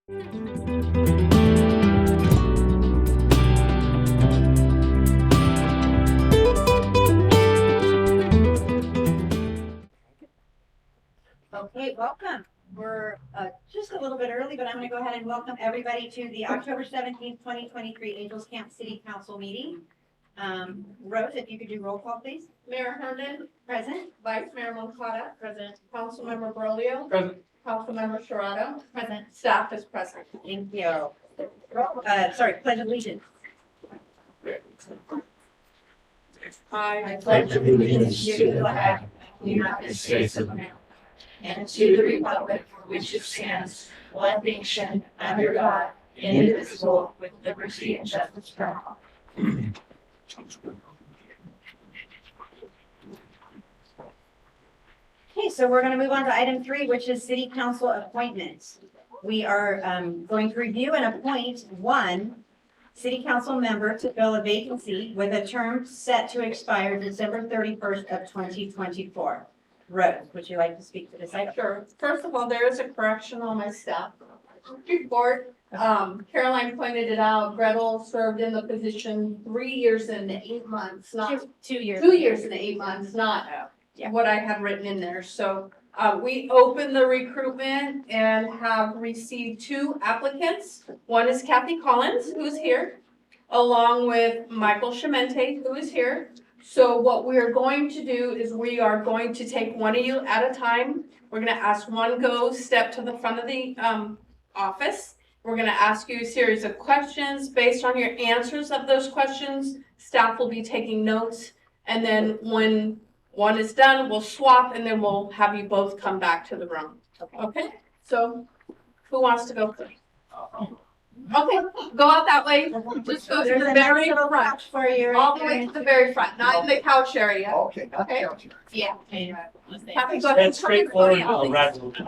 Okay, welcome. We're just a little bit early, but I'm going to go ahead and welcome everybody to the October 17th, 2023 Angels Camp City Council meeting. Rose, if you could do roll call, please. Mayor Herndon. Present. Vice Mayor Moncada. Present. Councilmember Broglio. Present. Councilmember Sherrod. Present. Staff is present. Thank you. Sorry, pledge of allegiance. I pledge allegiance to the flag of the United States of America and to the republic for which it stands, one nation, under God, indivisible, with liberty and justice for all. Okay, so we're going to move on to item 3, which is city council appointments. We are going to review and appoint one city council member to fill a vacancy with a term set to expire December 31st of 2024. Rose, would you like to speak to this item? Sure. First of all, there is a correction on my staff report. Caroline pointed it out. Gretel served in the position 3 years and 8 months, not 2 years. 2 years and 8 months, not Yeah. what I had written in there. So we opened the recruitment and have received 2 applicants. One is Kathy Collins, who's here, along with Michael Chimente, who is here. So what we are going to do is we are going to take one of you at a time. We're going to ask one go step to the front of the office. We're going to ask you a series of questions. Based on your answers of those questions, staff will be taking notes. And then when one is done, we'll swap, and then we'll have you both come back to the room. Okay? So who wants to go first? Okay, go out that way. Just go to There's the a very nice little front. couch for you. All the way to the very front, not in the couch area. Okay. Okay. Yeah. Kathy, go ahead. That's straightforward. I'll ride a little bit.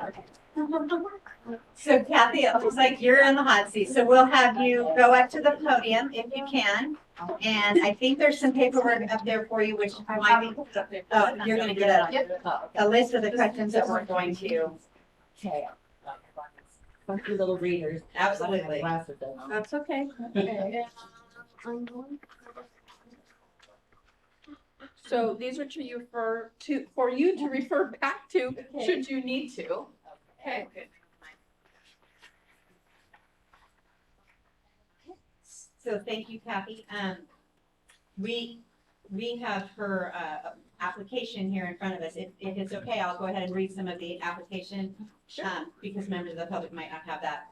So Kathy, it looks like you're in the hot seat. So we'll have you go up to the podium if you can. And I think there's some paperwork up there for you, which might be, oh, you're going to get a list of the questions that we're going to. Okay. Funky little readers. Absolutely. Glasses on. That's okay. So these are for you to refer back to should you need to. Okay. So thank you, Kathy. We have her application here in front of us. If it's okay, I'll go ahead and read some of the application because members of the public might not have that.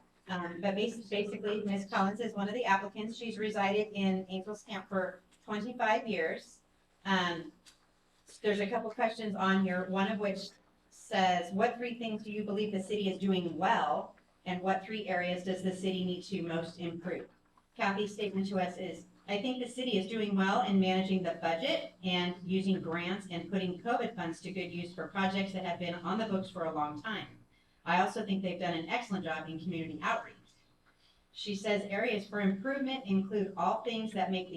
But basically, Ms. Collins is one of the applicants. She's resided in Angels Camp for 25 years. There's a couple questions on here, one of which says, what 3 things do you believe the city is doing well, and what 3 areas does the city need to most improve? Kathy's statement to us is, I think the city is doing well in managing the budget and using grants and putting COVID funds to good use for projects that have been on the books for a long time. I also think they've done an excellent job in community outreach. She says areas for improvement include all things that make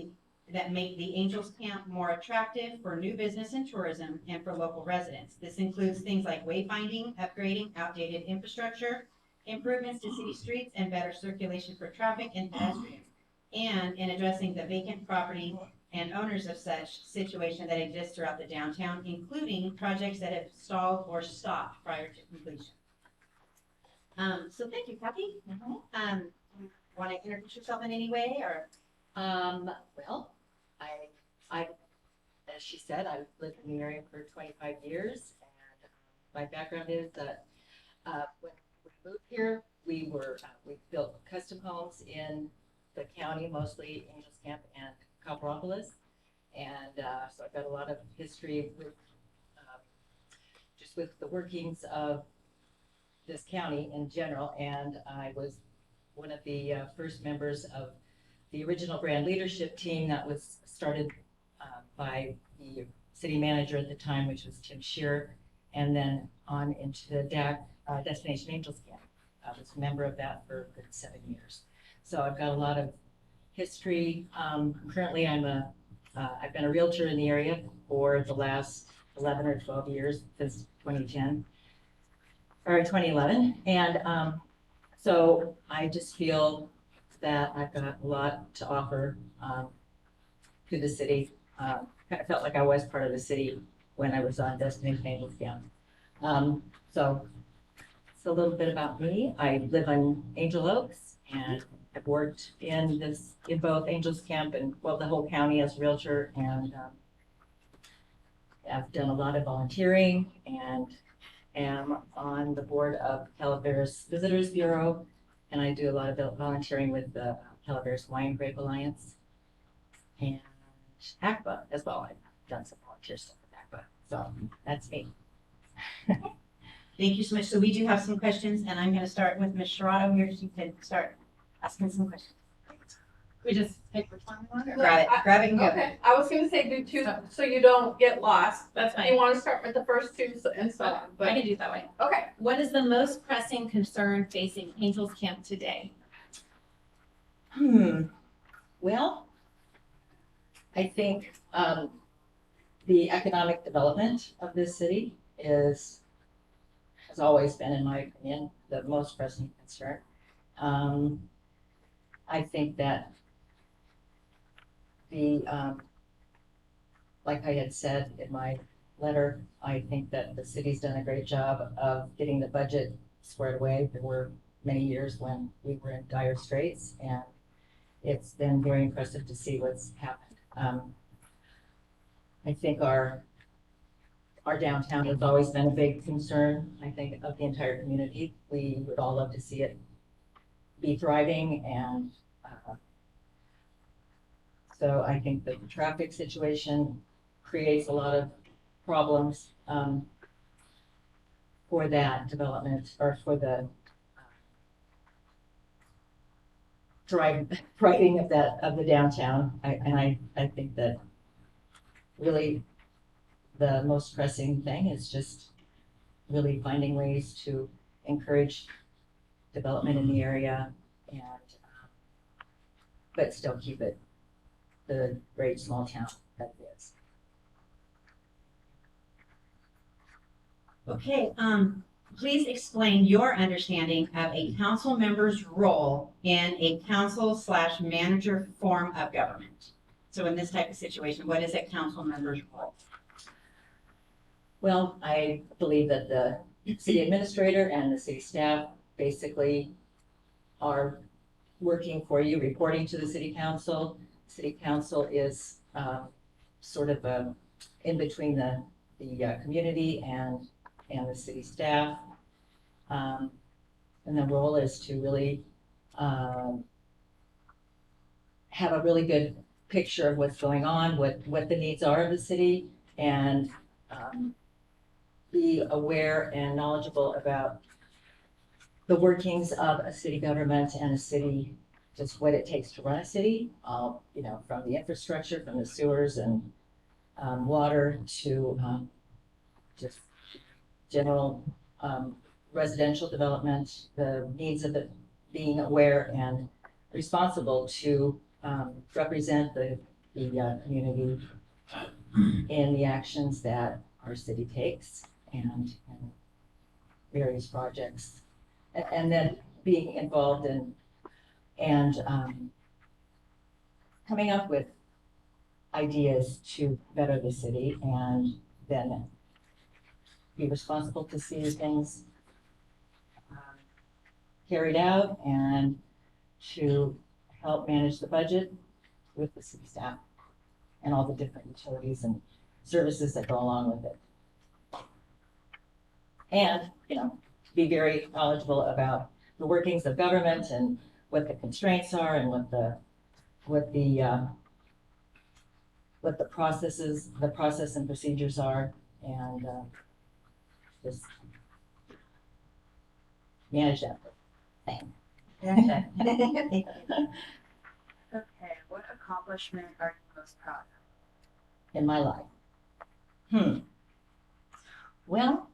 the Angels Camp more attractive for new business and tourism and for local residents. This includes things like wayfinding, upgrading outdated infrastructure, improvements to city streets, and better circulation for traffic and pedestrians, and in addressing the vacant property and owners of such situation that exists throughout the downtown, including projects that have stalled or stopped prior to completion. So thank you, Kathy. Want to introduce yourself in any way, or? Well, I, as she said, I've lived in the area for 25 years, and my background is that when we moved here, we built custom homes in the county, mostly Angels Camp and Calaveras, and so I've got a lot of history with just with the workings of this county in general, and I was one of the first members of the original brand leadership team that was started by the city manager at the time, which was Tim Shearer, and then on into the DAC, Destination Angels Camp. I was a member of that for a good 7 years. So I've got a lot of history. Currently, I've been a realtor in the area for the last 11 or 12 years, since 2010, or 2011. And So I just feel that I've got a lot to offer to the city. Kind of felt like I was part of the city when I was on Destination Angels Camp. So it's a little bit about me. I live in Angel Oaks and I've worked in both Angels Camp and, well, the whole county as a realtor, and I've done a lot of volunteering and am on the board of Calaveras Visitors Bureau, and I do a lot of volunteering with the Calaveras Wine Grape Alliance and ACPA as well. I've done some volunteer stuff with ACPA, so that's me. Thank you so much. So we do have some questions, and I'm going to start with Ms. Sherrato here, so you can start asking some questions. We just pick which one we want, or? Grab it and go. Okay, I was gonna say do two, so you don't get lost. That's You fine. wanna start with the first two and so on, I but, can do it that way. okay. What is the most pressing concern facing Angels Camp today? Well, I think the economic development of this city has always been, in my opinion, the most pressing concern. I think that like I had said in my letter, I think that the city's done a great job of getting the budget squared away. There were many years when we were in dire straits, and it's been very impressive to see what's happened. I think our downtown has always been a big concern, I think, of the entire community. We would all love to see it be thriving, and so I think that the traffic situation creates a lot of problems for that development, or for the thriving of the downtown. I think that really the most pressing thing is just really finding ways to encourage development in the area, and but still keep it the great small town that it is. Okay, please explain your understanding of a council member's role in a council/manager form of government. So in this type of situation, what is a council member's role? Well, I believe that the city administrator and the city staff basically are working for you, reporting to the city council. City council is sort of in between the community and the city staff. And the role is to really have a really good picture of what's going on, what the needs are of the city, and be aware and knowledgeable about the workings of a city government and a city, just what it takes to run a city, from the infrastructure, from the sewers and water to just general residential development, the needs of it, being aware and responsible to represent the community in the actions that our city takes and various projects. And then being involved in and coming up with ideas to better the city, and then be responsible to see things carried out and to help manage the budget with the city staff and all the different utilities and services that go along with it. And, be very knowledgeable about the workings of government and what the constraints are and what the process and procedures are, and just manage that thing. Okay. Okay, what accomplishment are you most proud of? In my life. Well,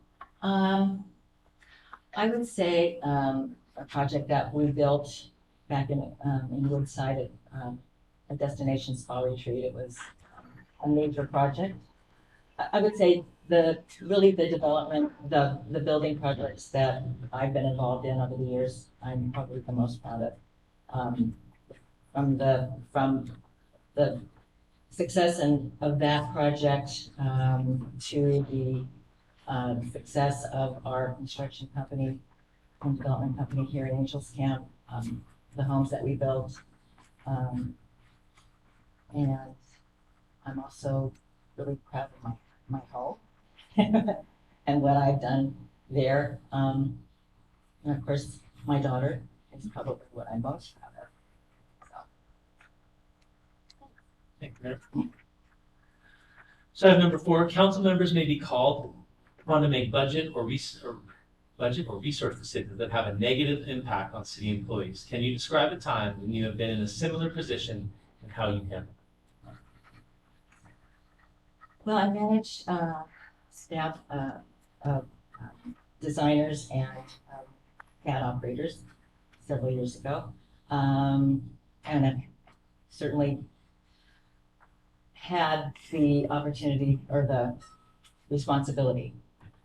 I would say a project that we built back in Woodside at a destination spa retreat. It was a major project. I would say really the development, the building projects that I've been involved in over the years, I'm probably the most proud of. From the success of that project, to the, success of our construction company and development company here at Angels Camp, the homes that we built. And I'm also really proud of my home and what I've done there. And of course, my daughter is probably what I'm most proud of. Thank you, Mayor. So item number 4, council members may be called upon to make budget or resource decisions that have a negative impact on city employees. Can you describe a time when you have been in a similar position and how you handled it? Well, I managed staff of designers and CAD operators several years ago, and I've certainly had the opportunity or the responsibility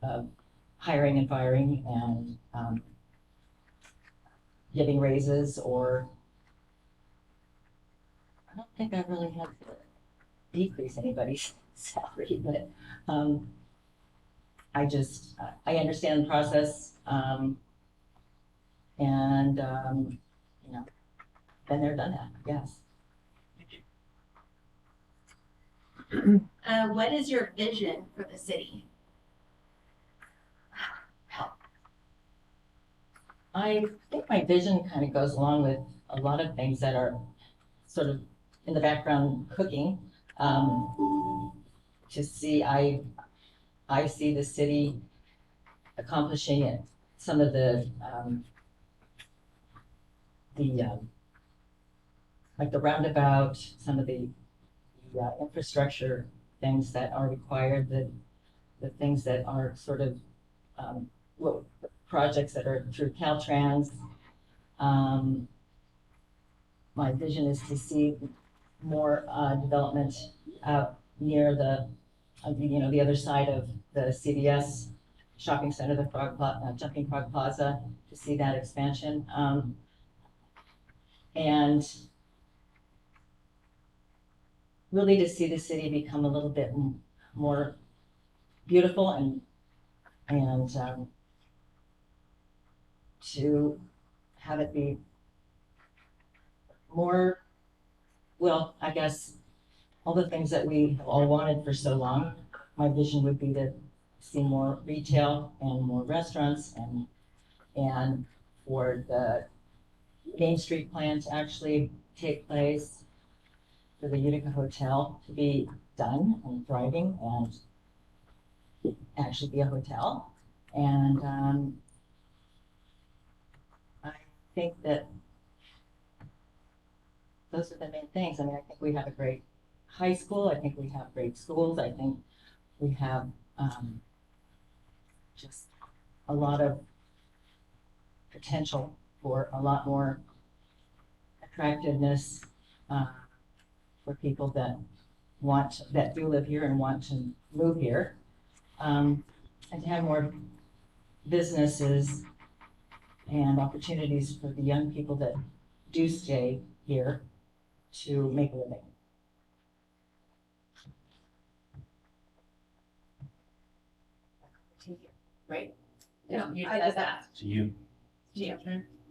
of hiring and firing and giving raises, or I don't think I really had to decrease anybody's salary, but I understand the process, and you know, been there, done that, yes. What is your vision for the city? I think my vision kind of goes along with a lot of things that are sort of in the background cooking. I see the city accomplishing it. Some of the like the roundabout, some of the infrastructure things that are required, the things that are sort of projects that are through Caltrans. My vision is to see more development out near the other side of the CVS shopping center, the Jumping Frog Plaza, to see that expansion. And really to see the city become a little bit more beautiful and to have it be more, well, I guess all the things that we have all wanted for so long. My vision would be to see more retail and more restaurants, and for the Main Street plan to actually take place, for the Utica Hotel to be done and thriving and actually be a hotel. And I think that those are the main things. I mean, I think we have a great high school. I think we have great schools. I think we have just a lot of potential for a lot more attractiveness for people that do live here and want to move here, and to have more businesses and opportunities for the young people that do stay here to make a living. Right? Yeah, You I did did that. So you, Yeah.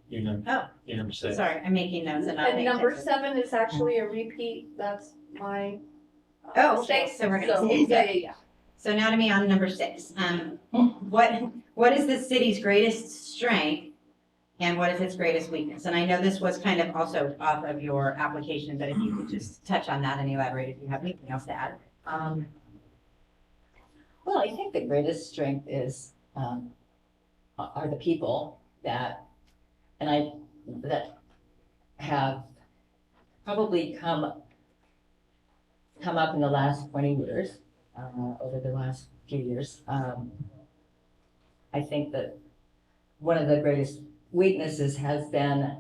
you're Oh, number 6. sorry, I'm making notes and not And paying number attention. 7 is actually a repeat, that's my. Oh, mistake. okay, so we're gonna So, skip yeah, that. yeah. So now to me on number 6. What is the city's greatest strength and what is its greatest weakness? And I know this was kind of also off of your application, but if you could just touch on that and elaborate if you have anything else to add. Well, I think the greatest strength is are the people that have probably come up in the last 20 years, over the last few years. I think that one of the greatest weaknesses has been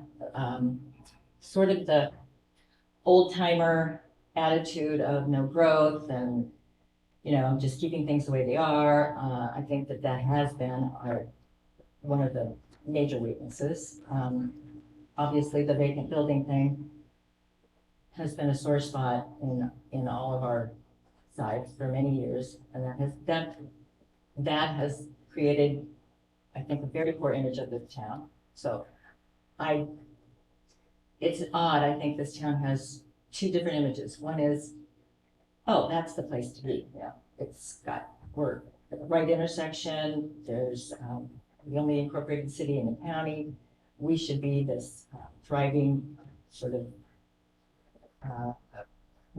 sort of the old timer attitude of no growth and just keeping things the way they are. I think that has been one of the major weaknesses. Obviously, the vacant building thing has been a sore spot in all of our sides for many years, and that has created, I think, a very poor image of the town. So it's odd. I think this town has two different images. One is, oh, that's the place to be. Yeah, we're at the right intersection. We only incorporated city in the county. We should be this thriving sort of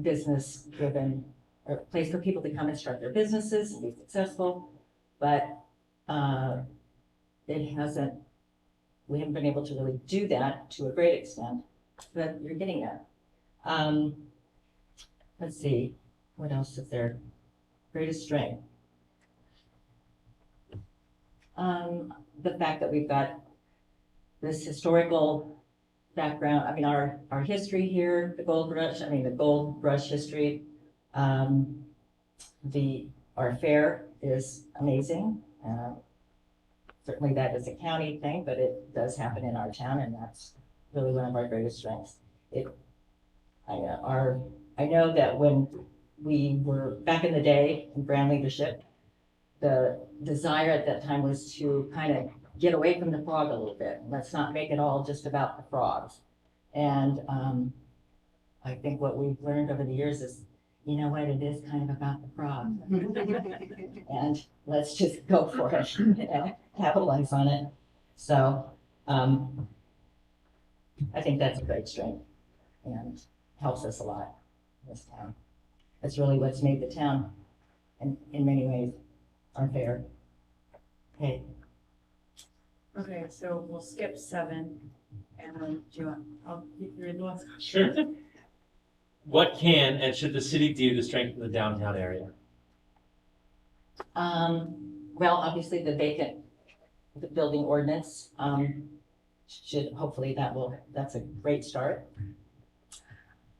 business-driven or place for people to come and start their businesses and be successful. But we haven't been able to really do that to a great extent, but you're getting that. Let's see, what else is there? Greatest strength. The fact that we've got this historical background, I mean, our history here, the gold rush history. Our fair is amazing. Certainly that is a county thing, but it does happen in our town, and that's really one of our greatest strengths. I know that when we were back in the day in brand leadership, the desire at that time was to kind of get away from the frog a little bit. Let's not make it all just about the frogs. And I think what we've learned over the years is, you know what, it is kind of about the frog. And let's just go for it, capitalize on it. So I think that's a great strength and helps us a lot in this town. That's really what's made the town, and in many ways, our fair. Okay. Okay, so we'll skip 7, and then I'll read the last. Sure. What can and should the city do to strengthen the downtown area? Well, obviously the building ordinance, hopefully that's a great start.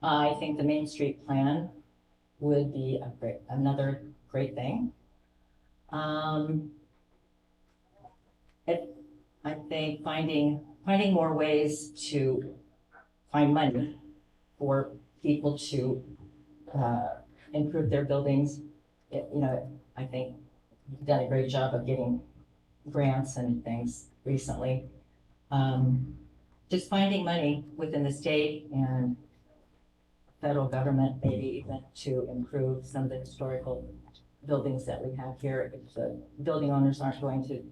I think the Main Street plan would be another great thing. I think finding more ways to find money for people to improve their buildings. I think you've done a great job of getting grants and things recently. Just finding money within the state and federal government, maybe even to improve some of the historical buildings that we have here. If the building owners aren't going to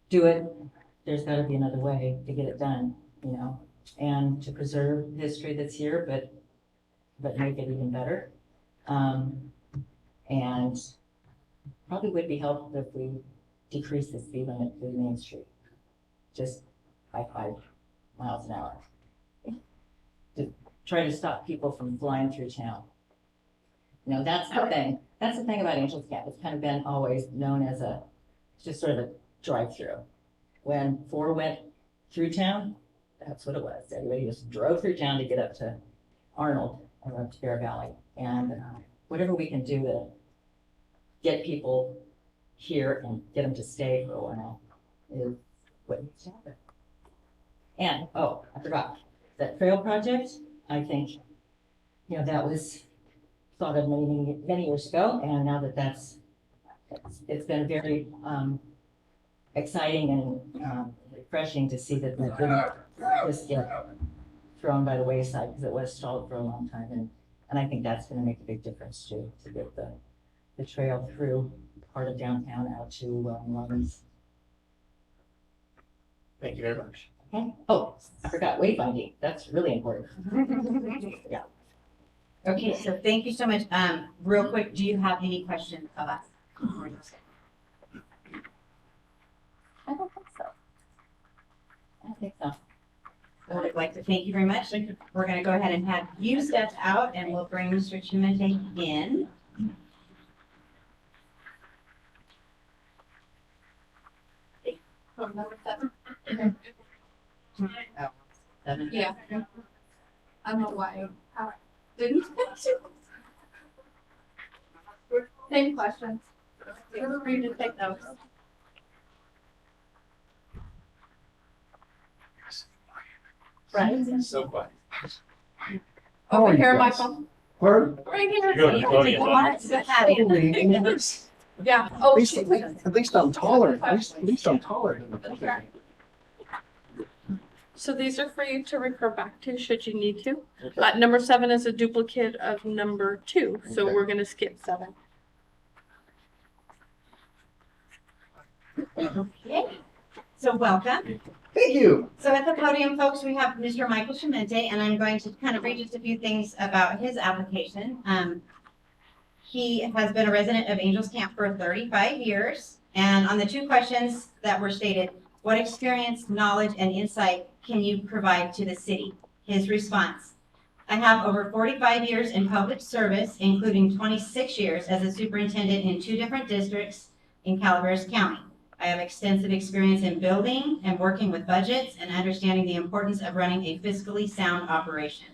do it, there's got to be another way to get it done, and to preserve history that's here, but make it even better. And probably would be helpful if we decrease the speed limit through Main Street, just by 5 miles an hour. To try to stop people from flying through town. That's the thing. That's the thing about Angels Camp. It's kind of been always known as just sort of a drive-through. When 4 went through town, that's what it was. Everybody just drove through town to get up to Arnold or up to Bear Valley. And whatever we can do to get people here and get them to stay for a while is what needs to happen. And, I forgot, that trail project, I think, that was thought of many, many years ago, and now it's been very exciting and refreshing to see that didn't just get thrown by the wayside, because it was stalled for a long time, and I think that's going to make a big difference too, to get the trail through part of downtown out to Lawrence. Thank you very much. Okay. Oh, I forgot wayfinding. That's really important. Yeah. Okay, so thank you so much. Real quick, do you have any questions of us? I don't think so. I don't think so. I would like to thank you very much. We're going to go ahead and have you step out, and we'll bring Mr. Chimente in. Number 7. Oh, 7. Yeah. I don't know why. Didn't. Same questions. Feel free to take notes. Right. So quiet. How are Over you here, guys? Michael. Where? Right here. You're going to Cody. Yeah. Oh, At least I'm taller. At least I'm taller. so these are for you to refer back to should you need to. Number 7 is a duplicate of number 2, so Okay. we're going to skip 7. Okay, so welcome. Thank you. So at the podium, folks, we have Mr. Michael Chimente, and I'm going to kind of read just a few things about his application. He has been a resident of Angels Camp for 35 years, and on the 2 questions that were stated, what experience, knowledge, and insight can you provide to the city? His response, I have over 45 years in public service, including 26 years as a superintendent in 2 different districts in Calaveras County. I have extensive experience in building and working with budgets and understanding the importance of running a fiscally sound operation.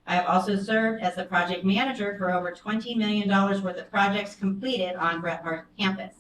I have also served as the project manager for over $20 million worth of projects completed on Bret Harte campus.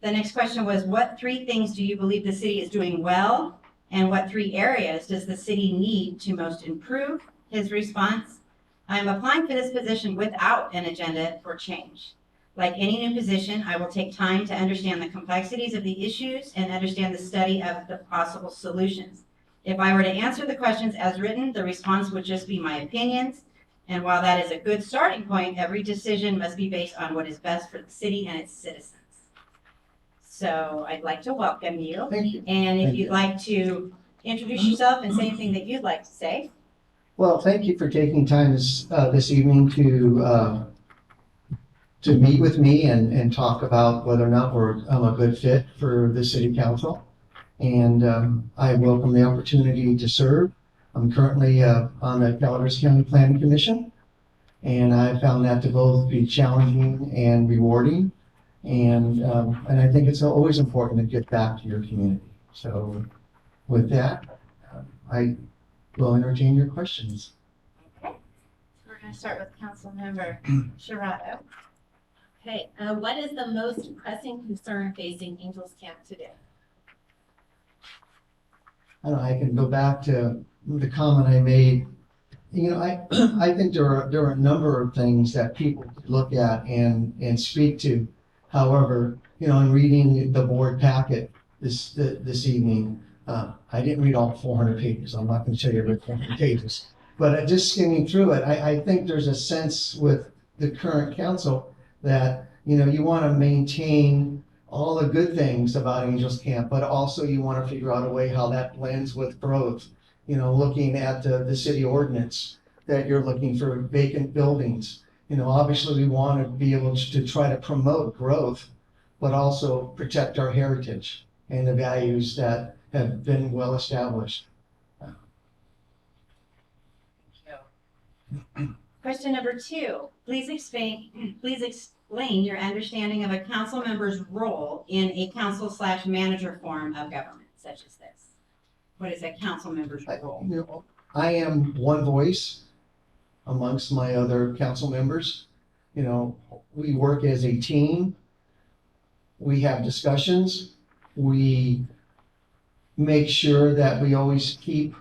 The next question was, what 3 things do you believe the city is doing well? And what 3 areas does the city need to most improve? His response, I'm applying for this position without an agenda for change. Like any new position, I will take time to understand the complexities of the issues and understand the study of the possible solutions. If I were to answer the questions as written, the response would just be my opinions. And while that is a good starting point, every decision must be based on what is best for the city and its citizens. So I'd like to welcome you. Thank you. And if Thank you'd you. like to introduce yourself and say anything that you'd like to say. Well, thank you for taking time this evening to meet with me and talk about whether or not I'm a good fit for the city council. And I welcome the opportunity to serve. I'm currently on the Calaveras County Planning Commission, and I found that to both be challenging and rewarding. And I think it's always important to get back to your community. So with that, I will entertain your questions. Okay. We're going to start with Councilmember Sharado. Okay, what is the most pressing concern facing Angels Camp today? I don't know, I can go back to the comment I made. You know, I think there are a number of things that people could look at and speak to. However, you know, in reading the board packet this evening, I didn't read all 400 pages. I'm not going to tell you every 400 pages, but just skimming through it, I think there's a sense with the current council that, you know, you want to maintain all the good things about Angels Camp, but also you want to figure out a way how that blends with growth. You know, looking at the city ordinance that you're looking for vacant buildings. You know, obviously we want to be able to try to promote growth, but also protect our heritage and the values that have been well established. Question number 2, please explain your understanding of a council member's role in a council/manager form of government, such as this. What is a council member's role? You know, I am one voice amongst my other council members. You know, we work as a team. We have discussions. We make sure that we always keep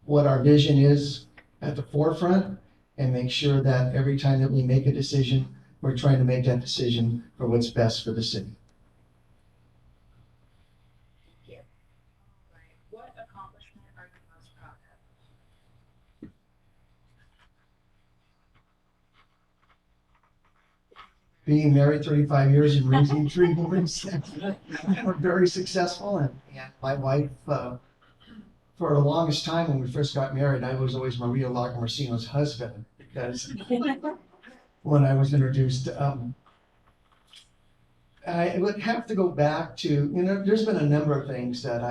what our vision is at the forefront and make sure that every time that we make a decision, we're trying to make that decision for what's best for the city. What accomplishment are you most proud of? Being married 35 years and raising 3 boys, we're very successful. And my wife, for the longest time when we first got married, I was always Maria Lagomarsino's husband because when I was introduced, I would have to go back to, you know, there's been a number of things that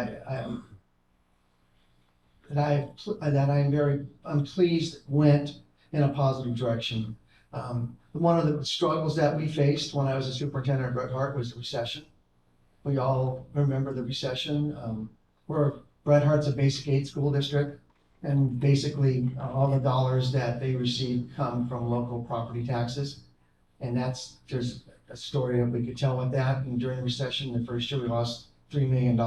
I'm pleased went in a positive direction. One of the struggles that we faced when I was a superintendent at Bret Harte was the recession. We all remember the recession. Bret Harte's a basic aid school district, and basically all the dollars that they receive come from local property taxes. And there's a story that we could tell with that. And during the recession, the first year we lost $3 million.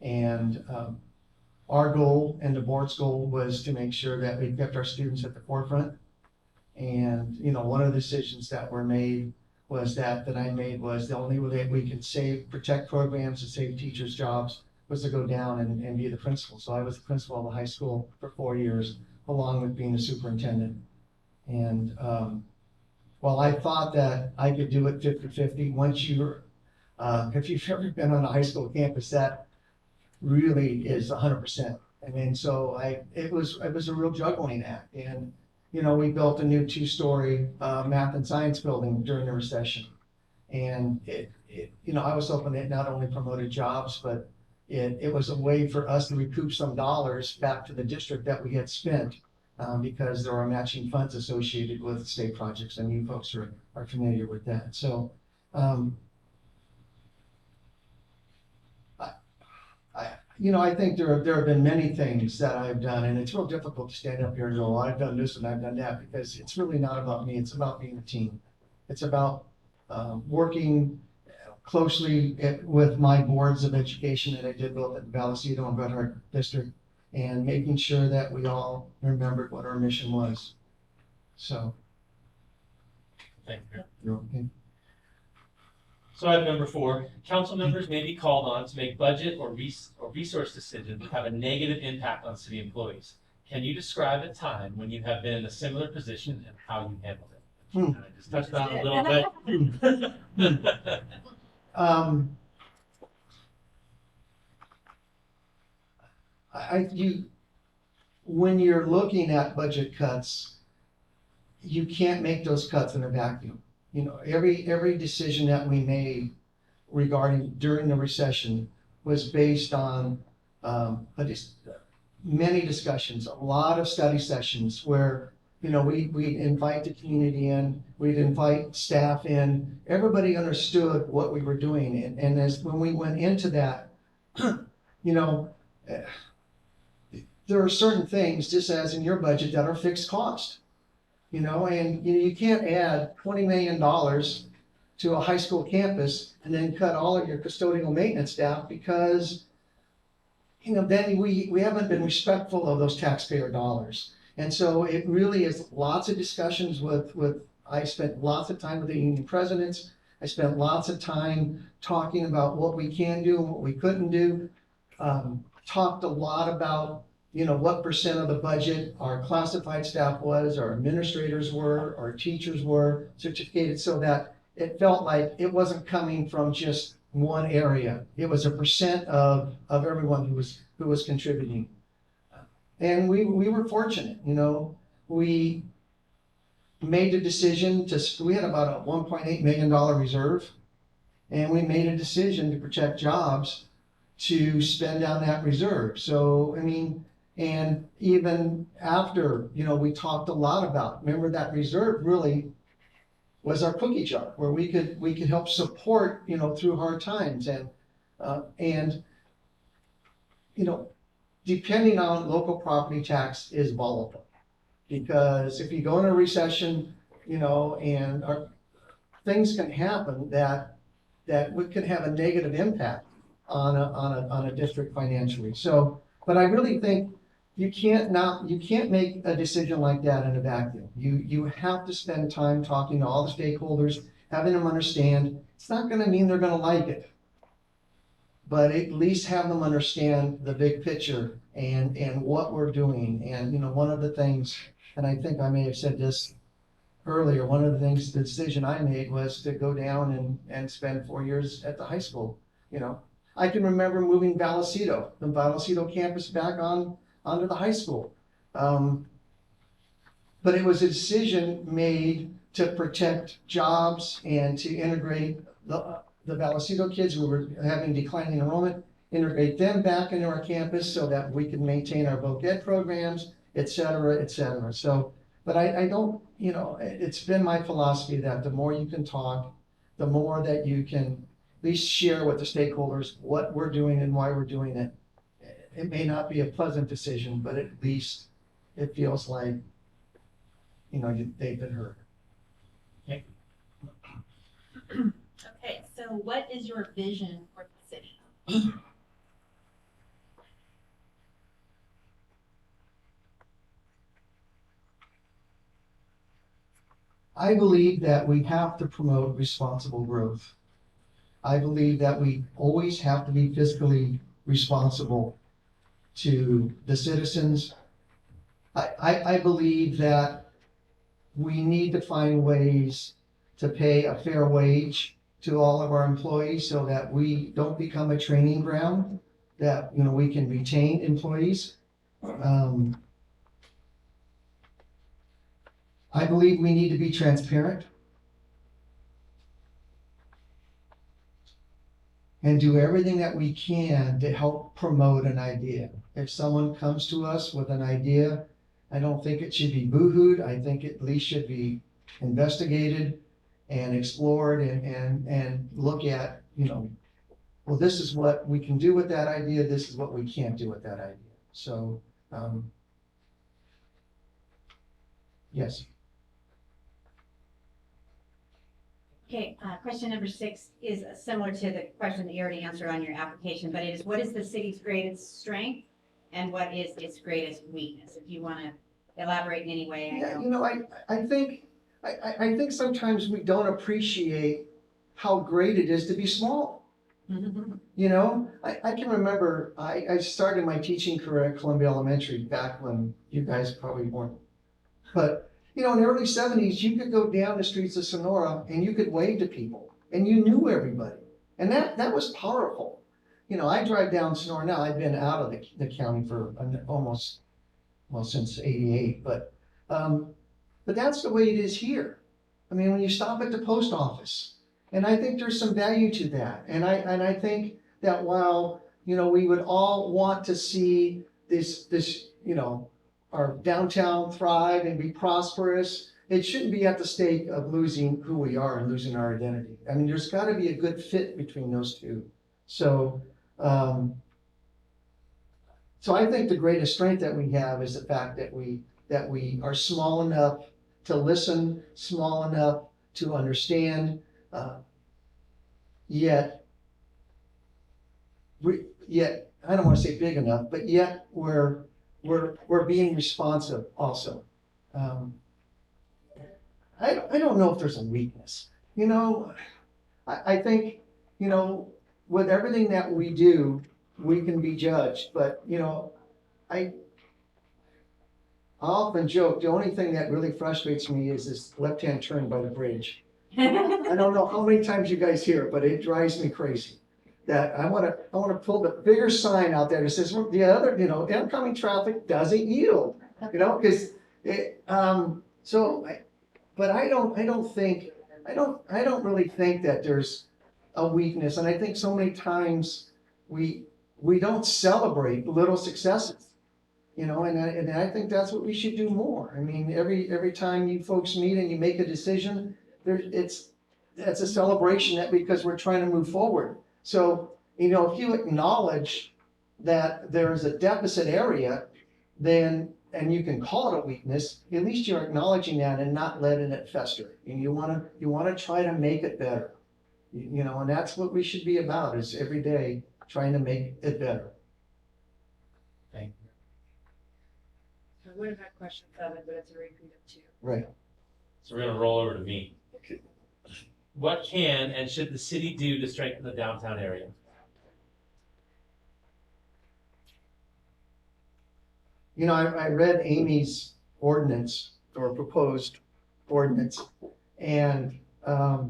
And our goal and the board's goal was to make sure that we kept our students at the forefront. And, one of the decisions that were made was that I made was the only way that we could protect programs and save teachers' jobs was to go down and be the principal. So I was the principal of the high school for 4 years, along with being the superintendent. And while I thought that I could do it 50-50, if you've ever been on a high school campus, that really is 100%. I mean, so it was a real juggling act. And, we built a new 2-story math and science building during the recession. And I was hoping it not only promoted jobs, but it was a way for us to recoup some dollars back to the district that we had spent because there are matching funds associated with state projects, and you folks are familiar with that. So I think there have been many things that I've done, and it's real difficult to stand up here and go, well, I've done this and I've done that, because it's really not about me. It's about being a team. It's about working closely with my boards of education that I did both at Vallecito and Red Heart District, and making sure that we all remembered what our mission was. So. Thank you. You're okay. So item number 4, council members may be called on to make budget or resource decisions that have a negative impact on city employees. Can you describe a time when you have been in a similar position and how you handled it? I just touched on it a little bit. When you're looking at budget cuts, you can't make those cuts in a vacuum. Every decision that we made during the recession was based on many discussions, a lot of study sessions where, we'd invite the community in, we'd invite staff in, everybody understood what we were doing. And when we went into that, there are certain things, just as in your budget, that are fixed cost. And you can't add $20 million to a high school campus and then cut all of your custodial maintenance staff, because then we haven't been respectful of those taxpayer dollars. And so it really is lots of discussions I spent lots of time with the union presidents. I spent lots of time talking about what we can do and what we couldn't do. Talked a lot about what percent of the budget our classified staff was, our administrators were, our teachers were certificated, so that it felt like it wasn't coming from just one area. It was a percent of everyone who was contributing. And we were fortunate, we made a decision we had about a $1.8 million reserve, and we made a decision to protect jobs to spend down that reserve. So, and even after, we talked a lot about, remember that reserve really was our cookie jar where we could help support, through hard times. And depending on local property tax is volatile, because if you go in a recession, and things can happen that could have a negative impact on a district financially. So, but I really think you can't make a decision like that in a vacuum. You have to spend time talking to all the stakeholders, having them understand. It's not going to mean they're going to like it, but at least have them understand the big picture and what we're doing. And one of the things, and I think I may have said this earlier, one of the things, the decision I made was to go down and spend 4 years at the high school. I can remember moving the Vallecito campus back onto the high school. But it was a decision made to protect jobs and to integrate the Vallecito kids who were having declining enrollment, integrate them back into our campus so that we could maintain our voc ed programs, et cetera, et cetera. So, but I don't, it's been my philosophy that the more you can talk, the more that you can at least share with the stakeholders what we're doing and why we're doing it. It may not be a pleasant decision, but at least it feels like, they've been heard. Okay. Okay, so what is your vision for the city? I believe that we have to promote responsible growth. I believe that we always have to be fiscally responsible to the citizens. I believe that we need to find ways to pay a fair wage to all of our employees so that we don't become a training ground, that, you know, we can retain employees. I believe we need to be transparent and do everything that we can to help promote an idea. If someone comes to us with an idea, I don't think it should be boo-hooed. I think it at least should be investigated and explored and look at, you know, well, this is what we can do with that idea. This is what we can't do with that idea. So, yes. Okay, question number 6 is similar to the question that you already answered on your application, but it is, what is the city's greatest strength and what is its greatest weakness? If you want to elaborate in any way. Yeah, you know, I think sometimes we don't appreciate how great it is to be small. You know, I can remember, I started my teaching career at Columbia Elementary back when you guys probably weren't. But, you know, in the early 70s, you could go down the streets of Sonora and you could wave to people and you knew everybody. And that was powerful. You know, I drive down Sonora now. I've been out of the county for almost, well, since '88, but that's the way it is here. I mean, when you stop at the post office, and I think there's some value to that. And I think that while, you know, we would all want to see this, you know, our downtown thrive and be prosperous, it shouldn't be at the stake of losing who we are and losing our identity. I mean, there's got to be a good fit between those two. So, so I think the greatest strength that we have is the fact that we are small enough to listen, small enough to understand, yet I don't want to say big enough, but yet we're being responsive also. I don't know if there's a weakness. You know, I think, you know, with everything that we do, we can be judged. But, you know, I often joke, the only thing that really frustrates me is this left-hand turn by the bridge. I don't know how many times you guys hear it, but it drives me crazy. That I want to pull the bigger sign out there that says, well, the other, you know, incoming traffic doesn't yield, you know, because it, but I don't really think that there's a weakness. And I think so many times we don't celebrate little successes. You know, and I think that's what we should do more. I mean, every time you folks meet and you make a decision, it's a celebration that because we're trying to move forward. So, you know, if you acknowledge that there's a deficit area, then, and you can call it a weakness, at least you're acknowledging that and not letting it fester. And you wanna try to make it better. You know, and that's what we should be about, is every day trying to make it better. Thank you. I would have had question 7, but it's a repeat of 2. Right. So we're gonna roll over to me. What can and should the city do to strengthen the downtown area? You know, I read Amy's ordinance or proposed ordinance, and I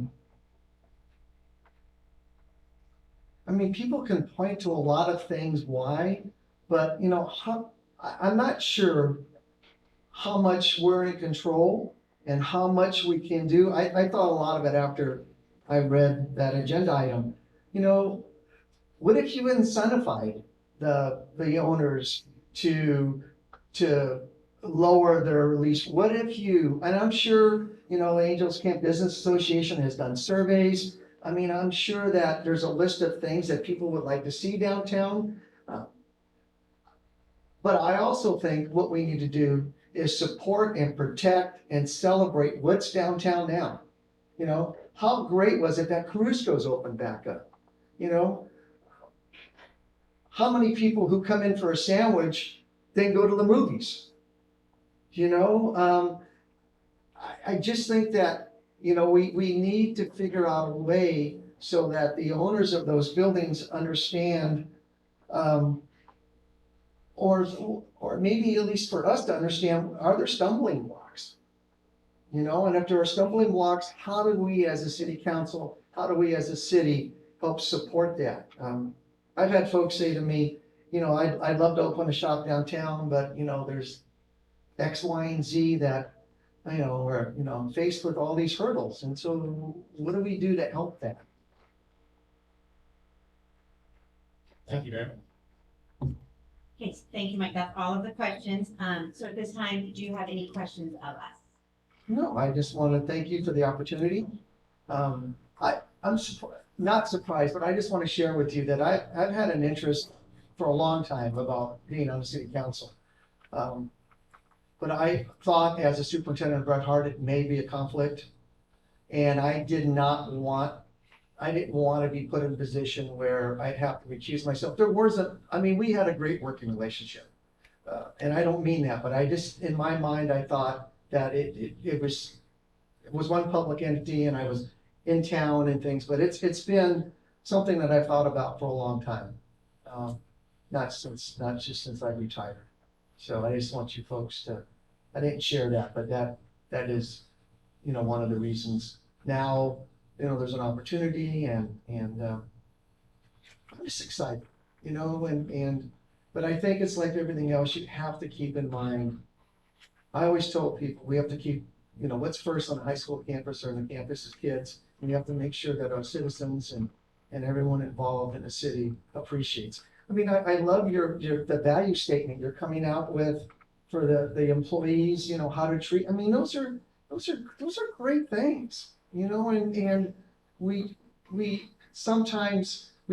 mean, people can point to a lot of things why, but you know, I'm not sure how much we're in control and how much we can do. I thought a lot of it after I read that agenda item. You know, what if you incentivized the owners to lower their release? What if you, and I'm sure, you know, Angels Camp Business Association has done surveys. I mean, I'm sure that there's a list of things that people would like to see downtown. But I also think what we need to do is support and protect and celebrate what's downtown now. You know, how great was it that Carusco's opened back up? You know? How many people who come in for a sandwich then go to the movies? You know, I just think that, you know, we need to figure out a way so that the owners of those buildings understand, or maybe at least for us to understand, are there stumbling blocks? You know, and if there are stumbling blocks, how do we as a city council, how do we as a city help support that? I've had folks say to me, you know, I'd love to open a shop downtown, but you know, there's X, Y, and Z that, you know, we're, you know, I'm faced with all these hurdles. And so what do we do to help that? Thank you very much. Okay, thank you, Mike. That's all of the questions. So at this time, do you have any questions of us? No, I just want to thank you for the opportunity. I'm not surprised, but I just want to share with you that I've had an interest for a long time about being on the city council. But I thought as a superintendent of Brett Hart, it may be a conflict. And I didn't want to be put in a position where I'd have to recuse myself. There wasn't, I mean, we had a great working relationship. And I don't mean that, but I just, in my mind, I thought that it was one public entity and I was in town and things, but it's been something that I've thought about for a long time. Not just since I retired. So I just want you folks to, I didn't share that, but that is, you know, one of the reasons. Now, you know, there's an opportunity and I'm just excited, you know, but I think it's like everything else, you have to keep in mind. I always told people we have to keep, you know, what's first on the high school campus or on the campus is kids. And you have to make sure that our citizens and everyone involved in the city appreciates. I mean, I love the value statement you're coming out with for the employees, you know, how to treat, I mean, those are great things, you know, and we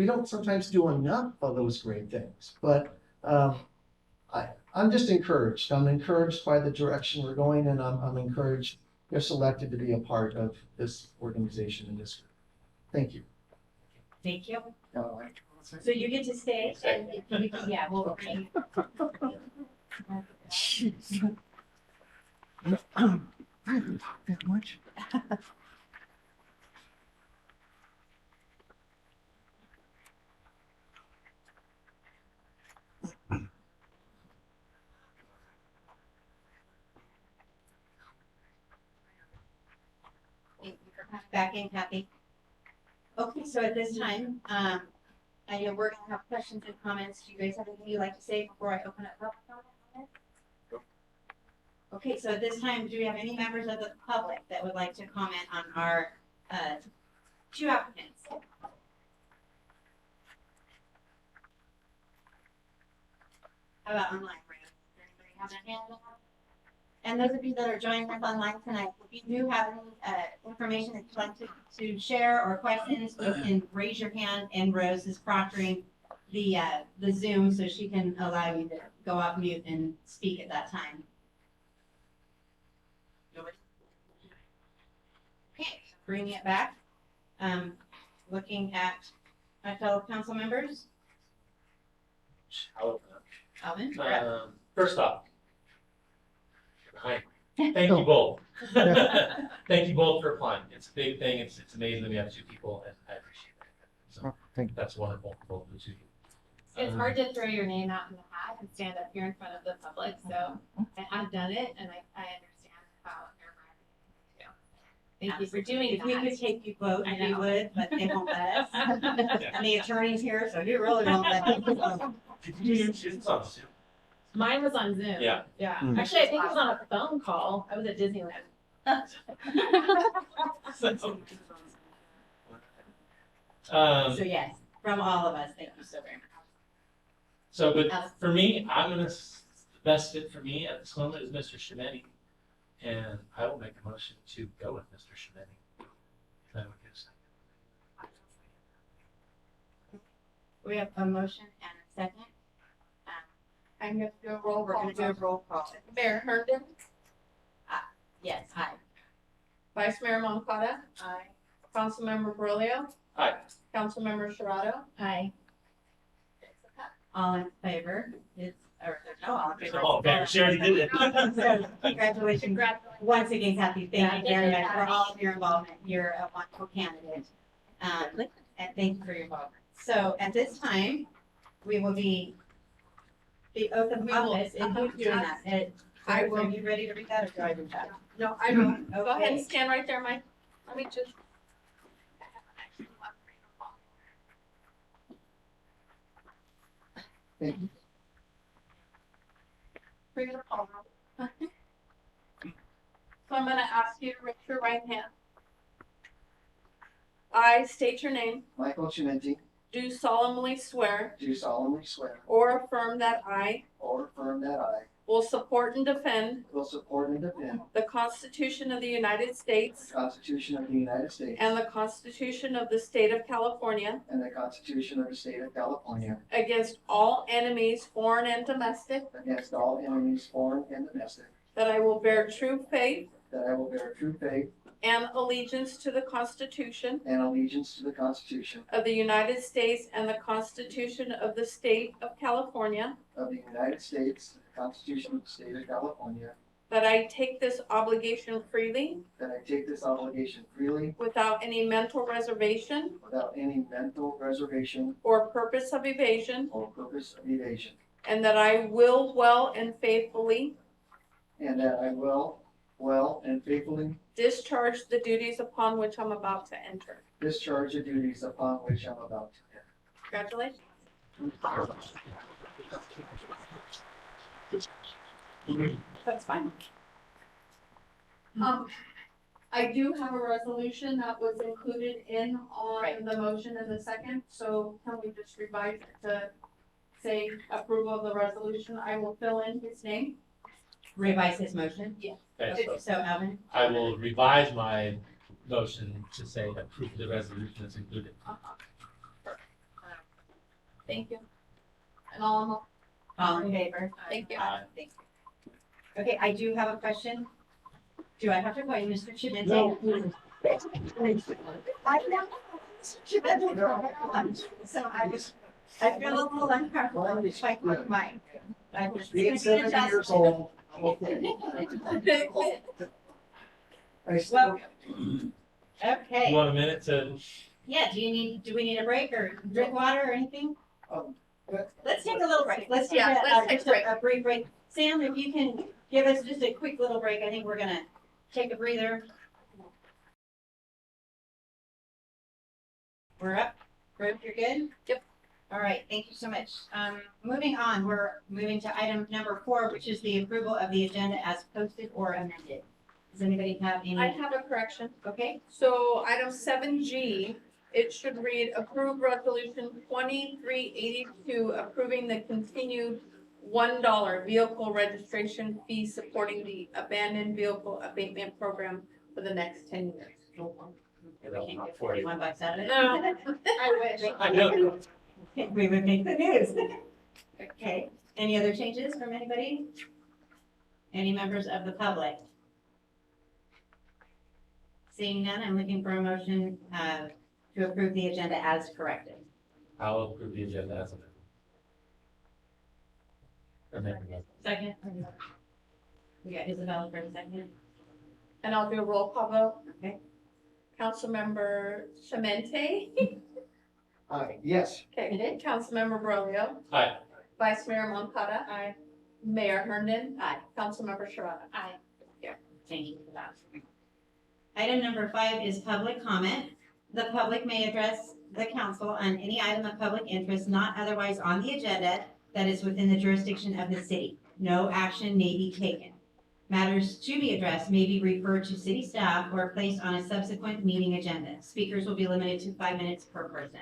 don't sometimes do enough of those great things, but I'm just encouraged. I'm encouraged by the direction we're going, and I'm encouraged you're selected to be a part of this organization in this group. Thank you. Thank you. All right. So you get to stay and yeah, we'll bring. I haven't talked that much. Back in, Kathy. Okay, so at this time, I know we're gonna have questions and comments. Do you guys have anything you'd like to say before I open up public comment? Okay, so at this time, do we have any members of the public that would like to comment on our two applicants? How about online, Rose? Does anybody have their hand up? And those of you that are joining us online tonight, if you do have any information that you'd like to share or questions, you can raise your hand, and Rose is proctoring the Zoom so she can allow you to go off mute and speak at that time. Okay, bringing it back. Looking at my fellow council members. Alvin? First off, hi. Thank you both. Thank you both for applying. It's a big thing. It's amazing that we have two people, and I appreciate that. So Thank you. that's wonderful for both of you. It's hard to throw your name out in the hat and stand up here in front of the public, so I have done it, and I understand how nerve-wracking it is. Thank you for doing If we that. could take you both, I we know. would, but they won't let us. And the attorney's here, so he really won't let us. Did you do students on Zoom? Mine was on Zoom. Yeah. Yeah. Mm. Actually, I think it was on a phone call. I was at Disneyland. So yes, from all of us, thank you so very much. So, but for me, the best fit for me at this moment is Mr. Shimeni. And I will make a motion to go with Mr. Shimeni. If I would get a second. We have a motion and a second. I'm gonna do a roll We're call. gonna do a roll call. Mayor Herndon, Yes, aye. Vice Mayor Moncada, Aye. Councilmember Brilio. Aye. Councilmember Sharado. Aye. All in favor? Or no, all in favor. Oh, man, she already did it. So, congratulations. Once again, Kathy, thank you very much for all of your involvement. You're a wonderful candidate. And thank you for your involvement. So at this time, we will be, the oath of office, and who's doing that? I Are will. you ready to read that or do I read that? No, I will. Go ahead Okay. and stand right there, Mike. Let me just. Thank you. Bring it up. So I'm gonna ask you to raise your right hand. I state your name, Michael Chimenti, do solemnly swear do solemnly swear or affirm that I or affirm that I will support and defend will support and defend the Constitution of the United States the Constitution of the United States and the Constitution of the State of California and the Constitution of the State of California against all enemies, foreign and domestic, against all enemies, foreign and domestic, that I will bear true faith that I will bear true faith and allegiance to the Constitution and allegiance to the Constitution of the United States and the Constitution of the State of California, of the United States, the Constitution of the State of California, that I take this obligation freely that I take this obligation freely without any mental reservation without any mental reservation or purpose of evasion, or purpose of evasion, and that I will well and faithfully and that I will well and faithfully discharge the duties upon which I'm about to enter. discharge the duties upon which I'm about to enter. Congratulations. That's fine. I do have a resolution that was included in on Right. the motion in the second, so can we just revise it to say approval of the resolution? I will fill in his name. Revise his motion? Okay, so So Alvin, I will revise my motion to say approve the resolution as included. Thank you. And all, all in favor? thank you. Thank you. Okay, I do have a question. Do I have to call you Mr. Chimenti? No. So I feel a little uncomfortable if I click mine. I was Being 70 years old, I'm okay. I still, Welcome. You Okay, want a minute to, yeah, do we need a break or drink water or anything? Let's take a little break. Let's take Yeah, let's take a just a brief break. Sam, if you can give us just a quick little break, I think we're gonna take a breather. We're up. Ruth, you're good? Yep. All right, thank you so much. Moving on, we're moving to item number 4, which is the approval of the agenda as posted or amended. Does anybody have any? I have a correction. Okay, So item 7G, it should read approve resolution 2382 approving the continued $1 vehicle registration fee supporting the abandoned vehicle abatement program for the next 10 years. we can't get 41 bucks out of it. No, I wish. I know. We would make the news. Okay, any other changes from anybody? Any members of the public? Seeing none, I'm looking for a motion to approve the agenda as corrected. I'll approve the agenda as amended. Second. We got Isabella for a second. And I'll do a roll call vote. Okay. Councilmember Chimenti. yes. Okay. Councilmember Brilio. Aye. Vice Mayor Moncada. Aye. Mayor Herndon. Aye. Councilmember Sharada. Aye. Thank you for that. Item number 5 is public comment. The public may address the council on any item of public interest not otherwise on the agenda that is within the jurisdiction of the city. No action may be taken. Matters to be addressed may be referred to city staff or placed on a subsequent meeting agenda. Speakers will be limited to 5 minutes per person.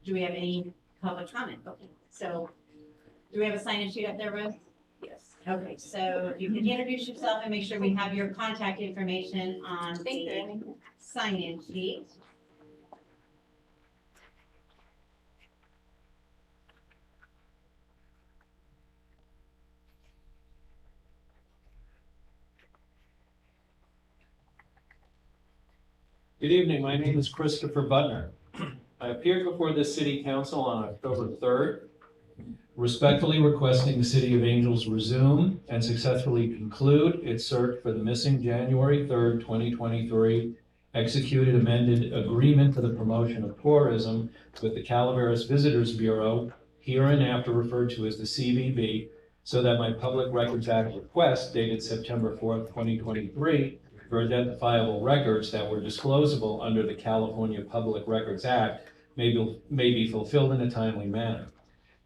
Do we have any public comment? Okay, so do we have a sign-in sheet up there, Rose? Yes. Okay, so you can introduce yourself and make sure we have your contact information on Thank the you. sign-in sheet. Good evening, my name is Christopher Butner. I appeared before this city council on October 3rd, respectfully requesting the City of Angels resume and successfully conclude its search for the missing January 3rd, 2023 executed amended agreement for the promotion of tourism with the Calaveras Visitors Bureau, hereinafter referred to as the CVB, so that my Public Records Act request dated September 4th, 2023 for identifiable records that were disclosable under the California Public Records Act may be fulfilled in a timely manner.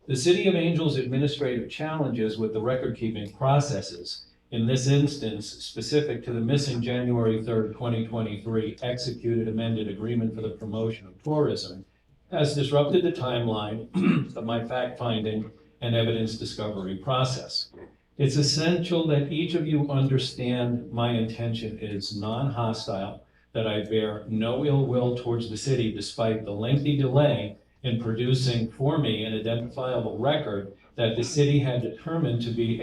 The City of Angels' administrative challenges with the record-keeping processes, in this instance specific to the missing January 3rd, 2023 executed amended agreement for the promotion of tourism, has disrupted the timeline of my fact-finding and evidence discovery process. It's essential that each of you understand my intention is non-hostile, that I bear no ill will towards the city despite the lengthy delay in producing for me an identifiable record that the city had determined to be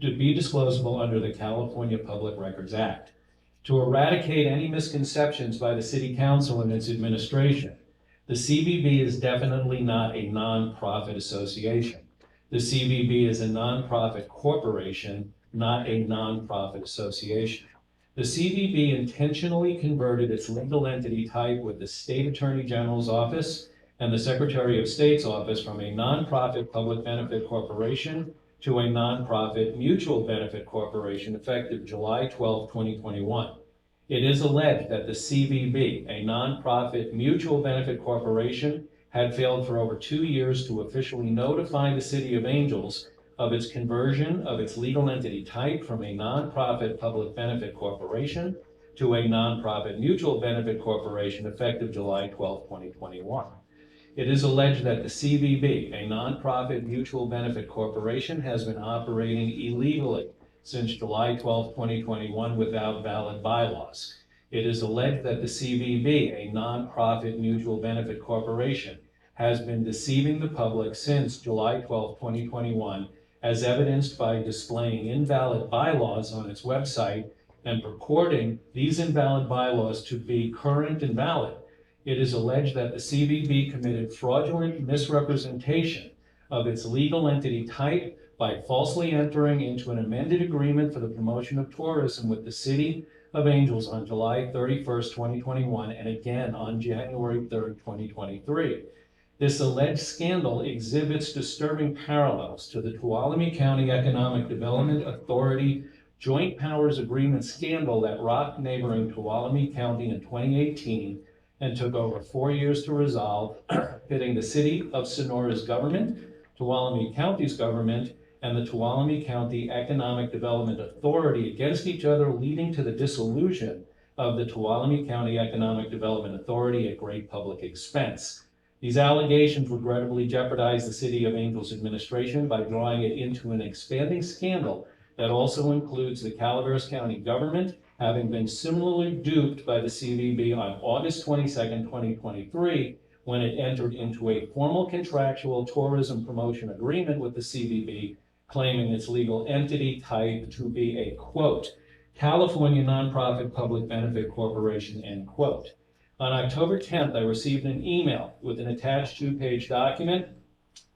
disclosable under the California Public Records Act. To eradicate any misconceptions by the City Council and its administration, the CVB is definitely not a nonprofit association. The CVB is a nonprofit corporation, not a nonprofit association. The CVB intentionally converted its legal entity type with the State Attorney General's office and the Secretary of State's office from a nonprofit public benefit corporation to a nonprofit mutual benefit corporation effective July 12, 2021. It is alleged that the CVB, a nonprofit mutual benefit corporation, had failed for over 2 years to officially notify the City of Angels of its conversion of its legal entity type from a nonprofit public benefit corporation to a nonprofit mutual benefit corporation effective July 12, 2021. It is alleged that the CVB, a nonprofit mutual benefit corporation, has been operating illegally since July 12, 2021 without valid bylaws. It is alleged that the CVB, a nonprofit mutual benefit corporation, has been deceiving the public since July 12, 2021, as evidenced by displaying invalid bylaws on its website and purporting these invalid bylaws to be current and valid. It is alleged that the CVB committed fraudulent misrepresentation of its legal entity type by falsely entering into an amended agreement for the promotion of tourism with the City of Angels on July 31st, 2021, and again on January 3rd, 2023. This alleged scandal exhibits disturbing parallels to the Tuolumne County Economic Development Authority Joint Powers Agreement scandal that rocked neighboring Tuolumne County in 2018 and took over 4 years to resolve, pitting the City of Sonora's government, Tuolumne County's government, and the Tuolumne County Economic Development Authority against each other, leading to the dissolution of the Tuolumne County Economic Development Authority at great public expense. These allegations regrettably jeopardized the City of Angels administration by drawing it into an expanding scandal that also includes the Calaveras County government having been similarly duped by the CVB on August 22nd, 2023, when it entered into a formal contractual tourism promotion agreement with the CVB, claiming its legal entity type to be a, quote, California nonprofit public benefit corporation, end quote. On October 10th, I received an email with an attached 2-page document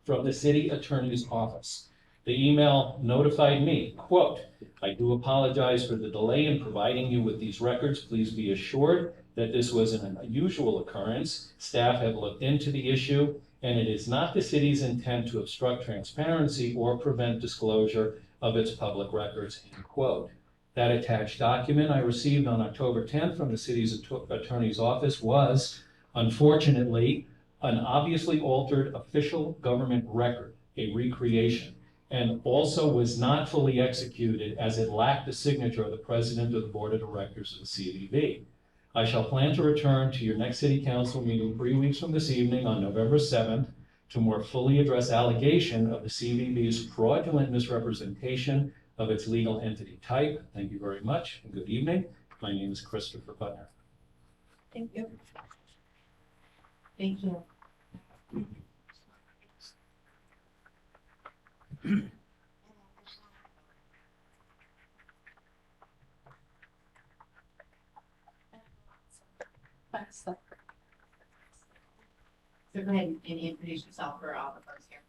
from the city attorney's office. The email notified me, quote, I do apologize for the delay in providing you with these records. Please be assured that this was an unusual occurrence. Staff have looked into the issue, and it is not the city's intent to obstruct transparency or prevent disclosure of its public records, end quote. That attached document I received on October 10th from the city's attorney's office was, unfortunately, an obviously altered official government record, a recreation, and also was not fully executed as it lacked the signature of the president of the board of directors of the CVB. I shall plan to return to your next city council meeting 3 weeks from this evening on November 7th to more fully address allegation of the CVB's fraudulent misrepresentation of its legal entity type. Thank you very much and good evening. My name is Christopher Butner. Thank you. Thank you. Yes, that's correct. So go ahead and introduce yourself for all the folks here.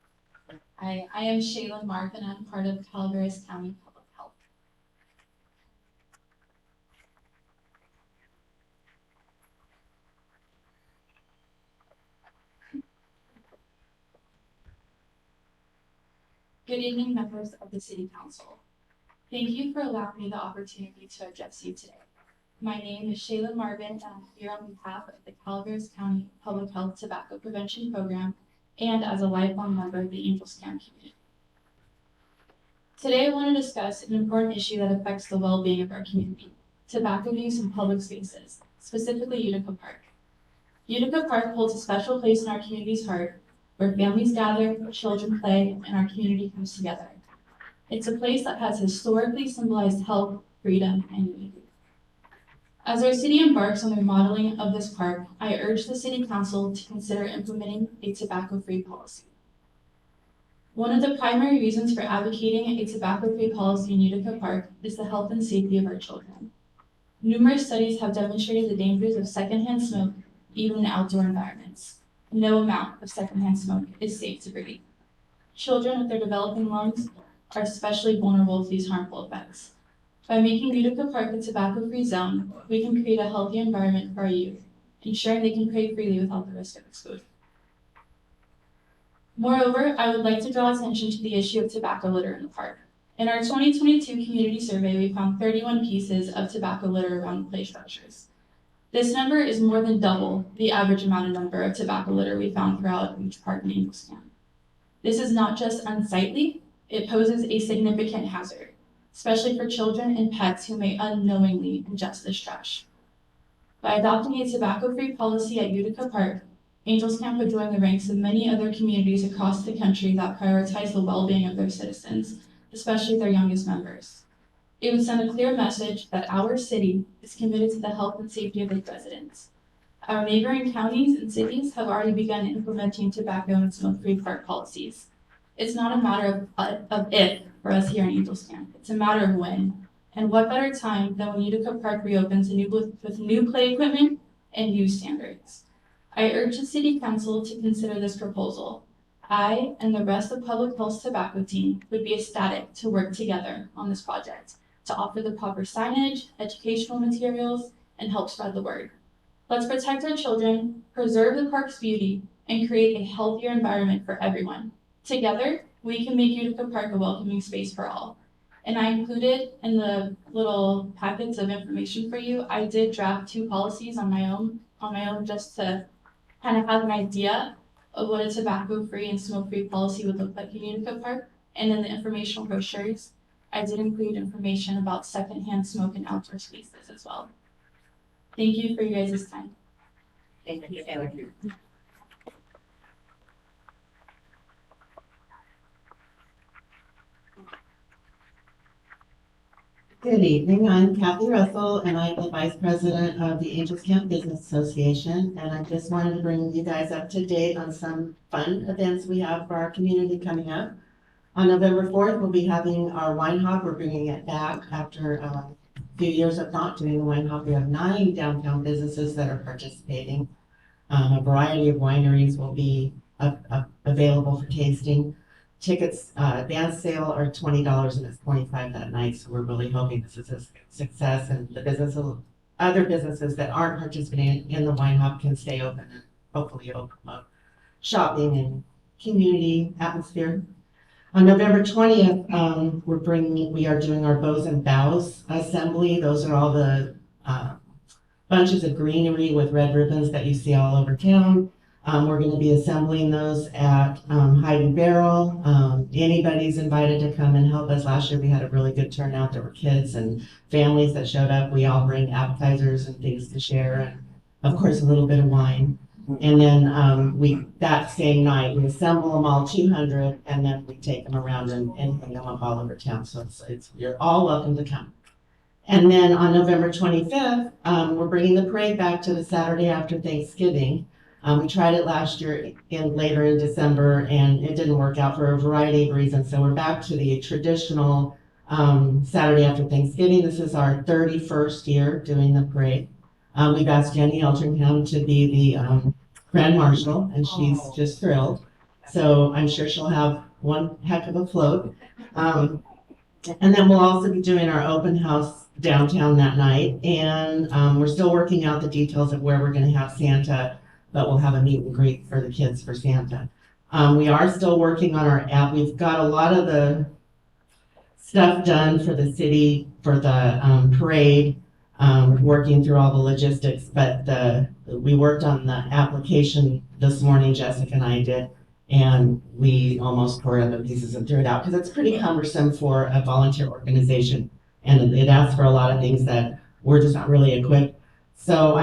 I am Shaylin Mark, and I'm part of Calaveras County Public Health. Good evening, members of the City Council. Thank you for allowing me the opportunity to address you today. My name is Shaylin Marvin, and I'm here on behalf of the Calaveras County Public Health Tobacco Prevention Program and as a lifelong member of the Angels Camp community. Today, I want to discuss an important issue that affects the well-being of our community: tobacco use in public spaces, specifically Utica Park. Utica Park holds a special place in our community's heart, where families gather, children play, and our community comes together. It's a place that has historically symbolized health, freedom, and unity. As our city embarks on the remodeling of this park, I urge the City Council to consider implementing a tobacco-free policy. One of the primary reasons for advocating a tobacco-free policy in Utica Park is the health and safety of our children. Numerous studies have demonstrated the dangers of secondhand smoke, even in outdoor environments. No amount of secondhand smoke is safe to breathe. Children with their developing lungs are especially vulnerable to these harmful effects. By making Utica Park a tobacco-free zone, we can create a healthy environment for our youth, ensuring they can play freely without the risk of exposure. Moreover, I would like to draw attention to the issue of tobacco litter in the park. In our 2022 community survey, we found 31 pieces of tobacco litter around play structures. This number is more than double the average number of tobacco litter we found throughout each park in Angels Camp. This is not just unsightly, it poses a significant hazard, especially for children and pets who may unknowingly ingest this trash. By adopting a tobacco-free policy at Utica Park, Angels Camp would join the ranks of many other communities across the country that prioritize the well-being of their citizens, especially their youngest members. It would send a clear message that our city is committed to the health and safety of its residents. Our neighboring counties and cities have already begun implementing tobacco and smoke-free park policies. It's not a matter of if for us here in Angels Camp, it's a matter of when. And what better time than when Utica Park reopens with new play equipment and new standards. I urge the City Council to consider this proposal. I and the rest of Public Health's tobacco team would be ecstatic to work together on this project, to offer the proper signage, educational materials, and help spread the word. Let's protect our children, preserve the park's beauty, and create a healthier environment for everyone. Together, we can make Utica Park a welcoming space for all. And I included in the little packets of information for you, I did draft 2 policies on my own just to kind of have an idea of what a tobacco-free and smoke-free policy would look like in Utica Park. And in the informational brochures, I did include information about secondhand smoke in outdoor spaces as well. Thank you for your guys' time. Thank you, Taylor. Good evening, I'm Kathy Russell, and I'm the Vice President of the Angels Camp Business Association, and I just wanted to bring you guys up to date on some fun events we have for our community coming up. On November 4th, we'll be having our wine hop. We're bringing it back after a few years of not doing the wine hop. We have 9 downtown businesses that are participating. A variety of wineries will be available for tasting. Tickets, advance sale are $20 and it's $25 that night. So we're really hoping this is a success, and the other businesses that aren't participating in the wine hop can stay open, and hopefully it'll promote shopping and community atmosphere. On November 20th, we are doing our bows and boughs assembly. Those are all the bunches of greenery with red ribbons that you see all over town. We're going to be assembling those at Hide and Barrel. Anybody's invited to come and help us. Last year we had a really good turnout. There were kids and families that showed up. We all bring appetizers and things to share, and of course a little bit of wine. And then that same night we assemble them all 200, and then we take them around and hang them up all over town. So you're all welcome to come. And then on November 25th, we're bringing the parade back to the Saturday after Thanksgiving. We tried it last year later in December, and it didn't work out for a variety of reasons. So we're back to the traditional Saturday after Thanksgiving. This is our 31st year doing the parade. We've asked Jenny Eltringham to be the Grand Marshal, and she's just thrilled. So I'm sure she'll have one heck of a float. And then we'll also be doing our open house downtown that night. And we're still working out the details of where we're going to have Santa, but we'll have a meet and greet for the kids for Santa. We are still working on our app. We've got a lot of the stuff done for the city, for the parade, working through all the logistics, but we worked on the application this morning, Jessica and I did, and we almost tore up the pieces and threw it out because it's pretty cumbersome for a volunteer organization, and it asks for a lot of things that we're just not really equipped. So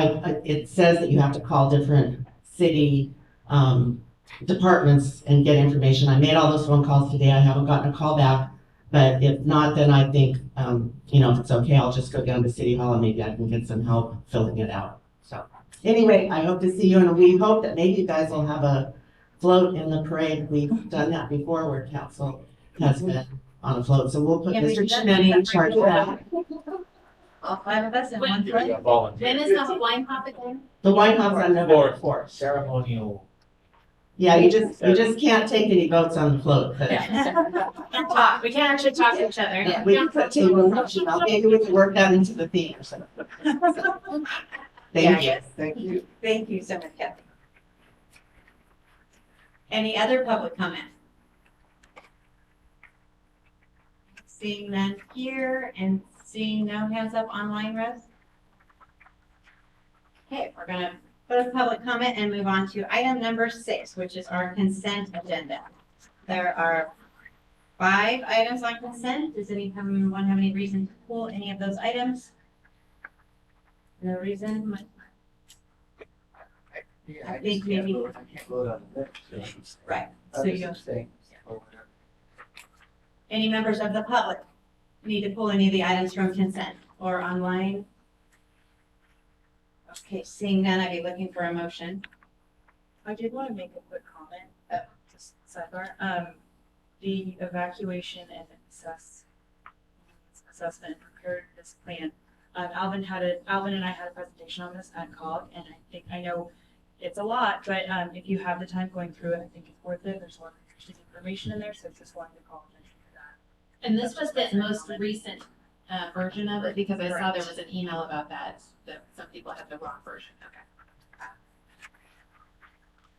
it says that you have to call different city departments and get information. I made all those phone calls today. I haven't gotten a call back. But if not, then I think, if it's okay, I'll just go down to City Hall and maybe I can get some help filling it out. So anyway, I hope to see you, and we hope that maybe you guys will have a float in the parade. We've done that before where council has been on a float. So we'll put Mr. Chinetti in charge of that. All 5 of us in one You float? got volunteers. When is the wine hop again? The White House on November 4th. Ceremonial. Yeah, you just can't take any votes on the float. But Can't talk. We can't actually talk to each other. yeah, we can put table motion. Maybe we can work that into the theme or something. Thank you. Thank you. Thank you so much, Kathy. Any other public comment? Seeing none here and seeing no hands up online, Rose? Okay, we're gonna close public comment and move on to item number 6, which is our consent agenda. There are 5 items on consent. Does anyone have any reason to pull any of those items? No reason? I think maybe, right, so you, any members of the public need to pull any of the items from consent or online? Okay, seeing none, I'd be looking for a motion. I did want to make a quick comment, just sidebar. The evacuation and assessment and preparedness plan. Alvin and I had a presentation on this at COG, and I know it's a lot, but if you have the time going through it, I think it's worth it. There's a lot of interesting information in there, so just wanted to call attention to that. And this was the most recent version of it, because I saw there was an email about that some people have the wrong version.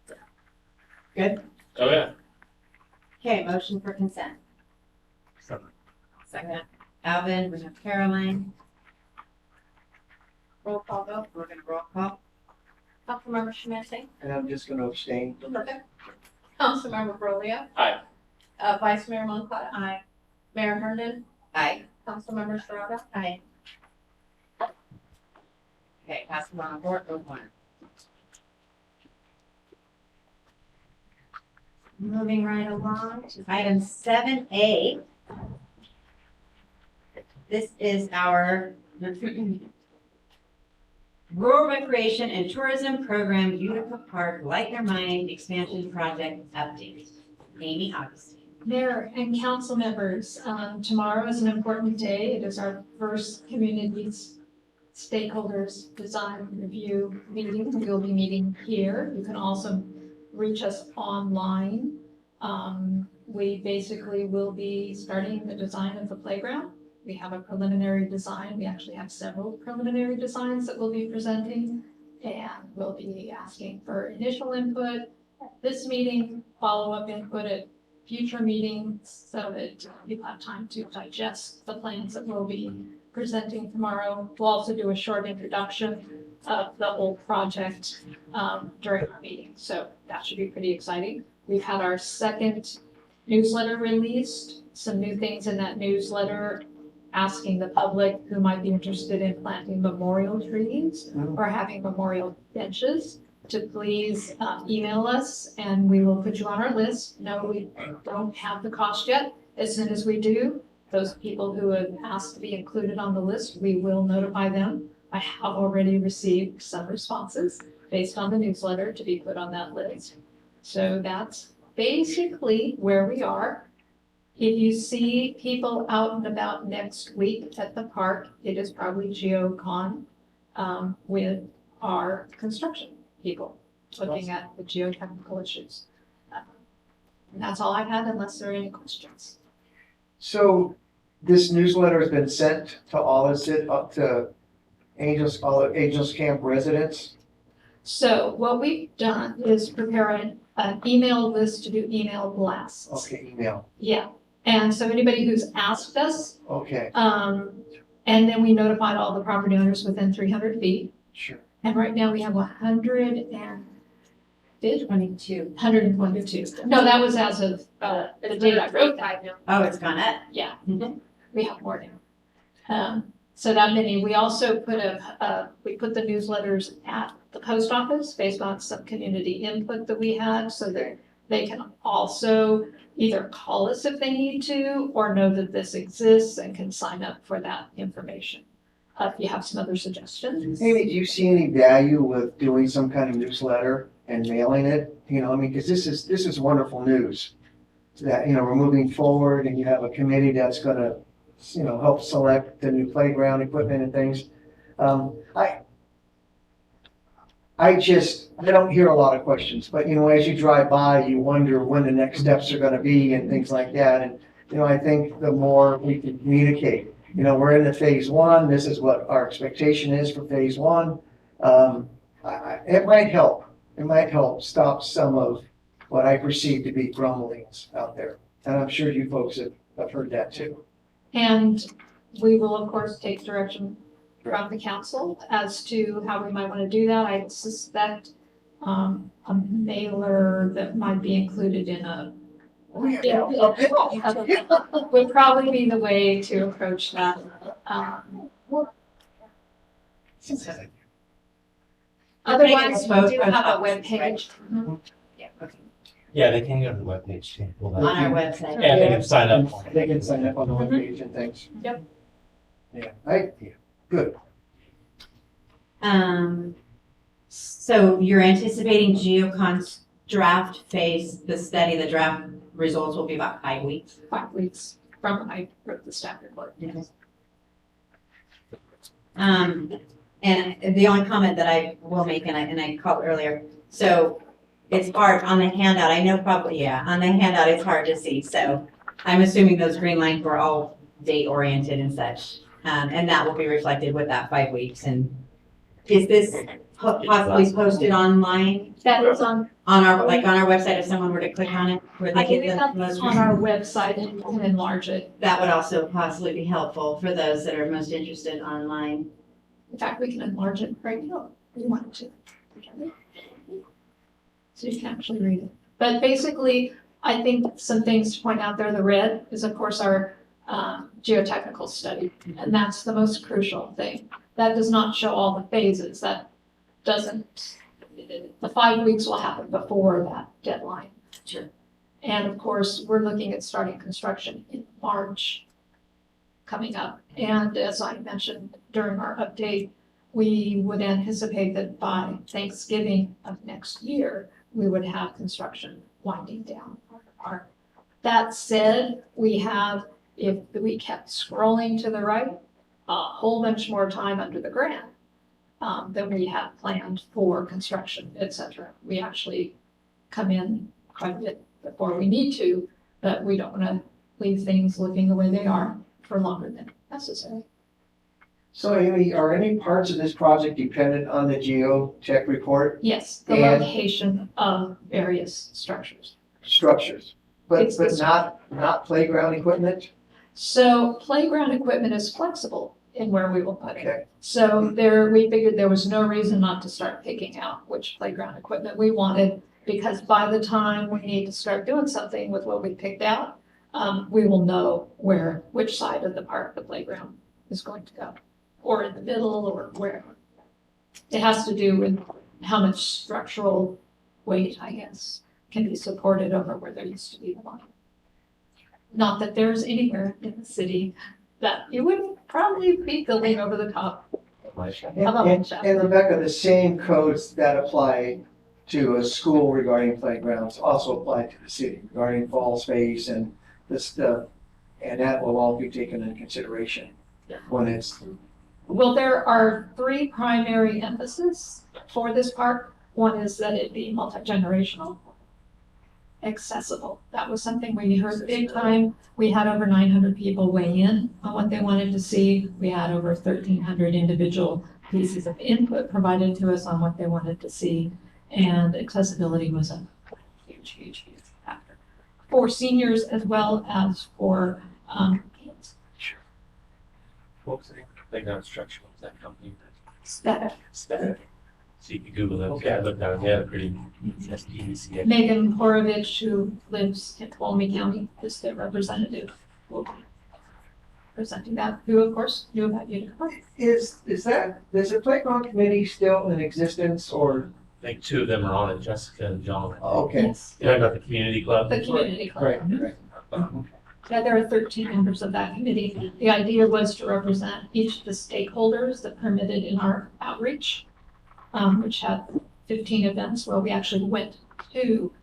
Okay. Good? Oh, yeah. Okay, motion for consent. Second. Alvin, we have Caroline. Roll call vote, we're gonna roll call. Councilmember Schmidt. And I'm just gonna abstain. Okay. Councilmember Broglio. Aye. Vice Mayor Moncada. Aye. Mayor Hernan. Aye. Councilmember Serrata. Aye. Okay, pass them on board, vote 1. Moving right along to item 7A. This is our Rural Recreation and Tourism Program Utica Park Light Your Mind Expansion Project Update. Amy Augustine. Mayor and council members, tomorrow is an important day. It is our first community stakeholders design review meeting. We'll be meeting here. You can also reach us online. We basically will be starting the design of the playground. We have a preliminary design. We actually have several preliminary designs that we'll be presenting, and we'll be asking for initial input at this meeting, follow-up input at future meetings, so that people have time to digest the plans that we'll be presenting tomorrow. We'll also do a short introduction of the whole project during our meeting, so that should be pretty exciting. We've had our second newsletter released, some new things in that newsletter, asking the public who might be interested in planting memorial trees or having memorial benches to please email us, and we will put you on our list. No, we don't have the cost yet. As soon as we do, those people who have asked to be included on the list, we will notify them. I have already received some responses based on the newsletter to be put on that list. So that's basically where we are. If you see people out and about next week at the park, it is probably GeoCon. with our construction people, looking at the geotechnical issues. And that's all I had, unless there are any questions. So this newsletter has been sent to all of it, up to all the Angels Camp residents? So what we've done is prepare an email list to do email blasts. Okay, email, Yeah, and so anybody who's asked us, okay, and then we notified all the property owners within 300 feet. sure. And right now we have 122. No, that was as of, the date I wrote that. Oh, it's gone up. Yeah, we have more now. So that many, we also put we put the newsletters at the post office based on some community input that we had, so that they can also either call us if they need to, or know that this exists and can sign up for that information. If you have some other suggestions. Amy, do you see any value with doing some kind of newsletter and mailing it? You know, I mean, because this is wonderful news that, you know, we're moving forward and you have a committee that's gonna, you know, help select the new playground equipment and things. I don't hear a lot of questions, but, you know, as you drive by, you wonder when the next steps are gonna be and things like that. And, you know, I think the more we can communicate, you know, we're in the phase one, this is what our expectation is for phase one. It might help. It might help stop some of what I perceive to be grumblings out there. And I'm sure you folks have heard that too. And we will, of course, take direction from the council as to how we might want to do that. I suspect a mailer that might be included in would probably be the way to approach that. Otherwise, we do have a webpage. Yeah, they can go to the webpage too. On our website. Yeah, they can sign up. They can sign up on the webpage and things. Yep. Yeah, good. So you're anticipating GeoCon's draft phase, the study, the draft results will be about 5 weeks? 5 weeks from when I wrote the staff report. Yes. And the only comment that I will make, and I called earlier, so it's hard on the handout, I know probably, on the handout, it's hard to see, so I'm assuming those green lines were all date oriented and such, and that will be reflected with that 5 weeks, and is this possibly posted online? That is on our website, if someone were to click on it, where they I get believe the that's most. on our website and you can enlarge it. That would also possibly be helpful for those that are most interested online. In fact, we can enlarge it right now if you wanted to. So you can actually read it. But basically, I think some things to point out there, the red is of course our geotechnical study, and that's the most crucial thing. That does not show all the phases. That doesn't, the 5 weeks will happen before that deadline. Sure. And of course, we're looking at starting construction in March coming up. And as I mentioned during our update, we would anticipate that by Thanksgiving of next year, we would have construction winding down our park. That said, we have, if we kept scrolling to the right, a whole bunch more time under the grant than we had planned for construction, et cetera. We actually come in quite a bit before we need to, but we don't want to leave things looking the way they are for longer than necessary. So Amy, are any parts of this project dependent on the geotech report? Yes, the And- location of various structures. Structures, but It's the- not playground equipment? So playground equipment is flexible in where we will put it. Okay, So we figured there was no reason not to start picking out which playground equipment we wanted, because by the time we need to start doing something with what we picked out, we will know which side of the park the playground is going to go, or in the middle, or wherever. It has to do with how much structural weight, I guess, can be supported over where there used to be the line. Not that there's anywhere in the city that you would probably be building over the top. and Rebecca, the same codes that apply to a school regarding playgrounds also apply to the city regarding fall space and this stuff. And that will all be taken into consideration when it's Well, there are three primary emphases for this park. One is that it be multi-generational, accessible. That was something we heard big time. We had over 900 people weigh in on what they wanted to see. We had over 1,300 individual pieces of input provided to us on what they wanted to see. And accessibility was a huge factor for seniors as well as for kids. What was the name of the playground structure? What was that company? Aesthetic. Aesthetic. So you could Google it. Okay, I looked at it. They had a pretty SPVC. Megan Horovich, who lives in Tuolumne County, is the representative. Will be presenting that, who of course knew about you. Is the playground committee still in existence or? I think two of them are on it, Jessica and John. Okay. Yes, Yeah, I got the community club. the community club. Right. Yeah, there are 13 members of that committee. The idea was to represent each of the stakeholders that permitted in our outreach, which had 15 events where we actually went to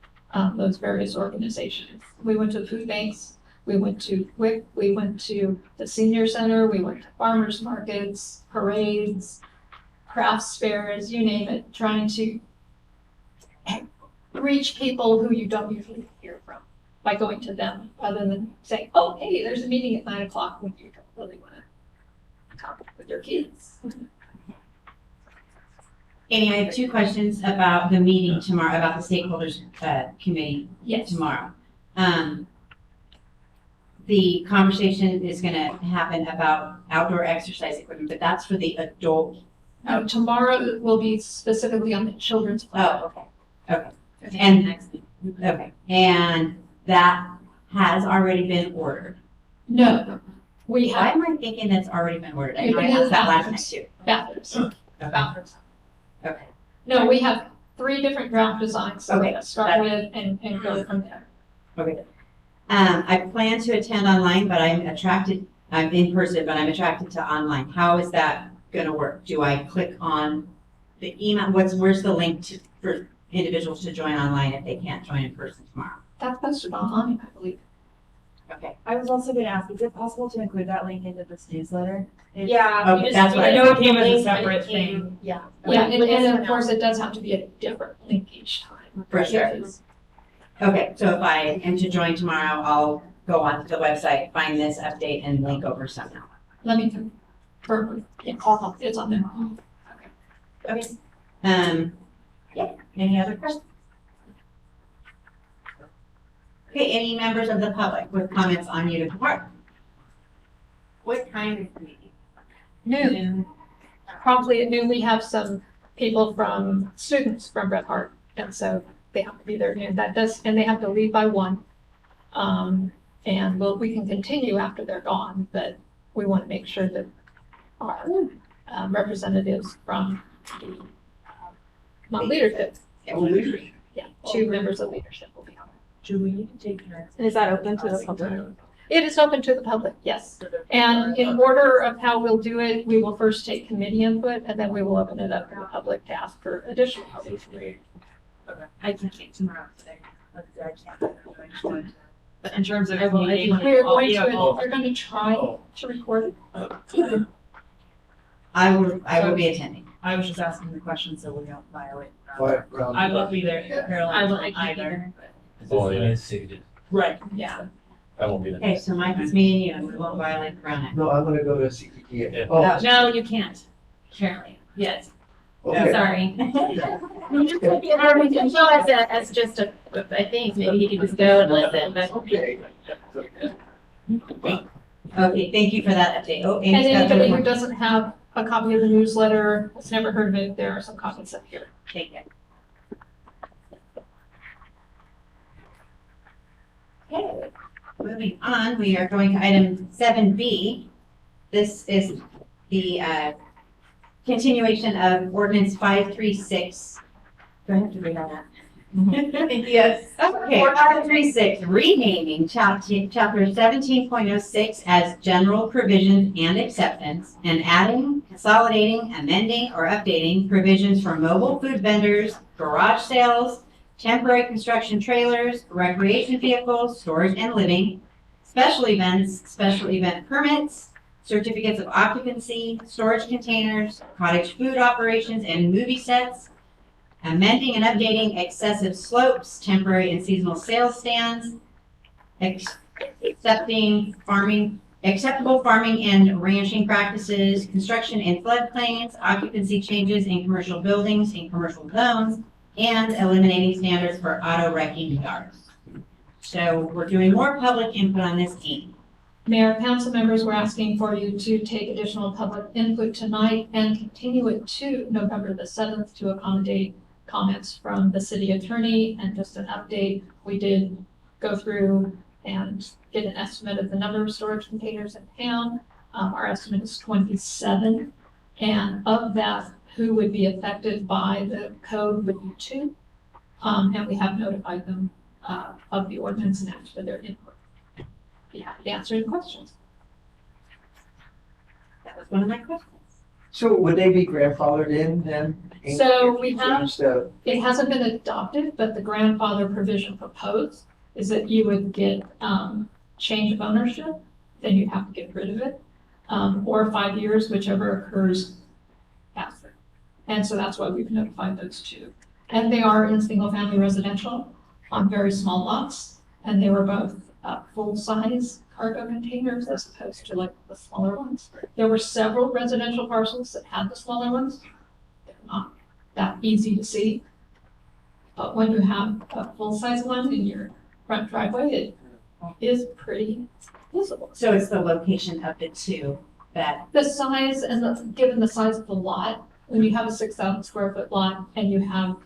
those various organizations. We went to food banks, we went to WIC, we went to the senior center, we went to farmers markets, parades, crafts fairs, you name it, trying to reach people who you don't usually hear from by going to them, other than saying, oh, hey, there's a meeting at 9 o'clock when you don't really want to talk with your kids. Annie, I have two questions about the meeting tomorrow, about the stakeholders committee Yes. tomorrow. The conversation is gonna happen about outdoor exercise equipment, but that's for the adult. Tomorrow will be specifically on the children's plan. Oh, okay. And, okay, and that has already been ordered. No, we Why have am I thinking that's already been ordered? I know I It is asked that last bathrooms. night too. bathrooms. Bathrooms. Okay. No, we have 3 different draft designs Okay, to start with and go from there. Okay. I plan to attend online, but I'm in person, but I'm attracted to online. How is that gonna work? Do I click on the email? Where's the link for individuals to join online if they can't join in person tomorrow? That's posted online, I believe. Okay. I was also gonna ask, is it possible to include that link into this newsletter? Yeah, Okay, that's what I I know it came as a Link, but it separate came- thing. Yeah. Yeah, and of course, it does have to be a different link each time. For sure. Because Okay, so if I am to join tomorrow, I'll go onto the website, find this update and link over somehow. Let me confirm. Yeah, it's on there. Okay. Yeah, any other questions? Okay, any members of the public with comments on Utica Park? What time is the meeting? Noon. Promptly at noon, we have some people from, students from Bret Harte, and so they have to be there at noon. That does, and they have to leave by 1. And we can continue after they're gone, but we want to make sure that our representatives from the leadership. Yeah, 2 members of leadership will be on. Julie, you can take your. And is that open to the public? It is open to the public, yes. And in order of how we'll do it, we will first take committee input, and then we will open it up to the public to ask for additional public. I can't tomorrow today. I can't. But in terms of I will- I meeting, do- We're going audio- to, we're going to try to record it. I will be attending. I was just asking the question so we don't violate. But, I won't be there, Caroline I can't either. Oh, yeah, it's seated. Right, yeah. I won't be there. Okay, so Mike, it's me and you, and we won't violate Corona. No, I'm gonna go to CPT. Yeah. Oh, No, you can't. Apparently. Yes. okay. Sorry. Or we can show us as just a thing. Maybe he could just go and listen, but. Okay. Okay, thank you for that update. Oh, And Amy's got anybody the who doesn't have a copy of the newsletter, has never heard of it, there are some copies up here. Take it. Okay, moving on, we are going to item 7B. This is the continuation of ordinance 536. Do I have to read all that? Yes. Okay, 536, renaming chapter 17.06 as general provisions and acceptance, and adding, consolidating, amending, or updating provisions for mobile food vendors, garage sales, temporary construction trailers, recreation vehicles, storage and living, special events, special event permits, certificates of occupancy, storage containers, cottage food operations, and movie sets, amending and updating excessive slopes, temporary and seasonal sales stands, acceptable farming and ranching practices, construction in floodplains, occupancy changes in commercial buildings and commercial zones, and eliminating standards for auto wrecking yards. So we're doing more public input on this team. Mayor, council members, we're asking for you to take additional public input tonight and continue it to November the 7th to accommodate comments from the city attorney. And just an update, we did go through and get an estimate of the number of storage containers in town. Our estimate is 27. And of that, who would be affected by the code would be 2. And we have notified them of the ordinance and asked for their input. Yeah, to answer your questions. That was one of my questions. So would they be grandfathered in then? So we have, Change the- it hasn't been adopted, but the grandfather provision proposed is that you would get change of ownership, then you'd have to get rid of it, or 5 years, whichever occurs after. And so that's why we've notified those 2. And they are in single-family residential on very small lots, and they were both full-size cargo containers as opposed to like the smaller ones. There were several residential parcels that had the smaller ones. They're not that easy to see. But when you have a full-size one in your front driveway, it is pretty visible. So it's the location of the 2 that, The size and given the size of the lot, when you have a 6,000 square foot lot and you have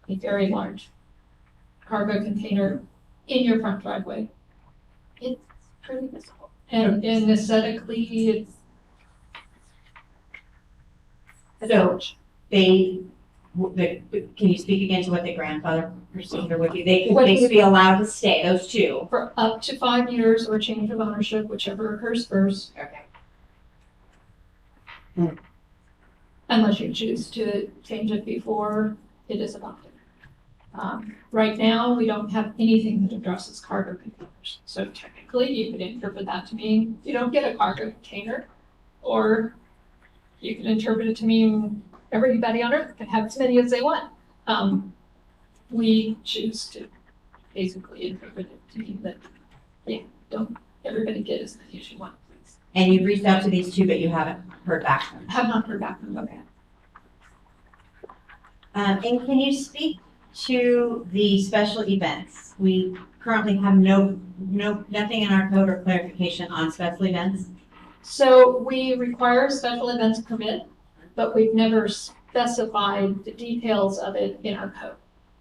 a very large cargo container in your front driveway, it's pretty visible. And aesthetically, it's so can you speak again to what the grandfather procedure would be? They could be allowed to stay, those 2. for up to 5 years or change of ownership, whichever occurs first, Okay. unless you choose to change it before it is adopted. Right now, we don't have anything that addresses cargo containers. So technically, you could interpret that to mean you don't get a cargo container, or you can interpret it to mean everybody on Earth can have as many as they want. We choose to basically interpret it to mean that, yeah, don't everybody get as many as you want, please. And you've reached out to these 2, but you haven't heard back from them. Have not heard back from them. Okay. And can you speak to the special events? We currently have nothing in our code or clarification on special events. So we require a special events permit, but we've never specified the details of it in our code.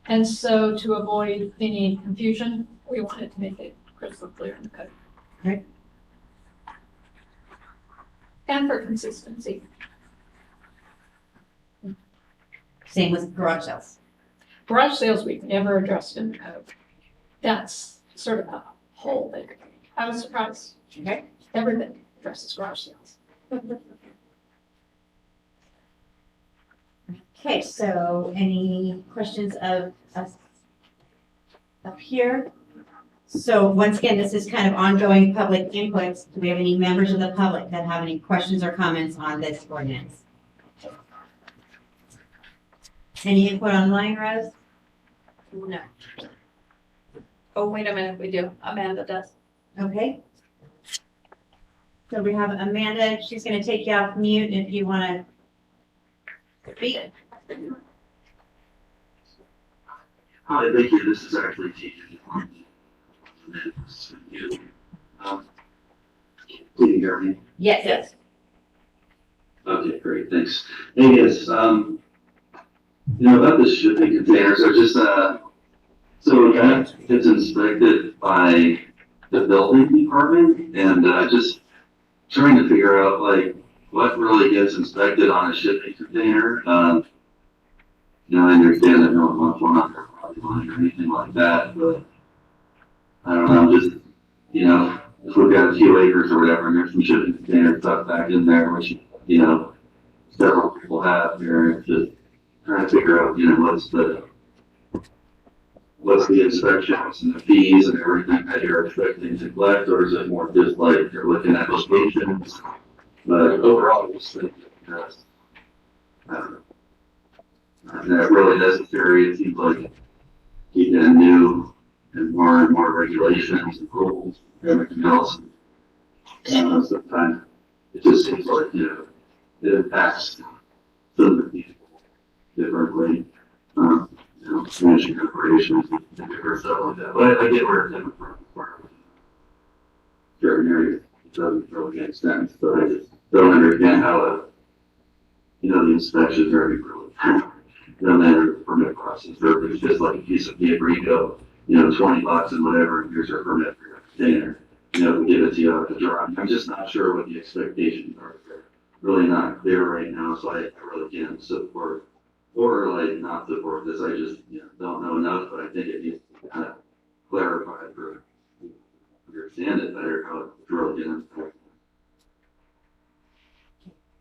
And so to avoid any confusion, we wanted to make it crystal clear in the code. Right. And for consistency. Same with garage sales. Garage sales, we've never addressed in the code. That's sort of a whole thing. I was surprised. Okay. Everything addresses garage sales. Okay, so any questions of us up here? So once again, this is kind of ongoing public inputs. Do we have any members of the public that have any questions or comments on this ordinance? Any input online, Rose? No. Oh, wait a minute, we do. Amanda does. Okay. So we have Amanda, she's gonna take you off mute if you wanna speak. Hi, thank you. This is actually TJ. Can you hear me? Yes. Okay, great, thanks. Hey, yes, about the shipping containers, so just, so that gets inspected by the building department, and, just trying to figure out, like, what really gets inspected on a shipping container. I understand that no one wants one on their property line or anything like that, but I don't know, just, if we've got a few acres or whatever, and there's some shipping container stuff back in there, which, several people have here, it's just trying to figure out, what's the inspections and the fees and everything that you're expecting to collect, or is it more just like you're looking at locations? But overall, I just think that's, that really necessary. It seems like keeping in new and more regulations and rules and everything else. Sometimes it just seems like, it impacts some of the people differently. Managing operations and different stuff like that. But I get where it's coming from. Certain areas, it doesn't really make sense, but I just don't understand how, the inspections are really, no matter the permit process, or if it's just like a piece of paper, you go, $20 and whatever, and here's your permit for your container. We give it to you out the draw. I'm just not sure what the expectations are. They're really not clear right now, so I really can't support or like not support this. I just don't know enough, but I think it needs to be kind of clarified for understand it better how it's really going to.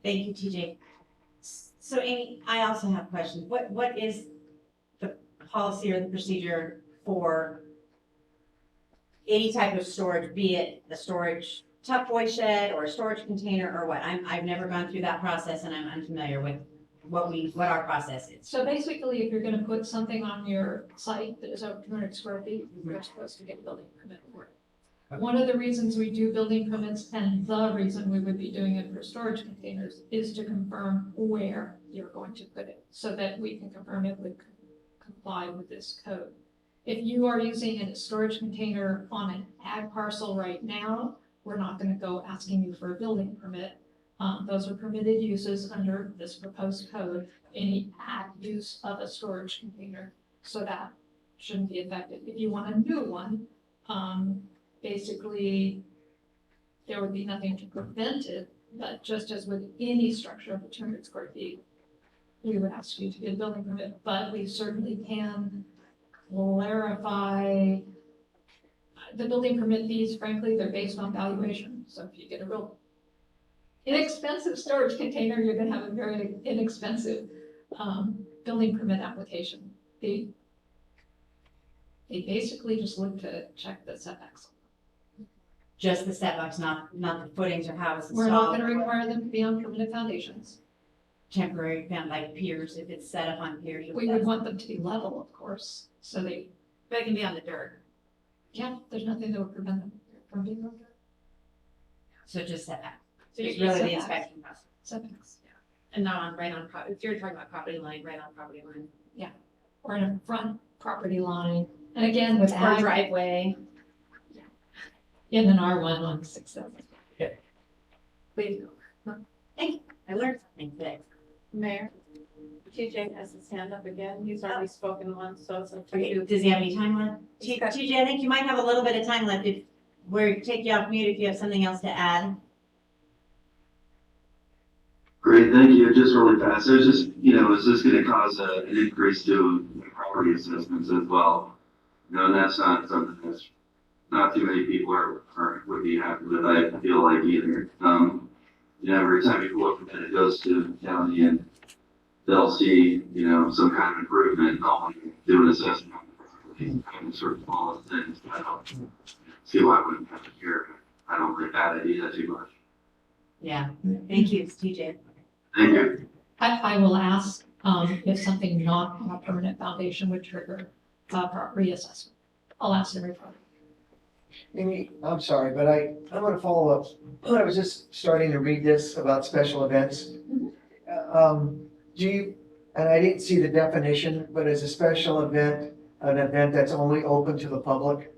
Thank you, TJ. So Amy, I also have questions. What is the policy or the procedure for any type of storage, be it a storage Tupperware shed or a storage container or what? I've never gone through that process and I'm unfamiliar with what our process is. So basically, if you're gonna put something on your site that is over 200 square feet, you're supposed to get a building permit for it. One of the reasons we do building permits, and the reason we would be doing it for storage containers, is to confirm where you're going to put it, so that we can confirm it would comply with this code. If you are using a storage container on an ag parcel right now, we're not gonna go asking you for a building permit. Those are permitted uses under this proposed code, any ag use of a storage container, so that shouldn't be affected. If you want a new one, basically, there would be nothing to prevent it, but just as with any structure of 200 square feet, we would ask you to get a building permit, but we certainly can clarify. The building permit fees, frankly, they're based on valuation, so if you get a real inexpensive storage container, you're gonna have a very inexpensive building permit application. They basically just look to check the setbacks. Just the setbacks, not the footings or how it's installed. We're not gonna require them to be on permanent foundations. Temporary, like piers, if it's set up on piers. We would want them to be level, of course, so but it can be on the dirt. yeah, there's nothing that would prevent them from being on dirt. So just setback. So It's you're really the setbacks. inspection process. Setbacks, And not on, right on, if you're talking about property line, right on property line. or in a front property line, and again, with Or ag, driveway. in an R1 on 6/7. Please. I learned something today. Mayor, TJ has his hand up again. He's already spoken once, so it's up to Okay, you. does he have any time left? TJ, I think you might have a little bit of time left if we're take you off mute if you have something else to add. Great, thank you. Just really fast. There's just, is this going to cause an increase to property assessments as well? And that's not something that's not too many people would be happy with. I feel like either. Every time you look at it, goes to the county and they'll see, some kind of improvement. They'll do an assessment on sort of small things. I don't see why I wouldn't have to hear. I don't think that idea too much. Yeah, thank you, TJ. Thank you. I will ask if something not on a permanent foundation would trigger property reassessment. I'll ask them report. Amy, I'm sorry, but I want to follow up. I was just starting to read this about special events. And I didn't see the definition, but is a special event an event that's only open to the public?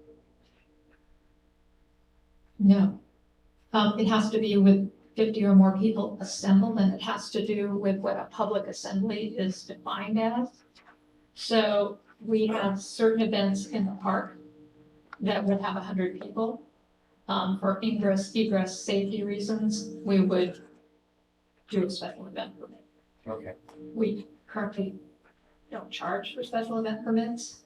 No. It has to be with 50 or more people assembled, and it has to do with what a public assembly is defined as. So we have certain events in the park that would have 100 people. For egress, safety reasons, we would do a special event permit. Okay. We currently don't charge for special event permits.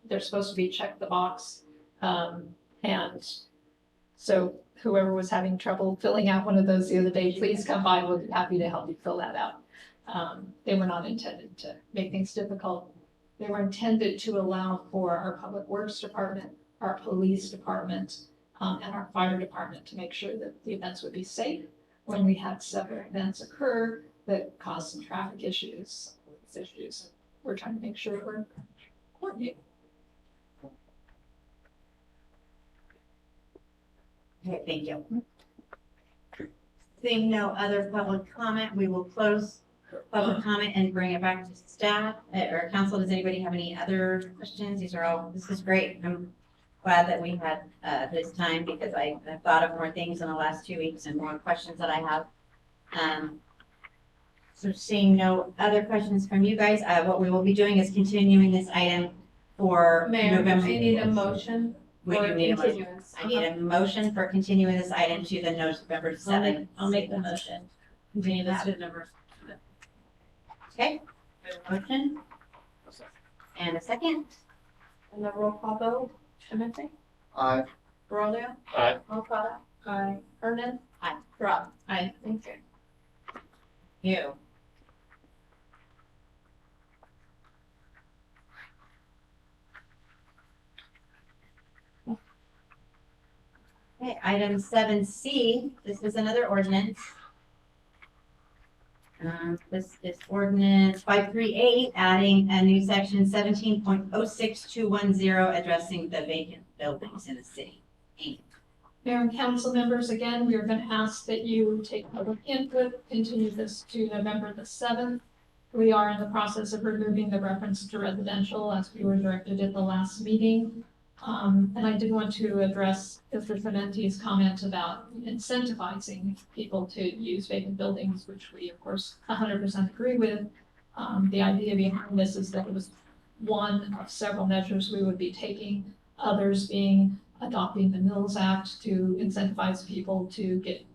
They're supposed to be check the box. And so whoever was having trouble filling out one of those the other day, please come by. We'll be happy to help you fill that out. They were not intended to make things difficult. They were intended to allow for our public works department, our police department, and our fire department to make sure that the events would be safe when we had several events occur that caused some traffic issues. We're trying to make sure we're coordinated. Okay, thank you. Seeing no other public comment, we will close public comment and bring it back to staff or council. Does anybody have any other questions? This is great. I'm glad that we had this time because I've thought of more things in the last 2 weeks and more questions that I have. So seeing no other questions from you guys, what we will be doing is continuing this item for Mayor, November. I need a motion. We do need a motion. I need a motion for continuing this item to the November 7th. I'll make the motion. Continue this to November. Okay, we have a motion. And a second. And the roll call vote, Timothy, Aye. Braulio, Aye. Moncada, Aye. Hernan, Aye. Rob. Aye. Thank you. You. Okay, item 7C, this is another ordinance. This is ordinance 538, adding a new section 17.06210, addressing the vacant buildings in the city. Mayor and council members, again, we are going to ask that you take public input, continue this to November the 7th. We are in the process of removing the reference to residential as we were directed at the last meeting. And I did want to address Mr. Finenti's comment about incentivizing people to use vacant buildings, which we of course 100% agree with. The idea behind this is that it was one of several measures we would be taking, others being adopting the Mills Act to incentivize people to get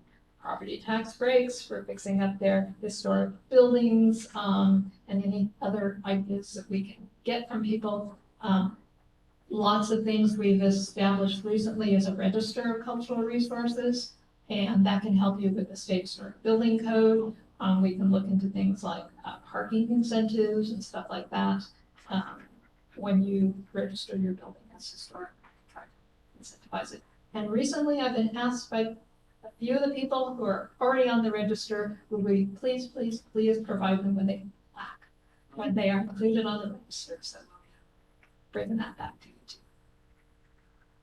property tax breaks for fixing up their historic buildings, and any other ideas that we can get from people. Lots of things we've established recently is a register of cultural resources, and that can help you with the state historic building code. We can look into things like parking incentives and stuff like that when you register your building as historic. Try to incentivize it. And recently I've been asked by a few of the people who are already on the register, would we please provide them when they are included on the register. So bringing that back to you too.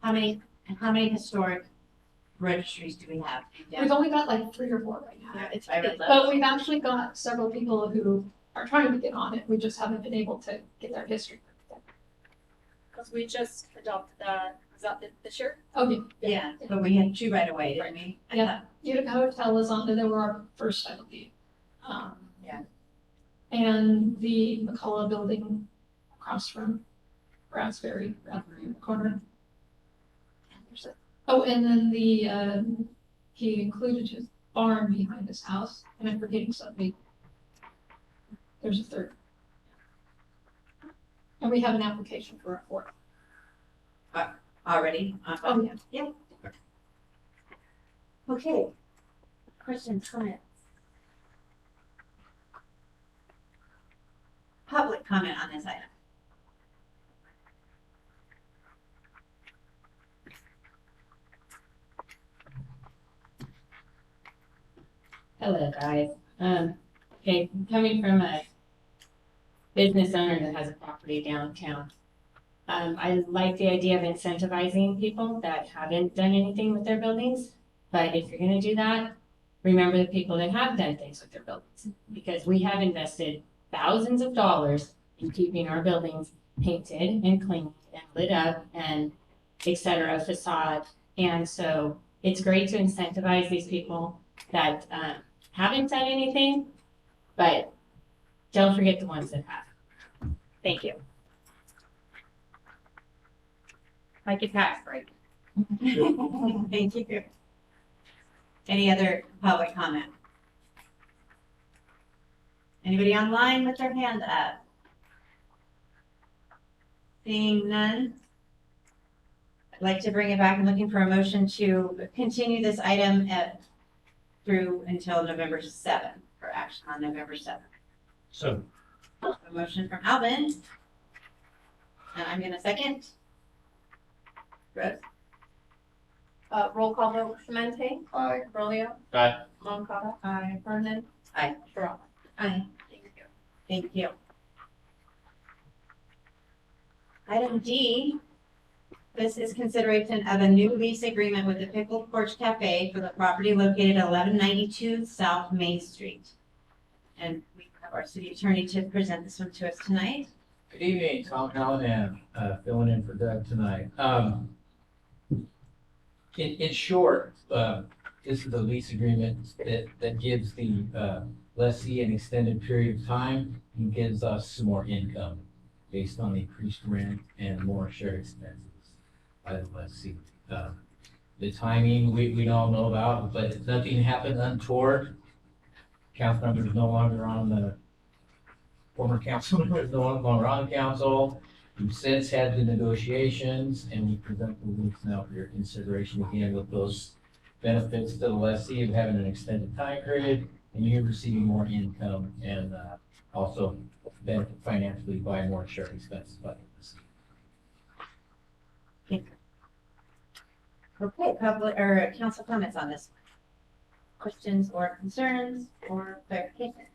How many historic registries do we have? We've only got like 3 or 4 right now. Yeah, it's very low. But we've actually got several people who are trying to get on it. We just haven't been able to get their history. Because we just adopted that, was that this year? Oh, yeah. Yeah, but we had 2 right away, didn't we? Yeah, Utica Hotel was on there. They were our first, I believe. Yeah. And the McCullough building across from Raspberry, around the corner. Oh, and then he included his barn behind his house, and I'm forgetting something. There's a 3rd. And we have an application for a 4th. Already? Oh, yeah. Yeah. Okay. Questions, comments? Public comment on this item. Hello, guys. Okay, coming from a business owner that has a property downtown, I like the idea of incentivizing people that haven't done anything with their buildings. But if you're going to do that, remember the people that have done things with their buildings, because we have invested thousands of dollars in keeping our buildings painted and cleaned and lit up and etc. facade. And so it's great to incentivize these people that haven't done anything, but don't forget the ones that have. Thank you. Like a tax break. Thank you. Any other public comment? Anybody online with their hand up? Seeing none, I'd like to bring it back. I'm looking for a motion to continue this item through until November 7th, for action on November 7th. So, A motion from Alvin. And I'm gonna second. Rose? Roll call vote, Clemente, Aye. Rolio, Aye. Moncada. Aye. Hernan. Aye. Toronto. Aye. Thank you. Item D, this is consideration of a new lease agreement with the Pickled Porch Cafe for the property located at 1192 South Main Street. And we have our city attorney to present this one to us tonight. Good evening, Tom Callahan, filling in for Doug tonight. In short, this is a lease agreement that gives the lessee an extended period of time and gives us some more income based on increased rent and more shared expenses by the lessee. The timing, we all know about, but nothing happened untoward. Council members no longer on the former council members no longer on council. We've since had the negotiations and we present the lease now for your consideration again with those benefits to the lessee of having an extended time period and you receiving more income and also benefit financially by more shared expenses by the lessee. Okay, public or council comments on this one? Questions or concerns or clarification?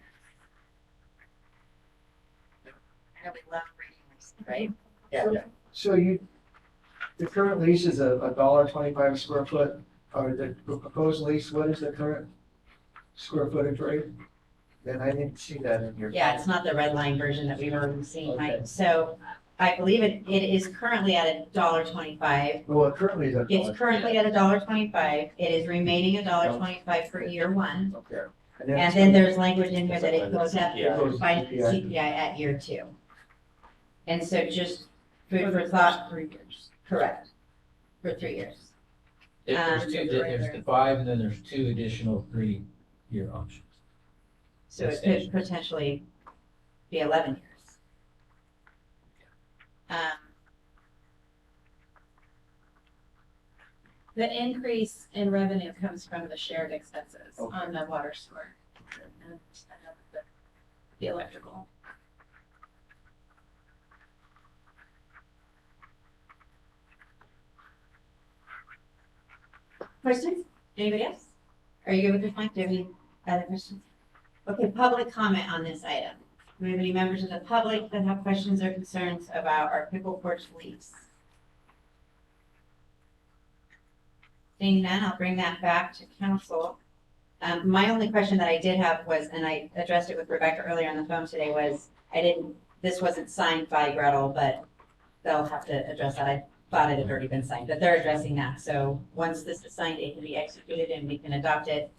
I know we love reading this, right? Yeah. So the current lease is $1.25 a square foot, or the proposed lease, what is the current square footage rate? And I didn't see that in your. Yeah, it's not the red line version that we've already seen, Okay. right? So I believe it is currently at $1.25. Well, it currently is It's currently at $1.25. It is remaining $1.25 for year one. Okay. And then there's language in here that it goes up Yeah. by CPI at year two. And so just food for thought. 3 years. Correct. For 3 years. There's the 5 and then there's 2 additional 3-year options. So it could potentially be 11 years. The increase in revenue comes from the shared expenses Okay. on the water sewer and the electrical. Questions? Anybody else? Are you good with this, Mike? Do you have any other questions? Okay, public comment on this item. Do we have any members of the public that have questions or concerns about our pickle porch lease? Seeing none, I'll bring that back to council. My only question that I did have was, and I addressed it with Rebecca earlier on the phone today, was this wasn't signed by Gretel, but they'll have to address that. I thought it had already been signed, but they're addressing that. So once this is signed, it can be executed and we can adopt it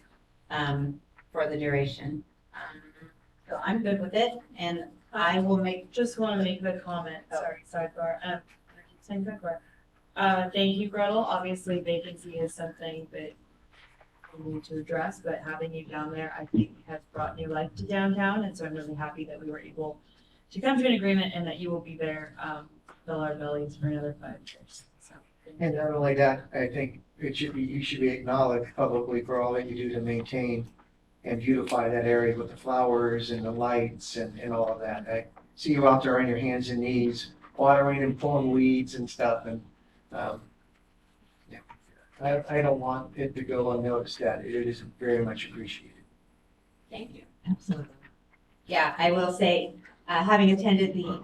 for the duration. So I'm good with it, and I will make. Just want to make the comment, sorry, sidebar, I keep saying sidebar. Thank you, Gretel, obviously vacancy is something that we need to address, but having you down there, I think has brought new life to downtown, and so I'm really happy that we were able to come to an agreement and that you will be there, fill our bellies for another 5 years, so. And not only that, I think you should be acknowledged publicly for all that you do to maintain and beautify that area with the flowers and the lights and all of that. I see you out there on your hands and knees, watering and pulling weeds and stuff, and I don't want it to go unnoticed that it is very much appreciated. Thank you. Absolutely. Yeah, I will say, having attended the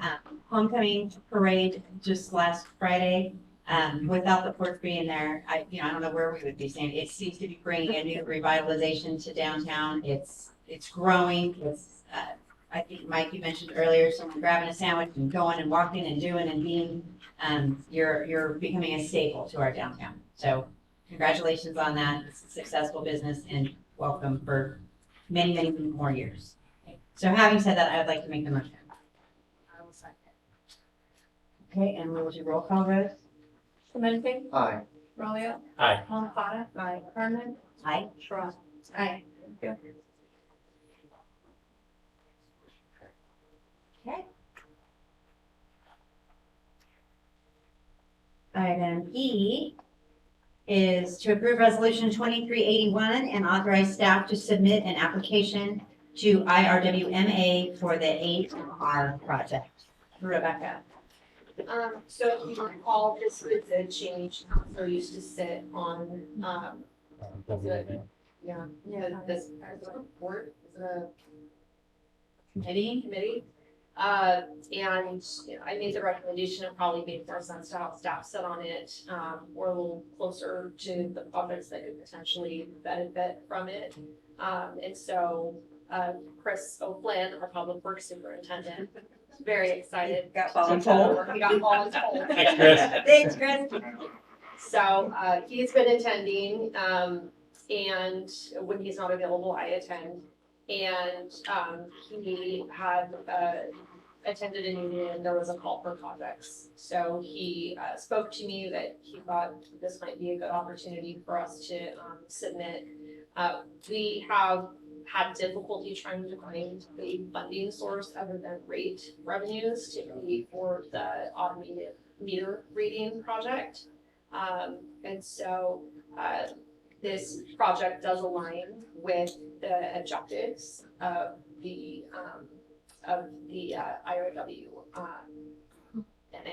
homecoming parade just last Friday, without the porch being there, I don't know where we would be standing. It seems to be bringing a new revitalization to downtown. It's growing. I think Mike, you mentioned earlier, someone grabbing a sandwich and going and walking and doing and being. You're becoming a staple to our downtown. So congratulations on that. It's a successful business and welcome for many, many more years. So having said that, I would like to make the motion. I will second. Okay, and we'll do roll call, Rose. Clemente, Aye. Rolio, Aye. Moncada. Aye. Hernan. Aye. Toronto. Aye. Okay. Item E is to approve resolution 2381 and authorize staff to submit an application to IRWMA for the 8R project. Rebecca. So if you recall, this was a change, so used to sit on, this board, the committee. And I made the recommendation, it probably made more sense to have staff sit on it, or a little closer to the projects that could potentially benefit from it. And so, Chris O'Flynn, our public works superintendent, very excited. Got voluntold. He got voluntold. Thanks, Chris. Thanks, Chris. So, he's been attending, and when he's not available, I attend. And, he had, attended a meeting and there was a call for projects. So he, spoke to me that he thought this might be a good opportunity for us to, submit. We have had difficulty trying to find a funding source other than rate revenues to pay for the automated meter reading project. And so, this project does align with the objectives of the IOW NA.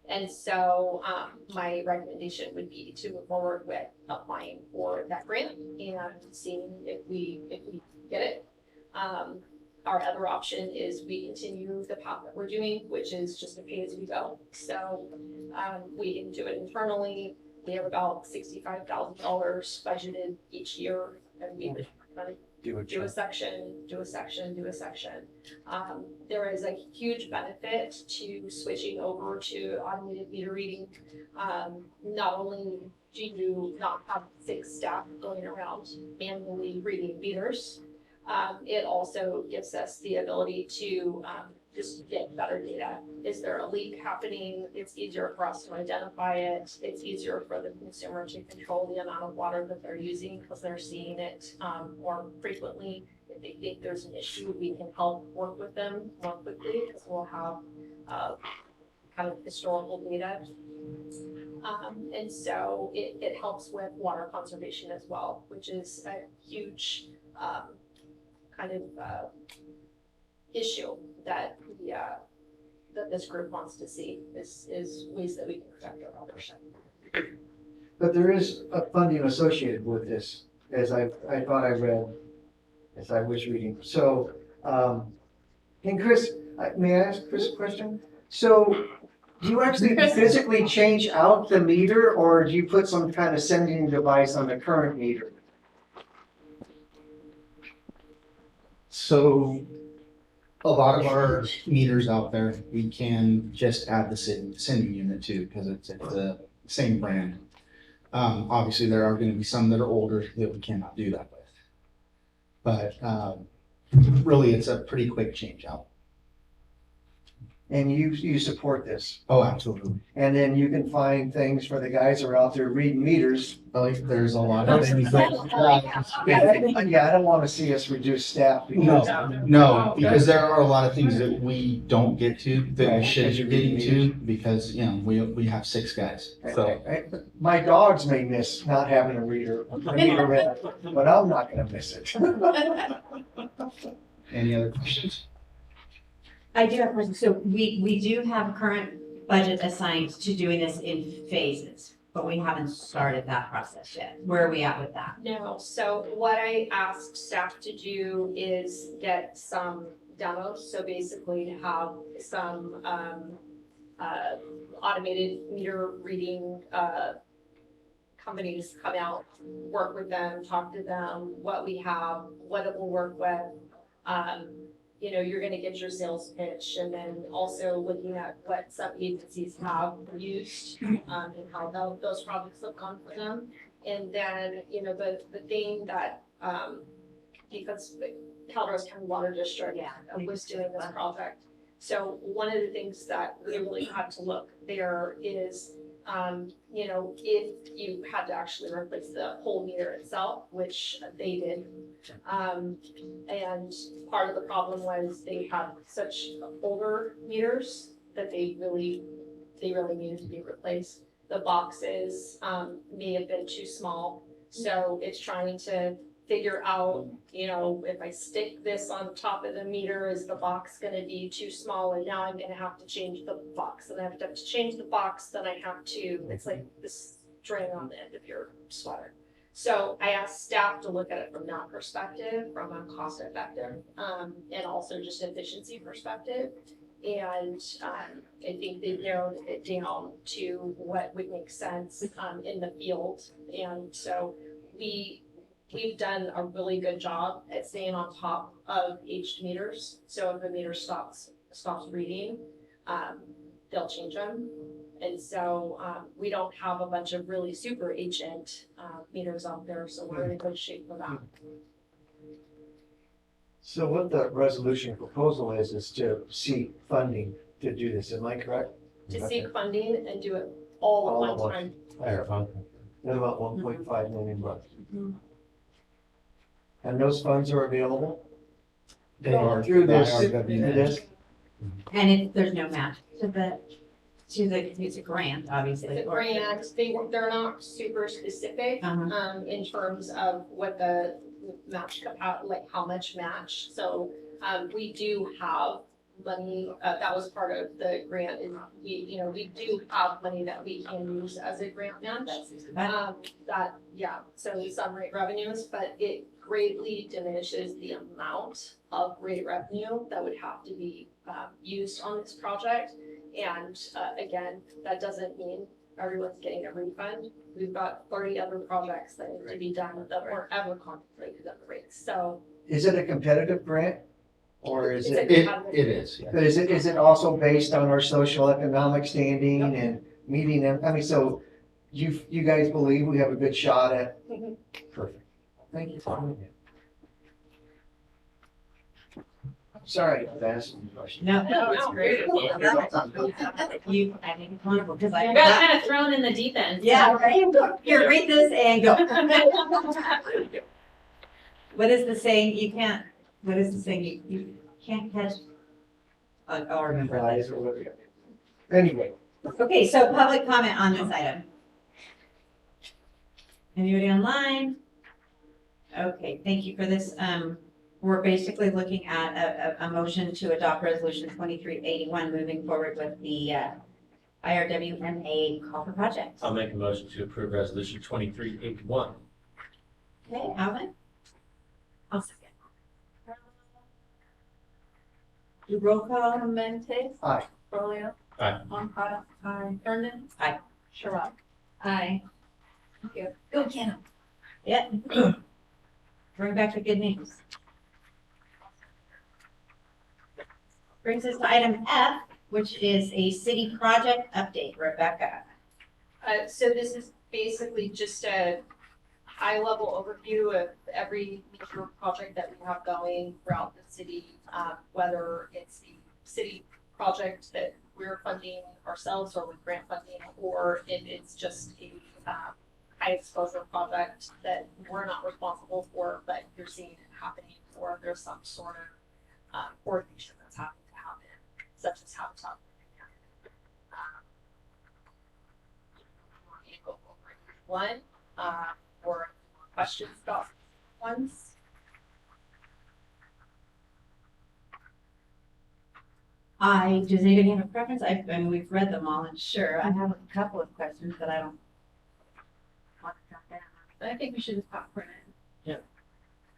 And so, my recommendation would be to move forward with applying for that grant and seeing if we get it. Our other option is we continue the path that we're doing, which is just a pay as we go. So, we can do it internally. We have about $65,000 budgeted each year, and we would do a section. There is a huge benefit to switching over to automated meter reading. Not only do you not have 6 staff going around manually reading meters, it also gives us the ability to just get better data. Is there a leak happening? It's easier for us to identify it. It's easier for the consumer to control the amount of water that they're using because they're seeing it more frequently. If they think there's an issue, we can help work with them more quickly because we'll have kind of historical data. And so it helps with water conservation as well, which is a huge kind of issue that that this group wants to see is ways that we can protect our watershed. But there is a funding associated with this, as I thought I read, as I was reading. So, and Chris, may I ask Chris a question? So, do you actually physically change out the meter, or do you put some kind of sending device on the current meter? So, a lot of our meters out there, we can just add the sending unit to, because it's the same brand. Obviously, there are going to be some that are older that we cannot do that with. But really, it's a pretty quick change out. And you support this? Oh, absolutely. And then you can find things for the guys who are out there reading meters. Like, there's a lot of things. Yeah, I don't want to see us reduce staff. No, because there are a lot of things that we don't get to that we should be getting to because, you know, we have 6 guys. So My dogs may miss not having a meter read, but I'm not going to miss it. Any other questions? I do have a question. So we do have current budget assigned to doing this in phases, but we haven't started that process yet. Where are we at with that? No, so what I asked staff to do is get some demos. So basically to have some automated meter reading companies come out, work with them, talk to them, what we have, what it will work with. You know, you're gonna get your sales pitch and then also looking at what some agencies have used and how those products have gone for them. And then, you know, the thing that, because Calaveras County Water District was doing this project. So one of the things that we really had to look there is, you know, if you had to actually replace the whole meter itself, which they did. And part of the problem was they had such older meters that they really needed to be replaced. The boxes may have been too small, so it's trying to figure out, you know, if I stick this on top of the meter, is the box gonna be too small? And now I'm gonna have to change the box, and I have to change the box, then I have to, it's like this string on the end of your sweater. So I asked staff to look at it from that perspective, from a cost effective, and also just efficiency perspective. And I think they narrowed it down to what would make sense in the field. And so we've done a really good job at staying on top of aged meters. So if a meter stops reading, they'll change them. And so we don't have a bunch of really super ancient meters out there, so we're in good shape for that. So what the resolution proposal is to seek funding to do this, am I correct? To seek funding and do it all at All one at time. Then about 1.5 million bucks. And those funds are available? They are Through this, IRW. through this? And there's no match it's a grant, obviously. It's a grant, they're not super specific, in terms of what the match, like how much match. So, we do have money, that was part of the grant, and we do have money that we can use as a grant match. So some rate revenues, but it greatly diminishes the amount of rate revenue that would have to be used on this project. And again, that doesn't mean everyone's getting a refund. We've got 30 other projects that need to be done that weren't ever contemplated at the rates. So Is it a competitive grant? Or is it? It is, yeah. But is it also based on our social economic standing and meeting them? I mean, so you guys believe we have a good shot at? Perfect. Thank you. Sorry, I asked you a question. No, it's great. I think it's wonderful because I got kind of thrown in the deep end. Yeah, right. Here, read this and go. What is the saying? What is the saying? You can't catch. I'll remember that. Anyway. Okay, so public comment on this item. Anybody online? Okay, thank you for this. We're basically looking at a motion to adopt resolution 2381, moving forward with the IRWMA call for project. I'll make a motion to approve resolution 2381. Okay, Alvin? I'll second. Do roll call. Clemente. Aye. Ferolio. Aye. Moncada. Aye. Hernan. Aye. Sherrod. Aye. Thank you. Go get 'em. Yeah. Bring back the good news. Brings us to item F, which is a city project update. Rebecca. So this is basically just a high-level overview of every major project that we have going throughout the city, whether it's the city project that we're funding ourselves or with grant funding, or if it's just a high-exposure project that we're not responsible for, but you're seeing it happening, or there's some sort of coordination that's happening to happen, such as habitat. One, or questions about ones? Does anybody have a preference? I mean, we've read them all, and sure, I have a couple of questions that I don't want to drop down. I think we should just popcorn it. Yeah.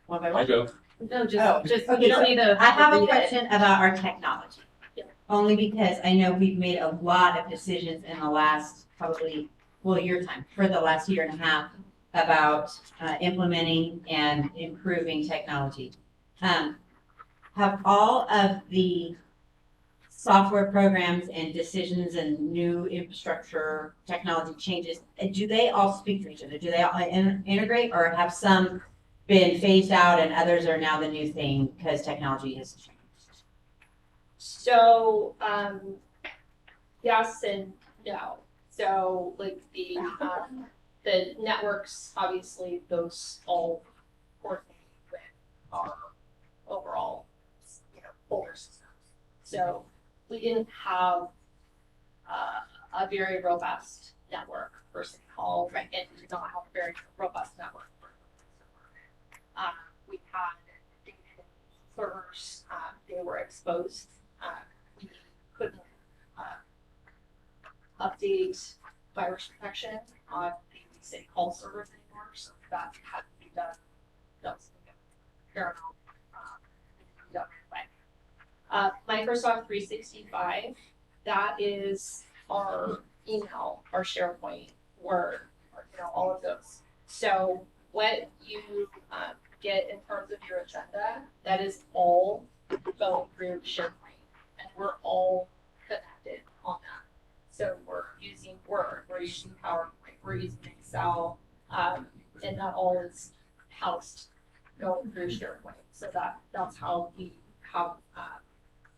One by I'll one? go. No, just, Okay, you don't so need to. I have a read it. question about our technology. Yeah. Only because I know we've made a lot of decisions in the last your time, for the last year and a half about implementing and improving technology. Have all of the software programs and decisions and new infrastructure technology changes, do they all speak to each other? Do they all integrate, or have some been phased out and others are now the new thing because technology has changed? So, yes and no. So, like the networks, obviously, those all coordinate with our overall, folder systems. So, we didn't have a very robust network for City Hall, right? And we did not have a very robust network for they were exposed. We couldn't update virus protection on the city call servers anymore, so that had to be done. That was paramount. Done right away. Microsoft 365, that is our email, our SharePoint, Word, or, all of those. So what you get in terms of your agenda, that is all going through SharePoint, and we're all connected on that. So we're using Word, we're using PowerPoint, we're using Excel, and that all is housed going through SharePoint. So that's how we have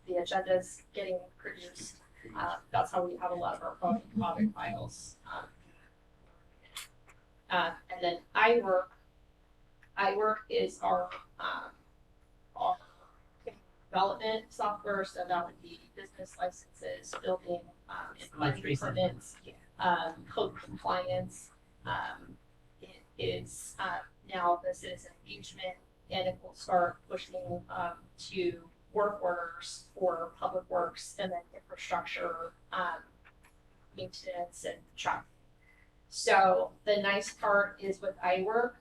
the agendas getting produced. That's how we have a lot of our product files. And then iWork is our development software, so that would be business licenses, building, implementing permits, code compliance. It is now the citizen engagement, and it will start pushing to work orders for public works and then infrastructure maintenance and traffic. So the nice part is with iWork,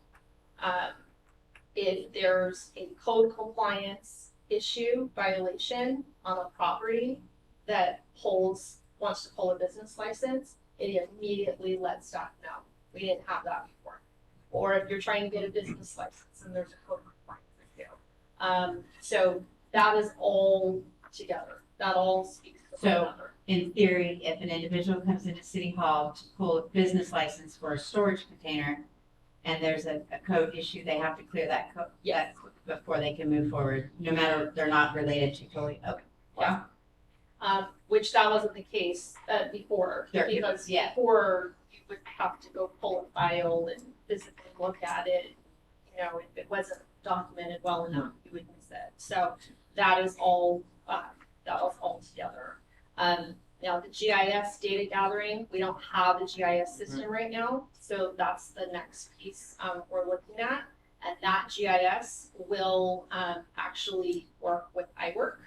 if there's a code compliance issue, violation on a property that wants to pull a business license, it immediately lets staff know. We didn't have that before. Or if you're trying to get a business license and there's a code compliance issue. So that is all together. That all speaks to one another. In theory, if an individual comes into City Hall to pull a business license for a storage container, and there's a code issue, they have to clear that code before they can move forward, no matter they're not related to totally. Okay. Yeah. Which that wasn't the case before. Sure. Because before you would have to go pull a file and physically look at it. If it wasn't documented well enough, you would miss it. So that is all together. Now the GIS data gathering, we don't have the GIS system right now, so that's the next piece we're looking at, and that GIS will actually work with iWork,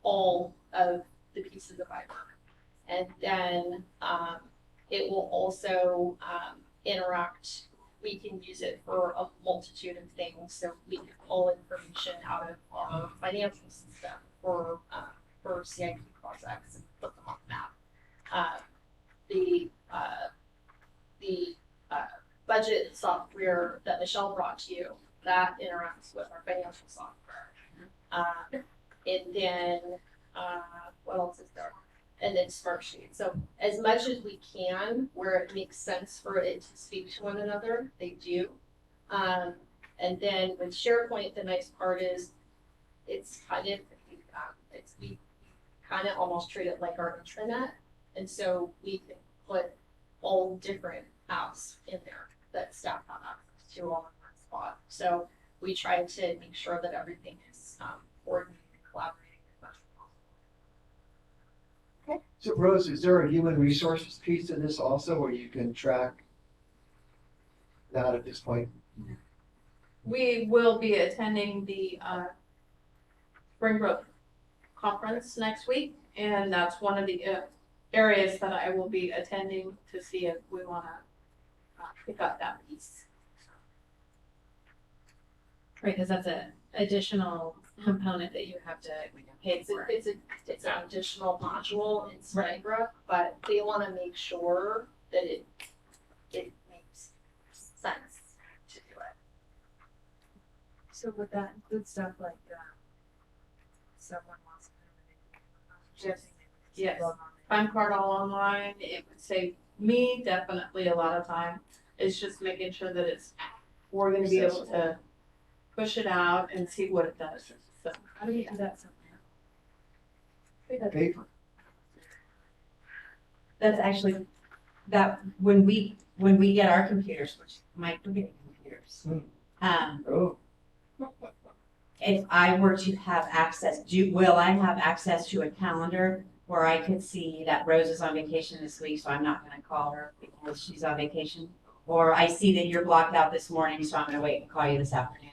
all of the pieces of iWork, and then it will also interact. We can use it for a multitude of things, so we can pull information out of our financial system for CIP projects and put them on the map. The budget software that Michelle brought to you, that interacts with our financial software. And then, what else is there? And then Smartsheet. So as much as we can, where it makes sense for it to speak to one another, they do. And then with SharePoint, the nice part is it's kind of, we kind of almost treat it like our intranet. And so we can put all different apps in there that staff have access to all in one spot. So we try to make sure that everything is coordinated and collaborating as much as possible. Okay. So Rose, is there a human resources piece to this also where you can track that at this point? We will be attending the Springbrook conference next week, and that's one of the areas that I will be attending to see if we want to pick up that piece. Right, because that's an additional component that you have to pay for. It's an additional module in Springbrook, but they want to make sure that it makes sense to do it. So would that include stuff like someone wants to put in Yes. Time card all online. It would save me definitely a lot of time. It's just making sure that we're going to be able to push it out and see what it does. So how do we do that somewhere? Paper. That's actually that when we get our computers, which Mike, we're getting computers. If I were to have access, will I have access to a calendar where I could see that Rose is on vacation this week, so I'm not going to call her because she's on vacation? Or I see that you're blocked out this morning, so I'm going to wait and call you this afternoon.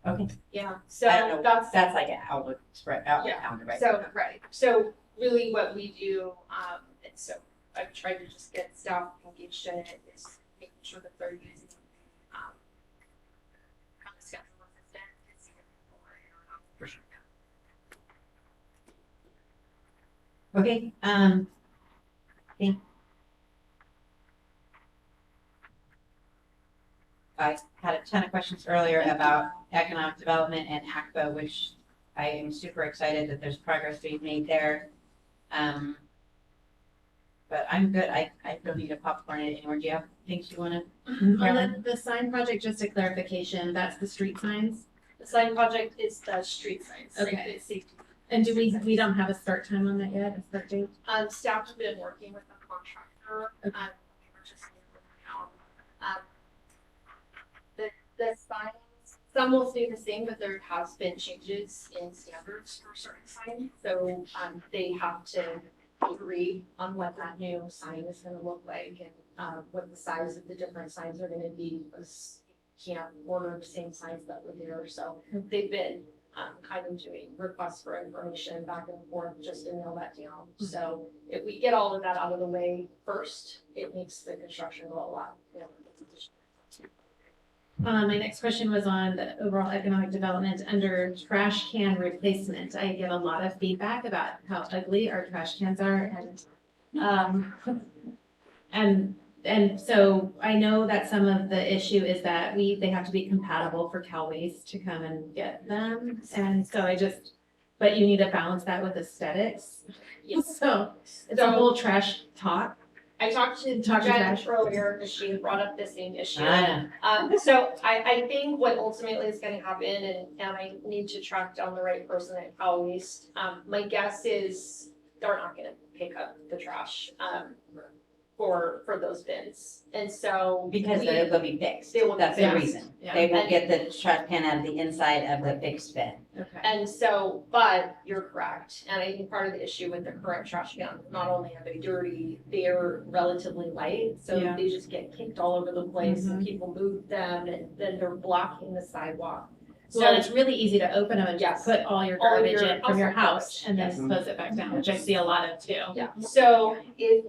Okay. Yeah, so I don't know, that's, that's like an outlook spread out, Yeah, calendar, right? so, right, so really what we do, and so I've tried to just get staff engaged in it, is making sure that they're using, kind of schedule assistant, and see if people are here or not. For sure. Okay, think. I had a ton of questions earlier about economic development and ACPA, which I am super excited that there's progress being made there. But I'm good. I don't need to popcorn it anymore. Do you have things you want to? On the sign project, just a clarification, that's the street signs? The sign project is the street signs. like Okay. the safety. And do we don't have a start time on that yet, a start date? Staff have been working with the contractor, we're just now. The signs, some will stay the same, but there has been changes in standards for certain signs. So, they have to agree on what that new sign is gonna look like and, what the size of the different signs are gonna be. Because you can't order the same signs that were there, so they've been, kind of doing requests for information back and forth just to nail that down. So if we get all of that out of the way first, it makes the construction go a lot, My next question was on the overall economic development under trash can replacement. I get a lot of feedback about how ugly our trash cans are and so I know that some of the issue is that they have to be compatible for Cal Waste to come and get them. And so but you need to balance that with aesthetics. Yes. So it's a whole trash talk. I talked to Talk to Jen trash. earlier because she brought up the same issue. Ah. So I think what ultimately is gonna happen, and I need to track down the right person at Cal Waste. My guess is they're not gonna pick up the trash, for those bins. And so. Because they'll be fixed. They will be That's the fixed. reason. Yeah. They will And- get the trash can out of the inside of the fixed bin. Okay. And so, but you're correct, and I think part of the issue with the current trash cans, not only are they dirty, they're relatively light, so Yeah. they just get kicked all over the place and people move them and then they're blocking the sidewalk. Well, So it's really easy to open them and just put all your All of garbage your in from your household house garbage, and then yes. close it back down, which I see a lot of too. Yeah, so if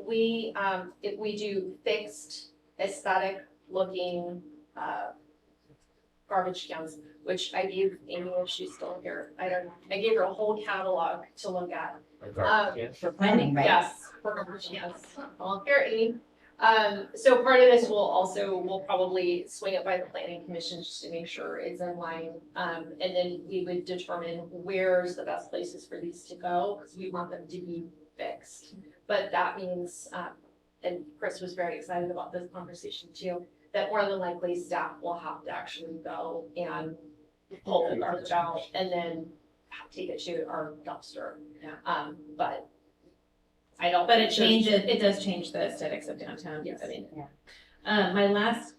we do fixed aesthetic looking, garbage cans, which I gave Amy if she's still here, I gave her a whole catalog to look at. For planning, right? Yes, for garbage cans. Well, here, Amy. So part of this we'll probably swing it by the planning commission just to make sure it's in line. And then we would determine where's the best places for these to go, because we want them to be fixed. But that means, and Chris was very excited about this conversation too, that more than likely staff will have to actually go and pull the garbage out and then take it to our dumpster. Yeah. But I don't. But it does change the aesthetics of downtown. Yes. I mean, Yeah. my last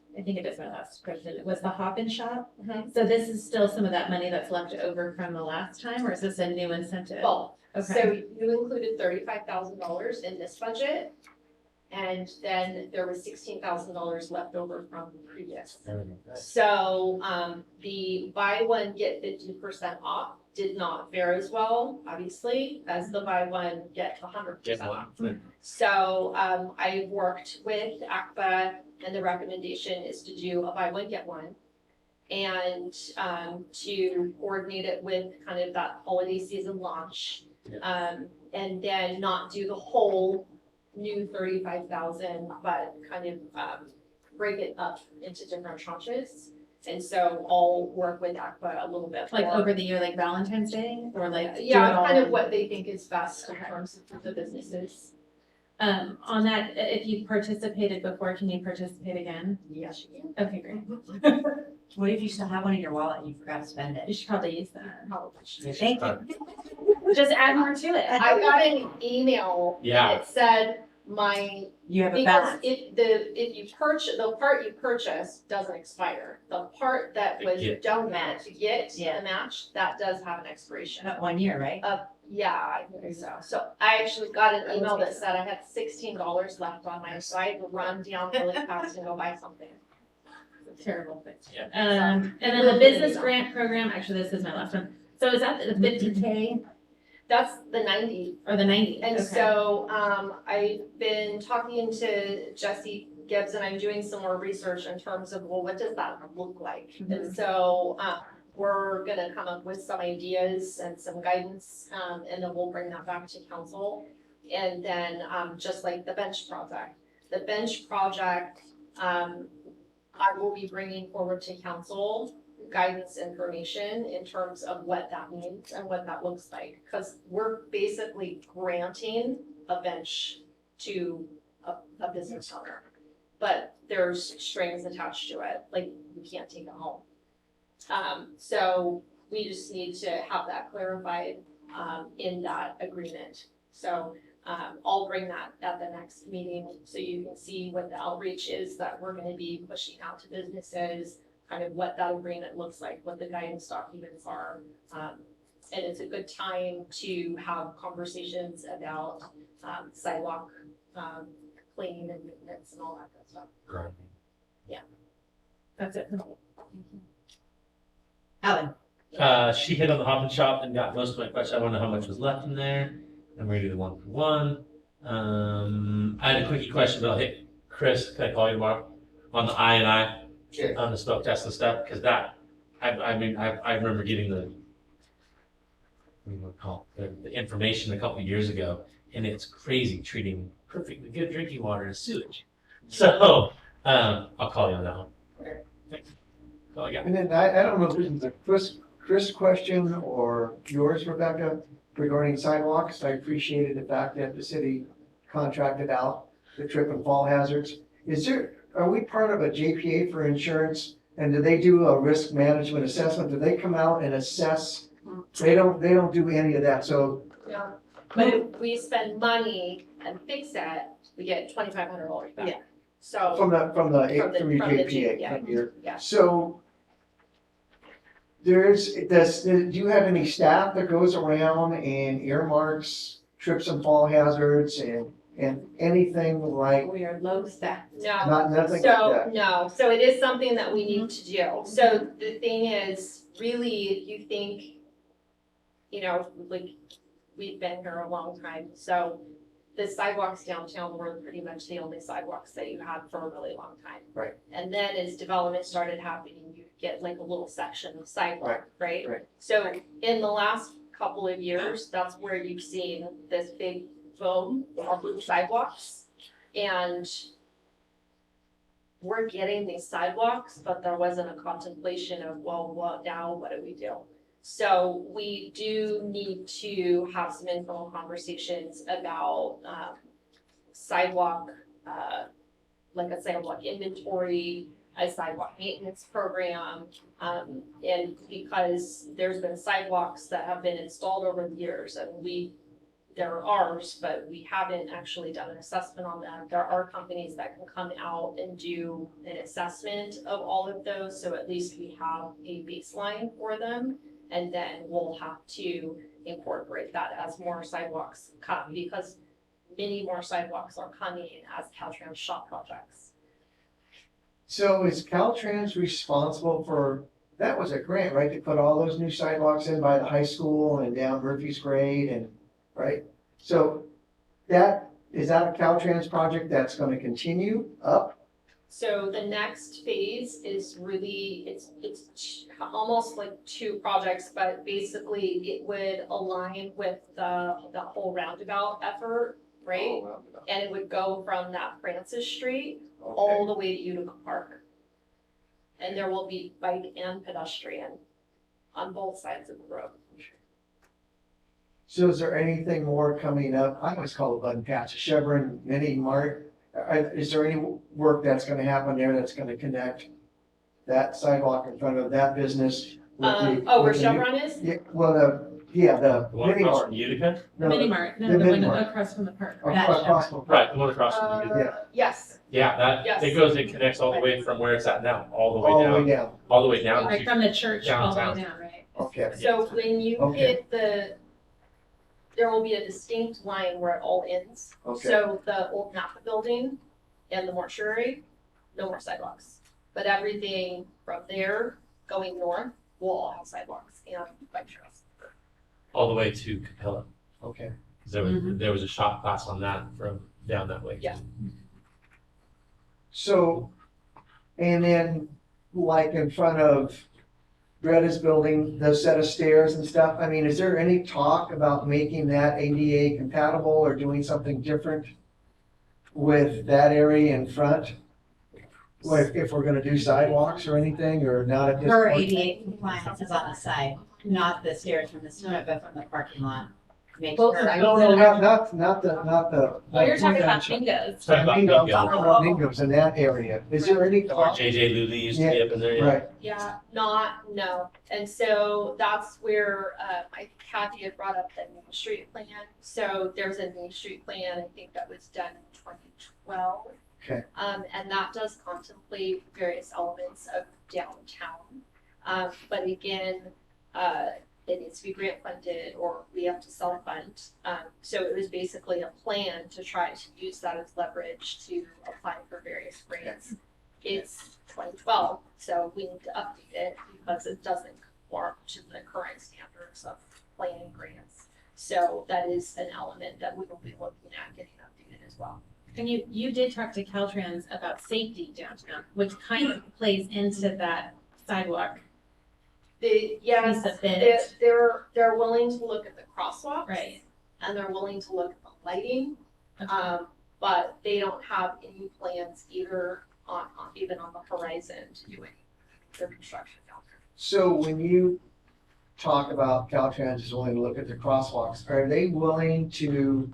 question was the Hop and Shop. Mhm. So this is still some of that money that's left over from the last time, or is this a new incentive? Both. Okay. So you included $35,000 in this budget. And then there was $16,000 left over from previous. So, the buy one, get 50% off did not fare as well, obviously, as the buy one, get 100% off. So, I worked with ACPA and the recommendation is to do a buy one, get one. And, to coordinate it with kind of that holiday season launch. And then not do the whole new 35,000, but kind of break it up into different tranches. And so I'll work with ACPA a little bit Like more. over the year, like Valentine's Day, or like do it Yeah, all kind of in- what they think is best in terms of the businesses. On that, if you participated before, can you participate again? Yes, you can. Okay, great. What if you still have one in your wallet and you forgot to spend You it? should probably use that. Probably. Thank you. Just add more to it. I got an email that said You have a because balance. if you purchase, the part you purchase doesn't expire. The part that was donated to get the match, that does have an expiration. About 1 year, right? Yeah, I think so. So I actually got an email that said I had $16 left on my side to run down really fast and go buy something. terrible thing. Yeah. And then the business grant program, actually, this is my last one. So is that the 50K That's the 90. or the 90? And Okay. so, I've been talking to Jesse Gibbs and I'm doing some more research in terms of, well, what does that look like? And so, we're gonna come up with some ideas and some guidance, and then we'll bring that back to council. And then, just like the bench project. The bench project, I will be bringing forward to council guidance information in terms of what that means and what that looks like. Because we're basically granting a bench to a business owner. But there's strings attached to it, like you can't take it home. So we just need to have that clarified in that agreement. So I'll bring that at the next meeting so you can see what the outreach is that we're gonna be pushing out to businesses, kind of what that agreement looks like, what the guidance documents are. And it's a good time to have conversations about sidewalk cleaning and maintenance and all that good stuff. Great. Yeah. That's it. Alan? She hit on the Hop and Shop and got most of my questions. I want to know how much was left in there. I'm going to do the 1-for-1. I had a quickie question, but I'll hit Chris. Can I call you tomorrow on the I&I? Yeah. On the smoke test and stuff, because that, I remember getting the, what do you want to call it, the information a couple of years ago, and it's crazy treating perfectly good drinking water as sewage. So, I'll call you on that one. Thanks. That's all I got. And then I don't know if this is a Chris question or yours, Rebecca, regarding sidewalks. I appreciated the fact that the city contracted out the trip and fall hazards. Are we part of a JPA for insurance? And do they do a risk management assessment? Do they come out and assess? They don't do any of that, so. Yeah. But if we spend money and fix it, we get $2,500 back. Yeah. So. From the from the JPA. yeah. From your- Yeah. So do you have any staff that goes around and earmarks trips and fall hazards and anything like, We are low staffed. No. nothing like So, that? no, so it is something that we need to do. So the thing is, really, if you think, like, we've been here a long time, so the sidewalks downtown were pretty much the only sidewalks that you had for a really long time. Right. And then as development started happening, you get like a little section of sidewalk, right? So in the last couple of years, that's where you've seen this big boom of sidewalks. And we're getting these sidewalks, but there wasn't a contemplation of, well, what do we do? So we do need to have some informal conversations about sidewalk, like a sidewalk inventory, a sidewalk maintenance program, and because there's been sidewalks that have been installed over the years and they're ours, but we haven't actually done an assessment on them. There are companies that can come out and do an assessment of all of those, so at least we have a baseline for them. And then we'll have to incorporate that as more sidewalks come, because many more sidewalks are coming as Caltrans shop projects. So is Caltrans responsible for, that was a grant, right, to put all those new sidewalks in by the high school and down Murphy's Grade and, right? So is that a Caltrans project that's gonna continue up? So the next phase is really, it's almost like two projects, but basically it would align with the whole roundabout effort, right? And it would go from that Francis Street all the way to Utica Park. And there will be bike and pedestrian on both sides of the road. So is there anything more coming up? I always call it Button Patch, Chevron, Mini Mart. Is there any work that's gonna happen there that's gonna connect that sidewalk in front of that business? Where Chevron is? Yeah, well, the one Mini across Mart. from Utica? The mini mart, no, the the mini one mart. across from the park. Across from. Right, the one across from Utica. Yes. Yeah, Yes. it connects all the way from where it's at now, all the way All the down. way down. All the way down. Like to from the church all the way downtown. down, right? Okay. So when you Okay. hit there will be a distinct line where it all ends. Okay. So the old Napa building and the mortuary, no more sidewalks. But everything from there going north will all have sidewalks and bike trails. All the way to Capella. Okay. Because there was a shop class on that from down that way. Yeah. So, and then like in front of Bretta's building, the set of stairs and stuff, I mean, is there any talk about making that ADA compatible or doing something different with that area in front? Like if we're gonna do sidewalks or anything, or not at this Her point? ADA compliance is on the side, not the stairs from the front, but from the parking lot. Make Both sure. sides. No, not the. Oh, you're talking about Mingo's. Talking about Mingo, I'm Mingo. talking about Mingo's in that area. Is there any Where talk? JJ Luley used to be up in there. Right. Yeah, no. And so that's where, Kathy had brought up the Main Street plan. So there's a Main Street plan, I think that was done in 2012. Okay. And that does contemplate various elements of downtown. But again, it needs to be grant funded or we have to self-fund. So it was basically a plan to try to use that as leverage to apply for various grants. It's 2012, so we need to update it because it doesn't conform to the current standards of planning grants. So that is an element that we will be looking at getting updated as well. And you did talk to Caltrans about safety downtown, which kind of plays into that sidewalk. Yes, piece of it. they're willing to look at the crosswalks. Right. And they're willing to look at the lighting. Okay. But they don't have any plans either even on the horizon to do any their construction down there. So when you talk about Caltrans is willing to look at the crosswalks, are they willing to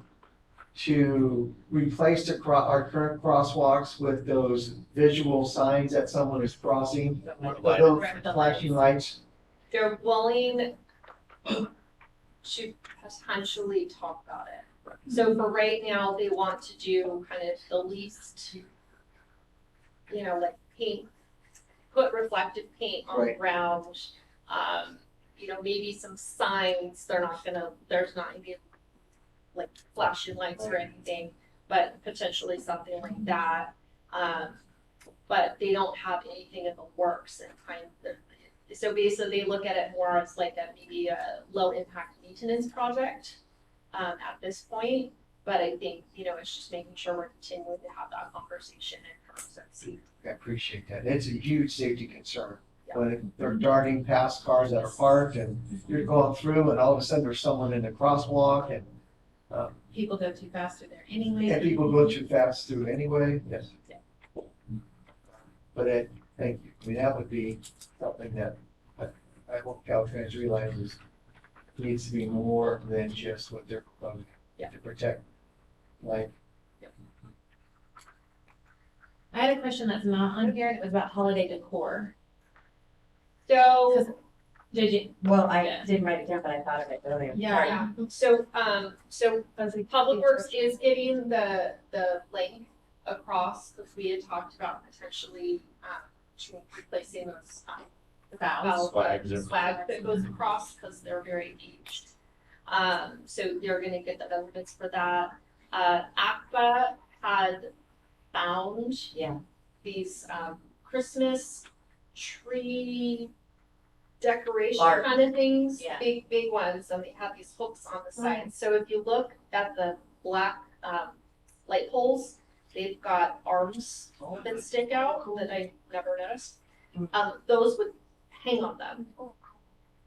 replace our current crosswalks with those visual signs that someone is crossing? Those flashing lights? They're willing to potentially talk about it. So for right now, they want to do kind of the least, like paint, put reflective paint on the ground. Maybe some signs, there's not gonna be like flashing lights or anything, but potentially something like that. But they don't have anything in the works and so basically they look at it more as like maybe a low impact maintenance project at this point. But I think, it's just making sure we're continuing to have that conversation in terms of safety. I appreciate that. It's a huge safety concern. When they're darting past cars that are parked and you're going through and all of a sudden there's someone in the crosswalk and People go too fast through there anyway. and people go too fast through anyway. Yes. But thank you. I mean, that would be something that I hope Caltrans realizes needs to be more than just what they're proposing to protect life. I had a question that's not on here, and it was about holiday decor. So, Well, I didn't write it down, but I thought of it earlier. yeah. So Public Works is getting the link across, because we had talked about potentially replacing those Flags flag that goes across, because they're very aged. So they're gonna get the benefits for that. ACPA had found these Christmas tree decoration Large. kind of things, Yeah. big ones, and they have these hooks on the side. So if you look at the black light poles, they've got arms that stick out that I never noticed. Those would hang on them.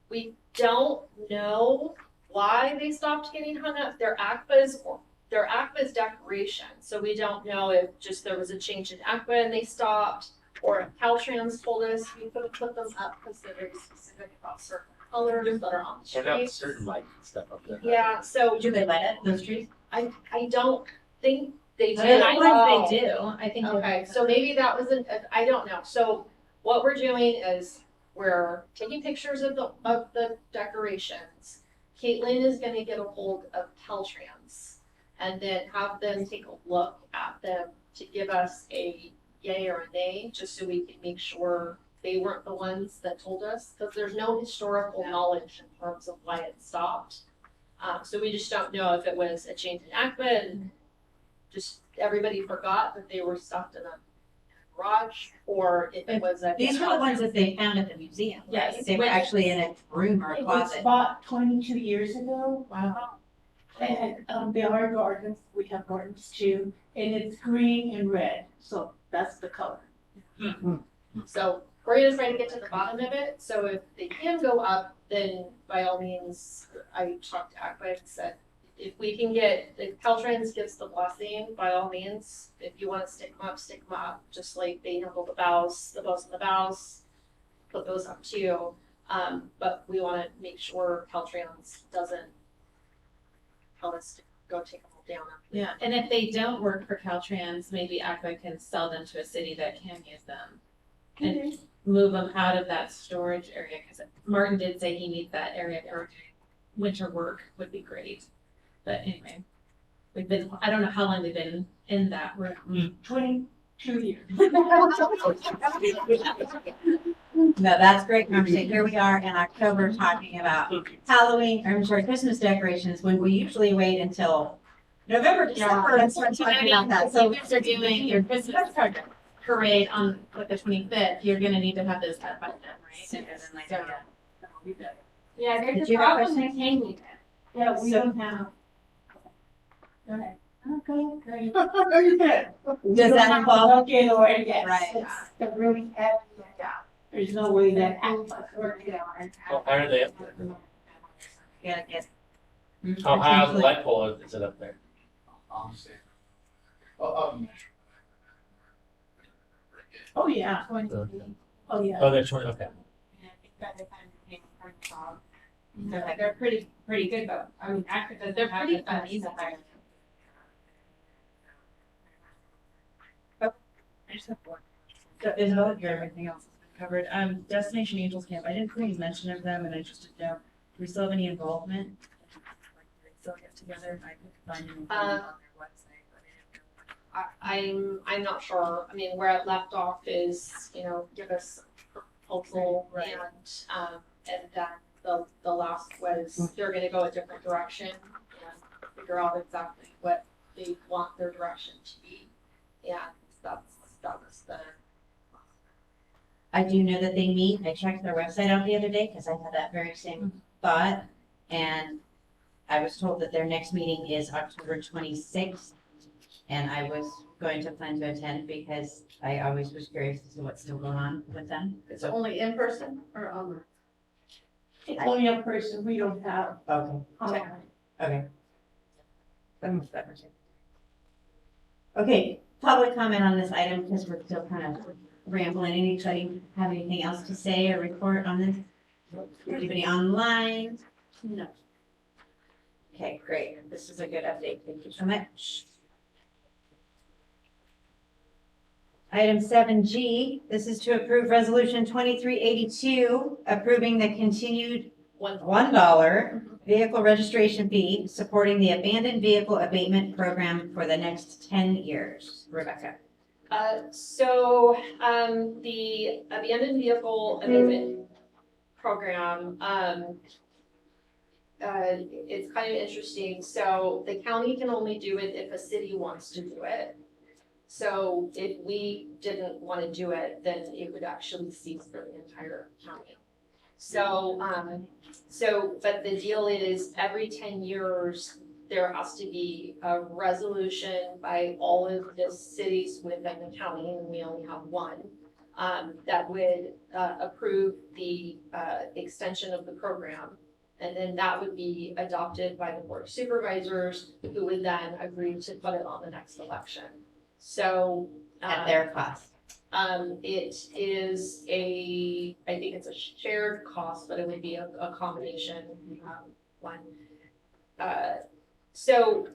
We don't know why they stopped getting hung up. They're ACPA's decoration, so we don't know if just there was a change in ACPA and they stopped, or if Caltrans told us we couldn't put them up because they're very specific about certain colors that are on the And out street. certain lights and stuff up there. Yeah, so Do they light it, those trees? I don't think they do. Sometimes they do. I think. Okay, so maybe that was I don't know. So what we're doing is we're taking pictures of the decorations. Caitlin is gonna get a hold of Caltrans and then have them take a look at them to give us a yay or a nay, just so we can make sure they weren't the ones that told us, because there's no historical knowledge in terms of why it stopped. So we just don't know if it was a change in ACPA and just everybody forgot that they were stuffed in a garage, or if it was a. These were the ones that they found at the museum, right? Yes. They were actually in a room or a It was closet. bought 22 years ago. Wow. And they are gardens, we have gardens too, and it's green and red, so that's the color. So we're gonna try to get to the bottom of it, so if they can go up, then by all means, I talked to Aqua and said, if we can get, if Caltrans gives the blessing, by all means, if you wanna stick them up, just like they handle the bows and the bows, put those up too. But we wanna make sure Caltrans doesn't tell us to go take them all down. Yeah, and if they don't work for Caltrans, maybe Aqua can sell them to a city that can use them. And move them out of that storage area, because Martin did say he needs that area for winter work, would be great. But anyway, I don't know how long they've been in that room. 22 years. No, that's great conversation. Here we are in October talking about Halloween, or I'm sorry, Christmas decorations, when we usually wait until November, December and start talking about that. So if you're doing your Christmas parade on like the 25th, you're gonna need to have this up by then, right? Sooner than later, yeah. Yeah, Did there's a you have a problem question? maintaining it. Yeah, we So- don't have. Go ahead. Okay. Does that involve? Okay, Lord, yes. Right. It's the really heavy, yeah. There's no way that. How high are they up there? Yeah, yes. How high on the light pole is it up there? Oh, yeah. Oh, yeah. Oh, they're 20, okay. They're pretty good though. I mean, they're pretty easy. I just have one. So Isabel, here, everything else has been covered. Destination Angels Camp, I didn't see any mention of them, and I just didn't know, do we still have any involvement? Like, do they still get together? I could find anything on their website, but I didn't know. I'm not sure, I mean, where it left off is, give us a proposal, Right. and then the last was, they're gonna go a different direction and figure out exactly what they want their direction to be. And that was the. I do know that they meet. I checked their website out the other day because I had that very same thought. And I was told that their next meeting is October 26th. And I was going to plan to attend because I always was curious as to what's still going on with them. It's only in person or online? It's only a person, we don't have. Okay. online. Okay. Okay, public comment on this item because we're still kind of rambling. Anybody have anything else to say or report on this? Anybody online? No. Okay, great. This is a good update. Thank you so much. Item 7G, this is to approve resolution 2382, approving the continued $1 vehicle registration fee, supporting the abandoned vehicle abatement program for the next 10 years. Rebecca. The abandoned vehicle abatement program, it's kind of interesting. So the county can only do it if a city wants to do it. So if we didn't want to do it, then it would actually cease for the entire county. But the deal is every 10 years, there has to be a resolution by all of the cities within the county, and we only have one, that would approve the extension of the program. And then that would be adopted by the board of supervisors, who would then agree to put it on the next election. So. At their cost. It is I think it's a shared cost, but it would be a combination, one. So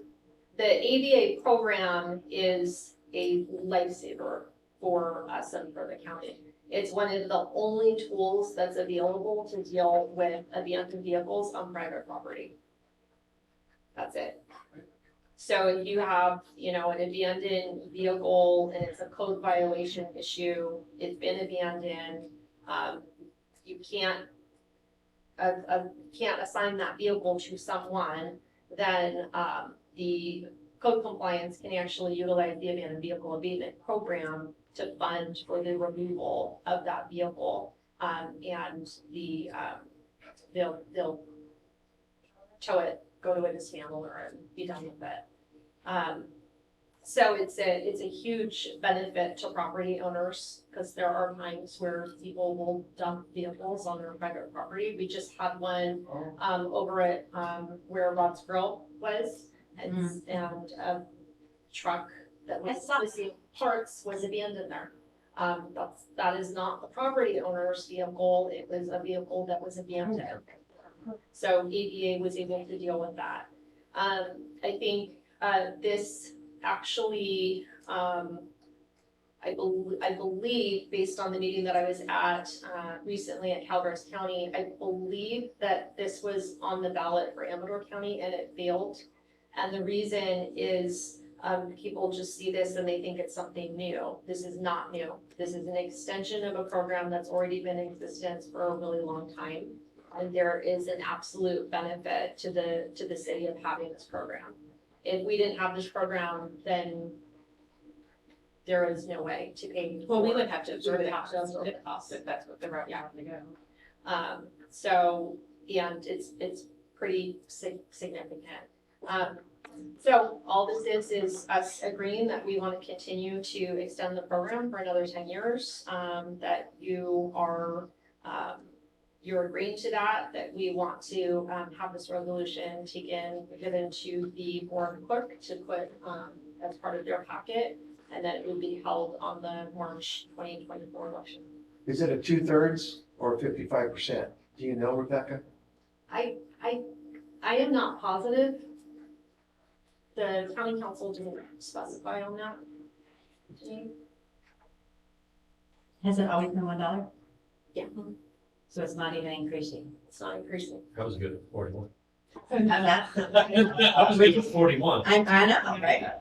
the AVA program is a lifesaver for us and for the county. It's one of the only tools that's available to deal with abandoned vehicles on private property. That's it. So if you have, an abandoned vehicle and it's a code violation issue, it's been abandoned, you can't assign that vehicle to someone, then the code compliance can actually utilize the abandoned vehicle abatement program to fund for the removal of that vehicle. And they'll tow it, go to a dismantler and be done with it. So it's a huge benefit to property owners, because there are times where people will dump vehicles on their private property. We just had one, over at, where Rod's Grill was, and a truck that was missing parts was abandoned there. That is not the property owner's vehicle, it was a vehicle that was abandoned. So ADA was able to deal with that. I think, this actually, I believe, based on the meeting that I was at recently at Calaveras County, I believe that this was on the ballot for Amador County and it failed. And the reason is people just see this and they think it's something new. This is not new. This is an extension of a program that's already been in existence for a really long time. And there is an absolute benefit to the city of having this program. If we didn't have this program, then there is no way to pay. Well, we would have to absorb We the would have to costs absorb if the costs. that's what the route you have to go. So, and it's pretty significant. So all this is us agreeing that we want to continue to extend the program for another 10 years, that you are, you're agreeing to that we want to have this resolution given to the board clerk to put as part of their packet, and that it would be held on the March 2024 election. Is it a 2/3 or 55%? Do you know, Rebecca? I am not positive. The county council didn't specify on that. Has it always been $1? Yeah. So it's not even increasing? It's not increasing. That was good, 41. That's I was thinking 41. I know, right?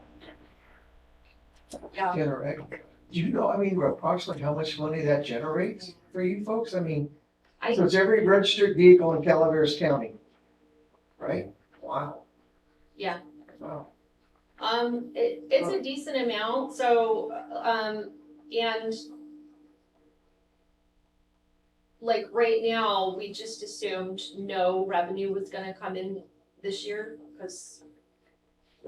Yeah. Do you know, I mean, approximately how much money that generates for you folks? I mean, so it's every registered vehicle in Calaveras County, right? Wow. Yeah. Wow. It's a decent amount, so, and like right now, we just assumed no revenue was gonna come in this year, because,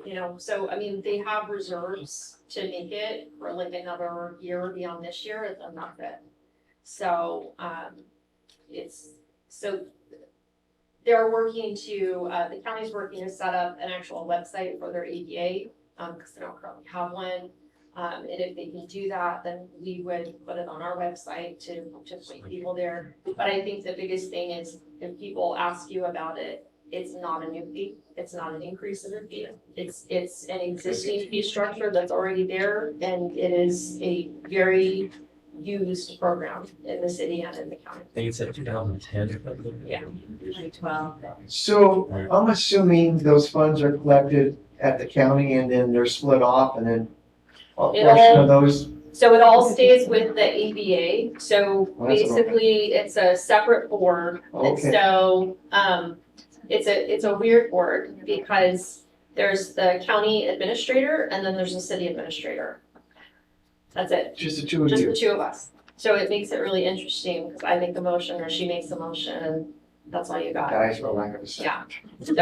you know, so, I mean, they have reserves to make it for like another year beyond this year, if I'm not good. So, they're working to, the county's working to set up an actual website for their ADA, because they don't currently have one. And if they can do that, then we would put it on our website to point people there. But I think the biggest thing is if people ask you about it, it's not a new fee. It's not an increase in the fee. It's an existing fee structure that's already there, and it is a very used program in the city and in the county. I think it's at 2010. Yeah. 2012. So I'm assuming those funds are collected at the county and then they're split off and then a portion of those. So it all stays with the ABA. So Well, that's what I- basically, it's a separate board. And Okay. so, it's a weird board because there's the county administrator and then there's the city administrator. That's it. Just the two of Just you. the two of us. So it makes it really interesting because I make the motion or she makes the motion and that's all you got. Guys, for lack of a second. Yeah. So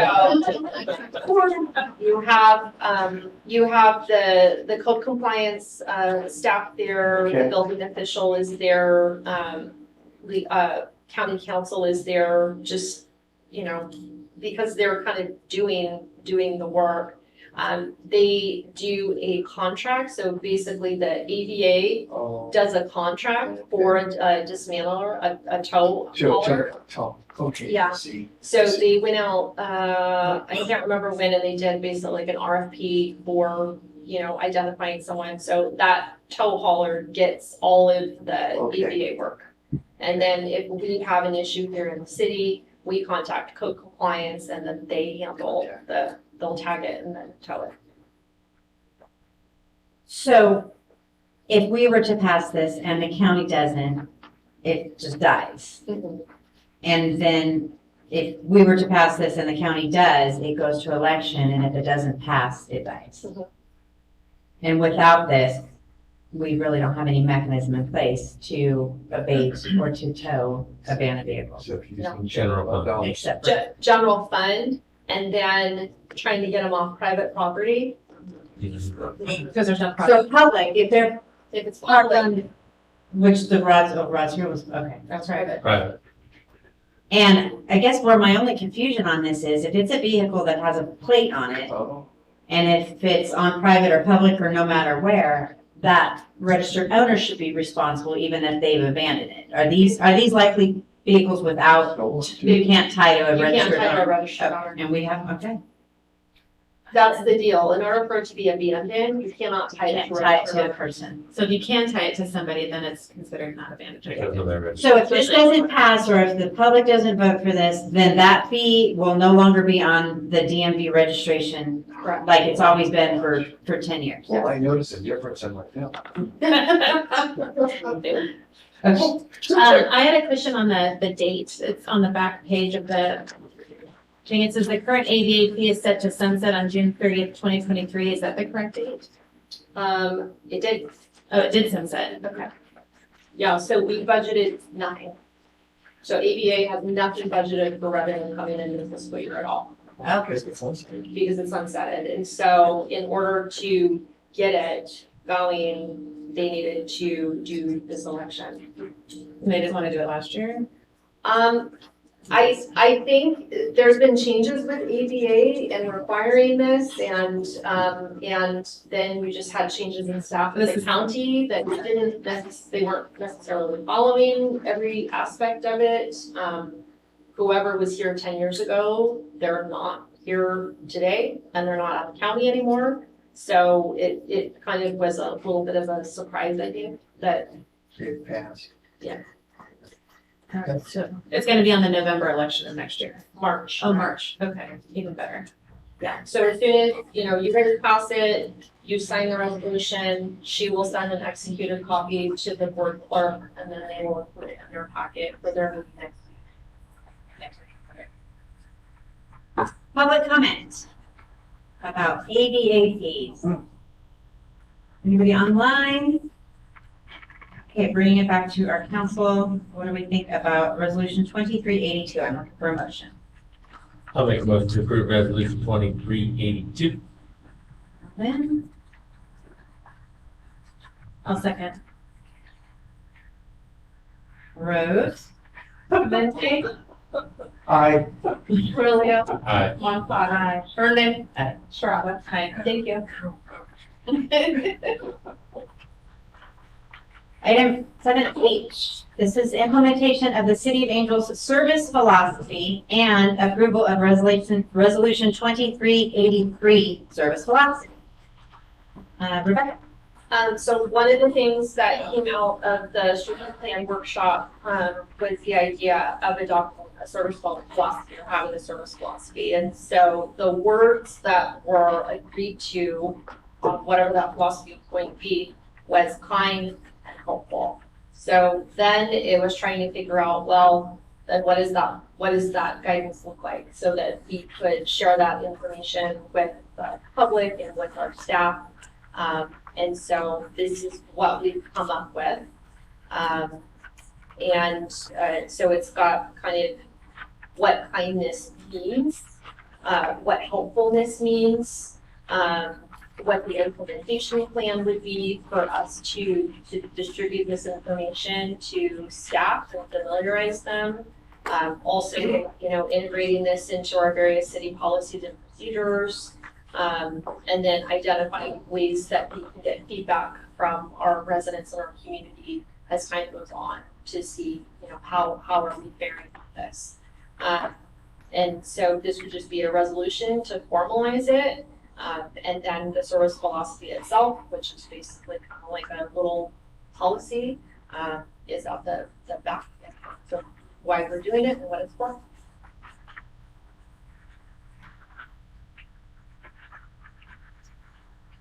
you have the code compliance staff there, the Okay. building official is there, the county council is there, just, you know, because they're kind of doing the work. They do a contract, so basically the ADA does a contract for a dismantler, a tow hauler. Okay. Yeah. See. So they went out, I can't remember when, and they did basically like an RFP for, you know, identifying someone. So that tow hauler gets all of the Okay. ADA work. And then if we have an issue here in the city, we contact code compliance and then they handle they'll tag it and then tow it. So if we were to pass this and the county doesn't, it just dies. And then if we were to pass this and the county does, it goes to election, and if it doesn't pass, it dies. And without this, we really don't have any mechanism in place to abate or to tow abandoned vehicles. So if you No. general fund. Except for, General fund, and then trying to get them off private property. Because there's no so project. public, if they're If it's parked public, on, which the rods here was, okay. that's private. Private. And I guess where my only confusion on this is, if it's a vehicle that has a plate on it, and if it's on private or public or no matter where, that registered owner should be responsible even if they've abandoned it. Are these likely vehicles without, you can't tie to a You can't registered tie to a owner? registered owner. And we have, okay, That's the deal. In order for it to be abandoned, you cannot tie it can't to a tie it registered to a owner. person. So if you can tie it to somebody, then it's considered not abandoned. Because of their register. So if this doesn't pass, or if the public doesn't vote for this, then that fee will no longer be on the DMV registration, Correct. like it's always been for 10 years. Well, I noticed a difference in my film. I had a question on the date. It's on the back page of the thing. It says the current AVA fee is set to sunset on June 30th, 2023. Is that the correct date? It did, Oh, it did sunset. Okay. yeah, so we budgeted nothing. So ABA has nothing budgeted for revenue coming into the fiscal year at all, Okay. because it's sunsetted. And so in order to get it going, they needed to do this election. They didn't want to do it last year? I think there's been changes with ABA and requiring this, and then we just had changes in staff at the county that they weren't necessarily following every aspect of it. Whoever was here 10 years ago, they're not here today, and they're not at the county anymore. So it kind of was a little bit of a surprise, I think, that, It passed. So it's going to be on the November election of next year. March. Oh, March. Okay, even better. Yeah, so as soon as, you guys pass it, you sign the resolution, she will send an executed copy to the board clerk, and then they will put it in their packet for their meeting next week. Public comment about ADA fees. Anybody online? Okay, bringing it back to our council, what do we think about resolution 2382? I'm looking for a motion. I'll make a motion to approve resolution 2382. Lynn? I'll second. Rose? Vente? I, Really? Aye. Aye. Hernan? Aye. Strata? Aye. Thank you. Item 7H, this is implementation of the City of Angels service philosophy and approval of resolution 2383 service philosophy. Rebecca? So one of the things that came out of the strategic plan workshop, was the idea of adopting a service philosophy or having a service philosophy. And so the words that were agreed to, whatever that philosophy was going to be, was kind and helpful. So then it was trying to figure out, well, then what does that guidance look like, so that we could share that information with the public and with our staff. And so this is what we've come up with. So it's got kind of what kindness means, what helpfulness means, what the implementation plan would be for us to distribute this information to staff and familiarize them. Also, integrating this into our various city policies and procedures. And then identifying ways that we can get feedback from our residents in our community as time goes on to see, how are we faring with this. And so this would just be a resolution to formalize it. And then the service philosophy itself, which is basically kind of like a little policy, is at the back. So why we're doing it and what it's for.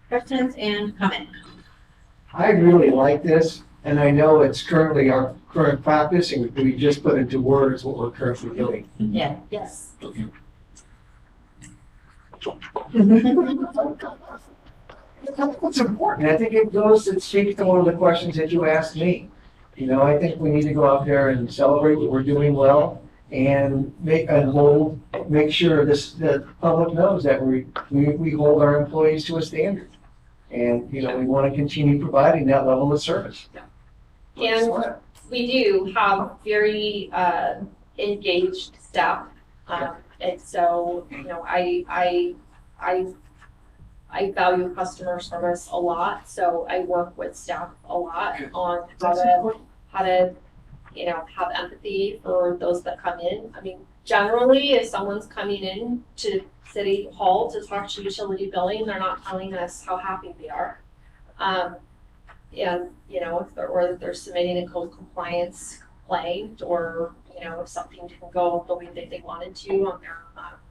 Questions and comments? I really like this, and I know it's currently our current practice, and we just put into words what we're currently doing. Yeah. Yes. What's important, I think it goes and speaks to one of the questions that you asked me. You know, I think we need to go out there and celebrate what we're doing well and make sure the public knows that we hold our employees to a standard. And, you know, we want to continue providing that level of service. And we do have very engaged staff. And so, you know, I value customer service a lot, so I work with staff a lot on how to, you know, have empathy for those that come in. I mean, generally, if someone's coming in to City Hall to talk to utility billing, they're not telling us how happy they are. And, you know, if they're submitting a code compliance complaint, or, you know, if something didn't go the way that they wanted to on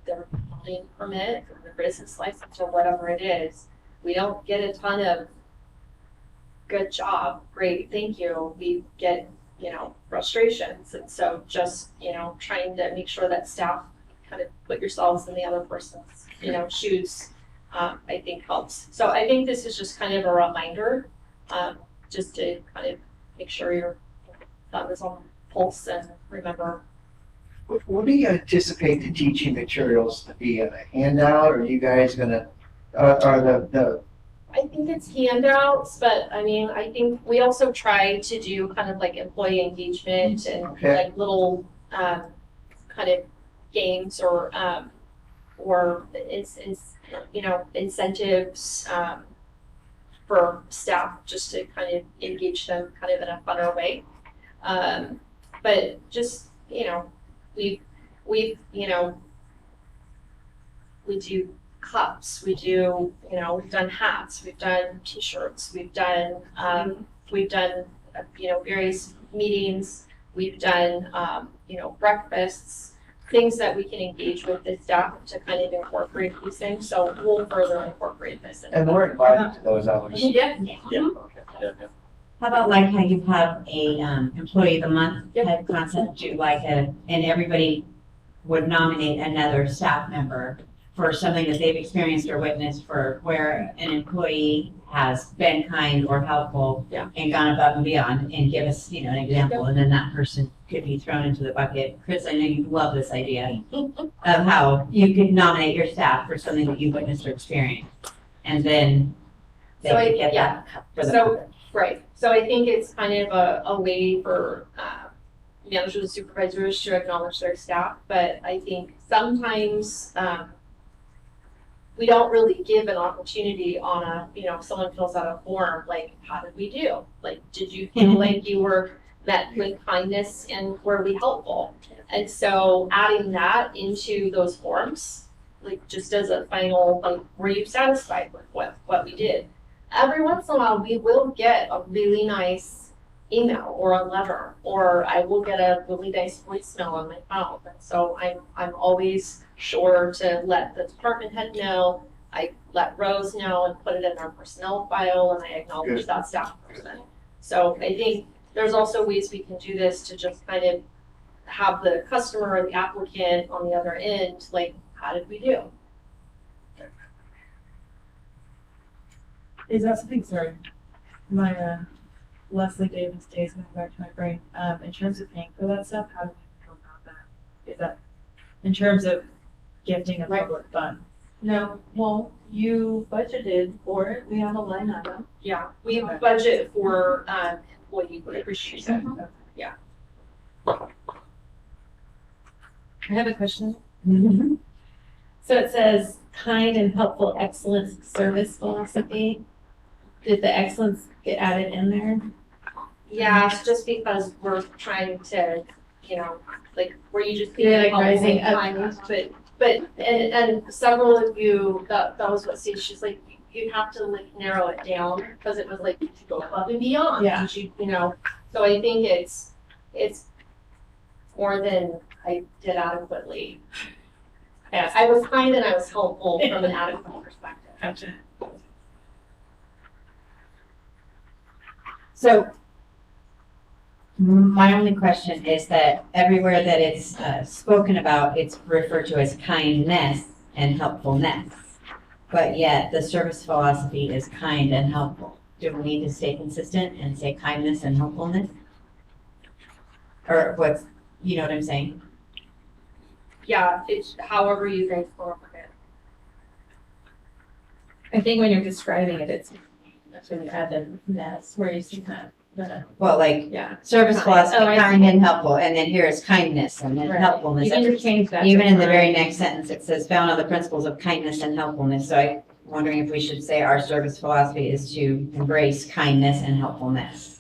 their building permit or their business license or whatever it is, we don't get a ton of good job, great, thank you. We get, you know, frustrations. And so just, you know, trying to make sure that staff kind of put yourselves in the other person's, you know, shoes, I think helps. So I think this is just kind of a reminder, just to kind of make sure your thumb is on the pulse and remember. What do you anticipate the teaching materials to be? A handout, or are you guys gonna, are the I think it's handouts, but I mean, I think we also try to do kind of like employee engagement and like little kind of games or you know, incentives for staff, just to kind of engage them kind of in a funner way. But just, you know, we've you know, we do cups, we do, you know, we've done hats, we've done t-shirts, we've done you know, various meetings, we've done you know, breakfasts, things that we can engage with the staff to kind of incorporate these things. So we'll further incorporate this. And we're invited to those hours. Yeah. How about like how you have a employee of the month type concept, do like and everybody would nominate another staff member for something that they've experienced or witnessed, for where an employee has been kind or helpful and gone above and beyond, and give us, you know, an example, and then that person could be thrown into the bucket. Chris, I know you love this idea of how you could nominate your staff for something that you witnessed or experienced, and then they could get that for the Right. So I think it's kind of a way for managers and supervisors to acknowledge their staff, but I think sometimes we don't really give an opportunity on a, you know, if someone fills out a form, like, how did we do? Like, did you feel like you were met with kindness and were we helpful? And so adding that into those forms, like, just as a final, like, were you satisfied with what we did? Every once in a while, we will get a really nice email or a letter, or I will get a really nice voicemail on my phone. And so I'm always sure to let the department head know. I let Rose know and put it in our personnel file, and I acknowledge that staff person. So I think there's also ways we can do this to just kind of have the customer or the applicant on the other end, like, how did we do? Is that something, sorry, my Leslie Davis days coming back to my brain, in terms of paying for that stuff, how do we go about that? Is that in terms of gifting a public fund? No, Well, you budgeted for it, we have a line item. yeah, we budget for employee appreciation. Yeah. I have a question. So it says kind and helpful excellence service philosophy. Did the excellence get added in there? Yeah, it's just because we're trying to, you know, like, were you just Yeah, like helpful rising up. kindness, but and several of you, that was what she's like, you have to like narrow it down, because it was like to go above and beyond. Yeah. You know, so I think it's more than I did adequately. Yeah, I was kind and I was helpful from an adequate perspective. Gotcha. So my only question is that everywhere that it's spoken about, it's referred to as kindness and helpfulness. but yet the service philosophy is kind and helpful. Do we need to stay consistent and say kindness and helpfulness? Or what's, you know what I'm saying? Yeah, it's however you guys forward it. I think when you're describing it, that's when you add the ness, where you see that. Well, like, Yeah. service Kind. philosophy, Oh, I kind see. and helpful, and then here is kindness and then Right. helpfulness. You interchange that. Even to in the very kind. next sentence, it says found on the principles of kindness and helpfulness. So I'm wondering if we should say our service philosophy is to embrace kindness and helpfulness.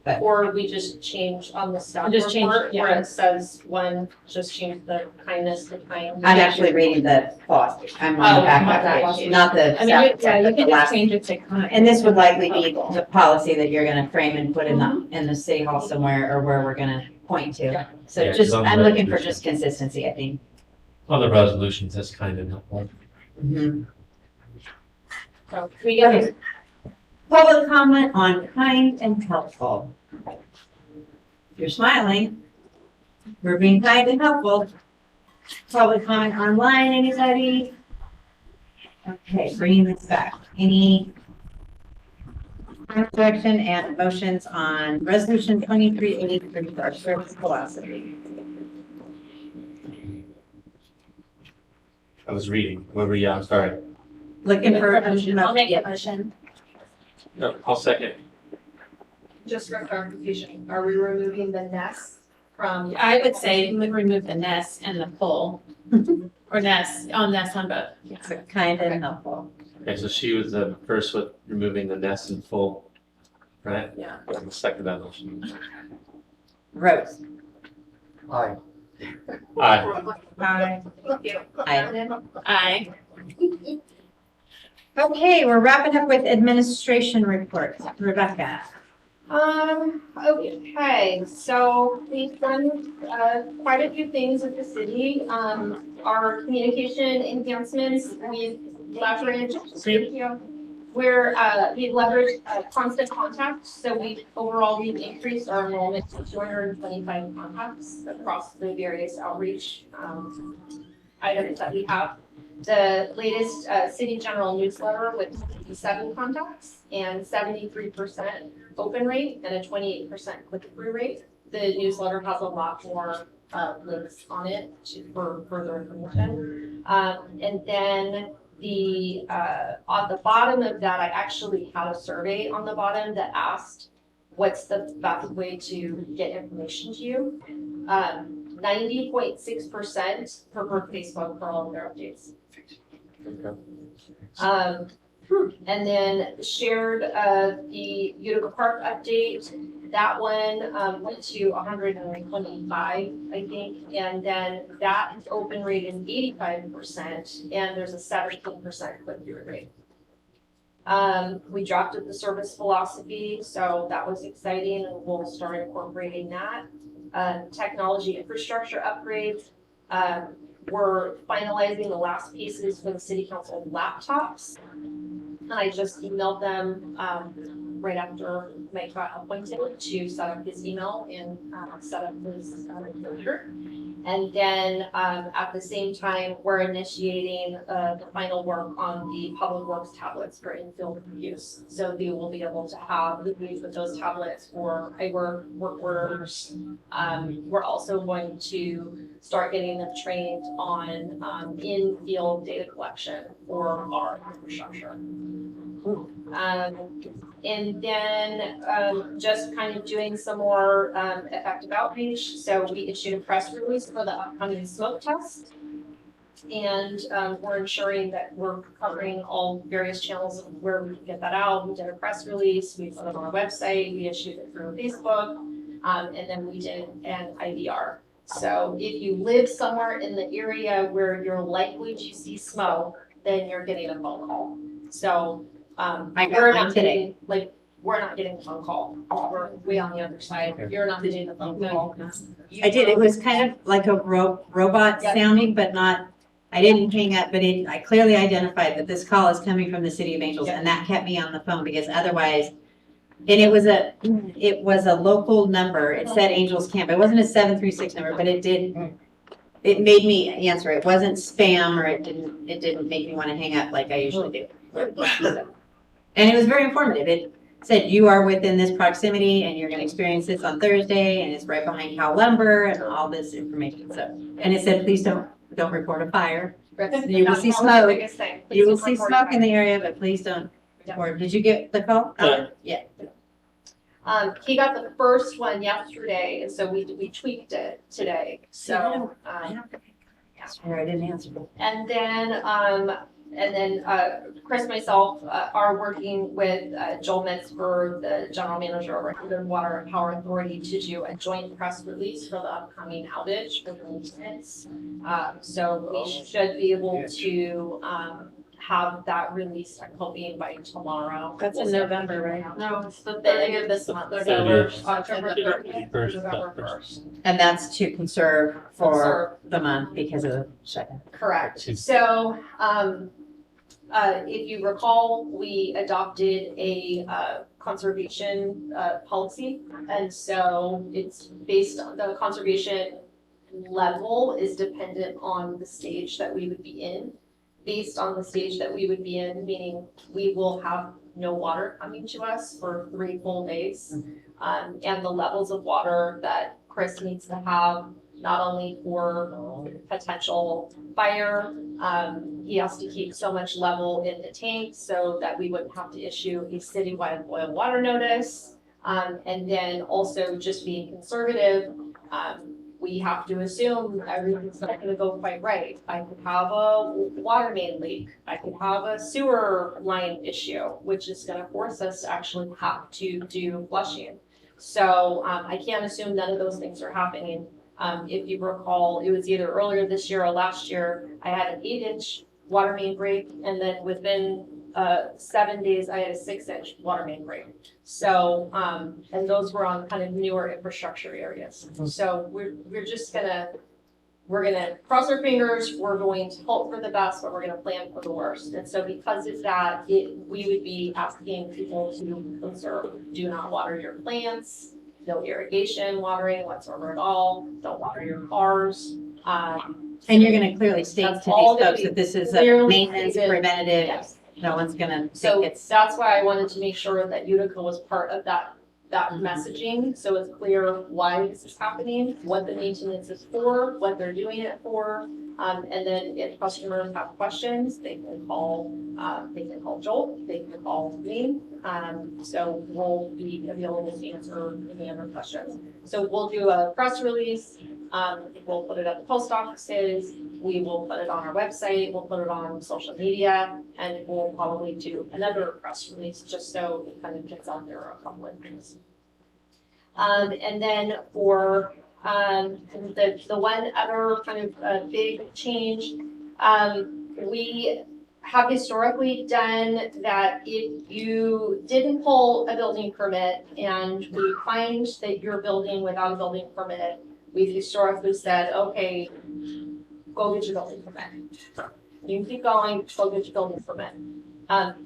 But Or we just change on the staff Just change, report where yeah. it says one, just change the kindness to kind. I'm actually reading the philosophy. I'm on the Oh, back not of that the page, page. not the. I mean, you but can the just last- change it to kind. And this would likely be the policy that you're gonna frame and put in the city hall somewhere, or where we're gonna point to. So Yeah, just, it's on the I'm looking for resolution. just consistency, I think. On the resolutions, that's kind and helpful. So we get it. Public comment on kind and helpful. If you're smiling, we're being kind and helpful. Public comment online, anybody? Okay, bringing this back. Any direction and motions on resolution 2383, our service philosophy? I was reading. I'm sorry. Looking for a motion. I'll make a motion. No, I'll second. Just for clarification, are we removing the nest from? I would say remove the nest and the pull, or nest on both. So kind and helpful. Okay, so she was the first with removing the nest in full, right? Yeah. And the second that motion. Rose. Aye. Aye. Aye. Aye. Okay, we're wrapping up with administration reports. Rebecca. Okay, so we've done, quite a few things with the city. Our communication enhancements, we've leveraged, we've leveraged, constant contact. So we've increased our enrollment to 225 contacts across the various outreach, items that we have. The latest, city general newsletter with 57 contacts and 73% open rate and a 28% click-through rate. The newsletter has a lot more links on it for further information. And then on the bottom of that, I actually had a survey on the bottom that asked, what's the best way to get information to you? 90.6% prefer Facebook for all of their updates. And then shared the Utica Park update. That one went to 125, I think, and then that open rate is 85%, and there's a 17% click-through rate. We drafted the service philosophy, so that was exciting, and we'll start incorporating that. Technology infrastructure upgrades. We're finalizing the last pieces for the city council laptops. And I just emailed them right after Mike got appointed to set up his email and set up his computer. And then at the same time, we're initiating the final work on the public works tablets for in-field use. So they will be able to have the use with those tablets for work orders. We're also going to start getting them trained on in-field data collection for our infrastructure. And then just kind of doing some more effective outreach. So we issued a press release for the upcoming smoke test. And we're ensuring that we're covering all various channels of where we can get that out. We did a press release, we put it on our website, we issued it through Facebook, and then we did an IVR. So if you live somewhere in the area where you're likely to see smoke, then you're getting a phone call. So I got we're mine not today. we're not getting a phone call. We're way on the other side. You're not getting a phone call. I did, it was kind of like a robot Yep. sounding, but not, I didn't hang up, but I clearly identified that this call is coming from the City of Angels, and that kept me on the phone, because otherwise, and it was a local number, it said Angels Camp, it wasn't a 736 number, but it it made me answer. It wasn't spam, or it didn't make me want to hang up like I usually do. And it was very informative. It said you are within this proximity and you're going to experience this on Thursday, and it's right behind Cal Lumber and all this information. So, and it said, please don't report a fire. You will see smoke. You will see smoke in the area, but please don't report. Did you get the call? Yeah. He got the first one yesterday, and so we tweaked it today. So, Sorry, I didn't answer. and then Chris and myself are working with Joel Metzger, the general manager of the Water and Power Authority, to do a joint press release for the upcoming outage for the maintenance. So we should be able to have that released, I'm hoping, by tomorrow. That's in November, right? No, it's the end of this month. October 31st, November 1st. And that's to conserve for the month because of the shutdown. Correct. So, if you recall, we adopted a conservation policy. And so it's based on the conservation level is dependent on the stage that we would be in. Based on the stage that we would be in, meaning we will have no water coming to us for 3 full days. And the levels of water that Chris needs to have, not only for potential fire, he has to keep so much level in the tank so that we wouldn't have to issue a citywide boil water notice. And then also just being conservative, we have to assume everything's not gonna go quite right. I could have a water main leak. I could have a sewer line issue, which is gonna force us to actually have to do flushing. So I can't assume none of those things are happening. If you recall, it was either earlier this year or last year, I had an 8-inch water main break, and then within 7 days, I had a 6-inch water main break. So, and those were on kind of newer infrastructure areas. So we're just we're gonna cross our fingers, we're going to hope for the best, but we're gonna plan for the worst. And so because of that, we would be asking people to conserve, do not water your plants, no irrigation watering whatsoever at all, don't water your cars. And you're going to clearly state to these folks that this is a maintenance preventative. Yes. No one's going to So think it's. that's why I wanted to make sure that Utica was part of that messaging, so it's clear why this is happening, what the maintenance is for, what they're doing it for. And then if customers have questions, they can call Joel, they can call me. So we'll be available to answer any other questions. So we'll do a press release. We'll put it at the post offices. We will put it on our website. We'll put it on social media, and we'll probably do another press release just so it kind of gets out there a couple of things. And then for the one other kind of big change, we have historically done that if you didn't pull a building permit and we find that you're building without a building permit, we've historically said, okay, go get your building permit. You can keep going, go get your building permit.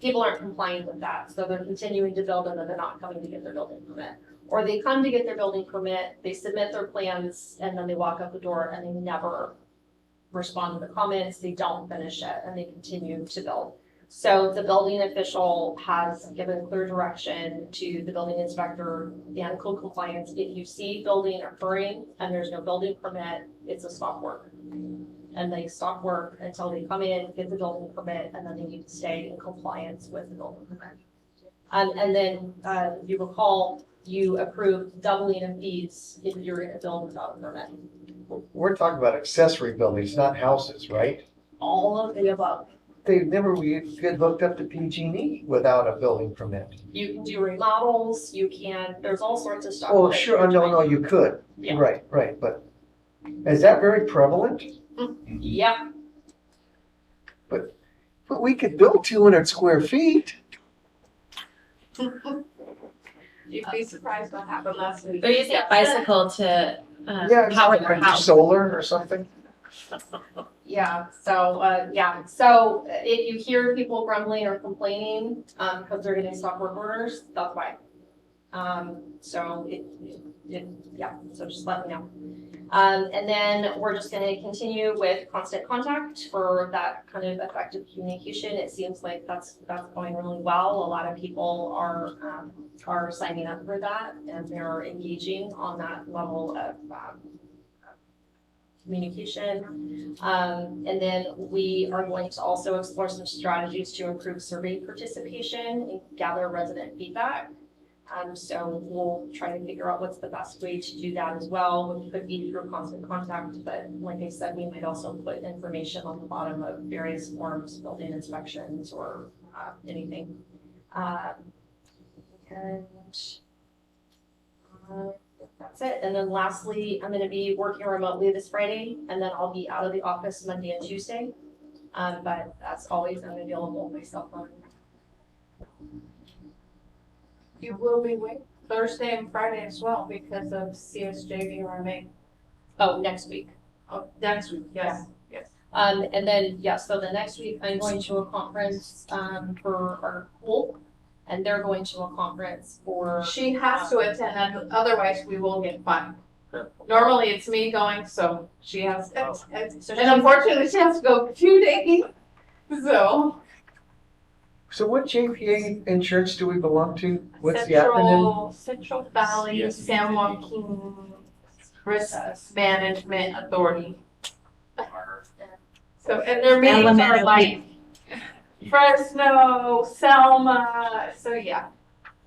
People aren't complying with that, so they're continuing to build and then they're not coming to get their building permit. Or they come to get their building permit, they submit their plans, and then they walk out the door and they never respond to the comments, they don't finish it, and they continue to build. So the building official has given clear direction to the building inspector and code compliance. If you see building occurring and there's no building permit, it's a stop work. And they stop work until they come in, get the building permit, and then they need to stay in compliance with the building permit. And then, if you recall, you approved doubling of fees if you're gonna build without a permit. We're talking about accessory buildings, not houses, right? All of the above. They never get hooked up to PG&E without a building permit. You can do remodels, you can, there's all sorts of stuff. Oh, sure, no, you could. Yeah. Right, but is that very prevalent? Yeah. But we could build 200 square feet. You'd be surprised what happened last week. They're using a bicycle to Yeah, power their house. Solar or something. Yeah, so if you hear people grumbling or complaining, because they're getting stop work orders, that's why. So so just let me know. And then we're just gonna continue with constant contact for that kind of effective communication. It seems like that's going really well. A lot of people are signing up for that and they're engaging on that level of communication. And then we are going to also explore some strategies to improve survey participation and gather resident feedback. So we'll try to figure out what's the best way to do that as well. It could be through constant contact, but like I said, we might also put information on the bottom of various forms, building inspections or anything. That's it. And then lastly, I'm going to be working remotely this Friday, and then I'll be out of the office Monday and Tuesday. But as always, I'm available on my cell phone. You will be awake Thursday and Friday as well because of CSJ VRMA. Oh, next week. Oh, next week, yes, yes. And then, so the next week I'm going to a conference, for our pool, and they're going to a conference for. She has to attend, and otherwise we will get fined. Normally it's me going, so she has, and unfortunately she has to go 2 days, so. So what JPA insurance do we belong to? What's the acronym? Central Valley San Joaquin Risk Management Authority. So, and their meetings are like Fresno, Selma, so yeah.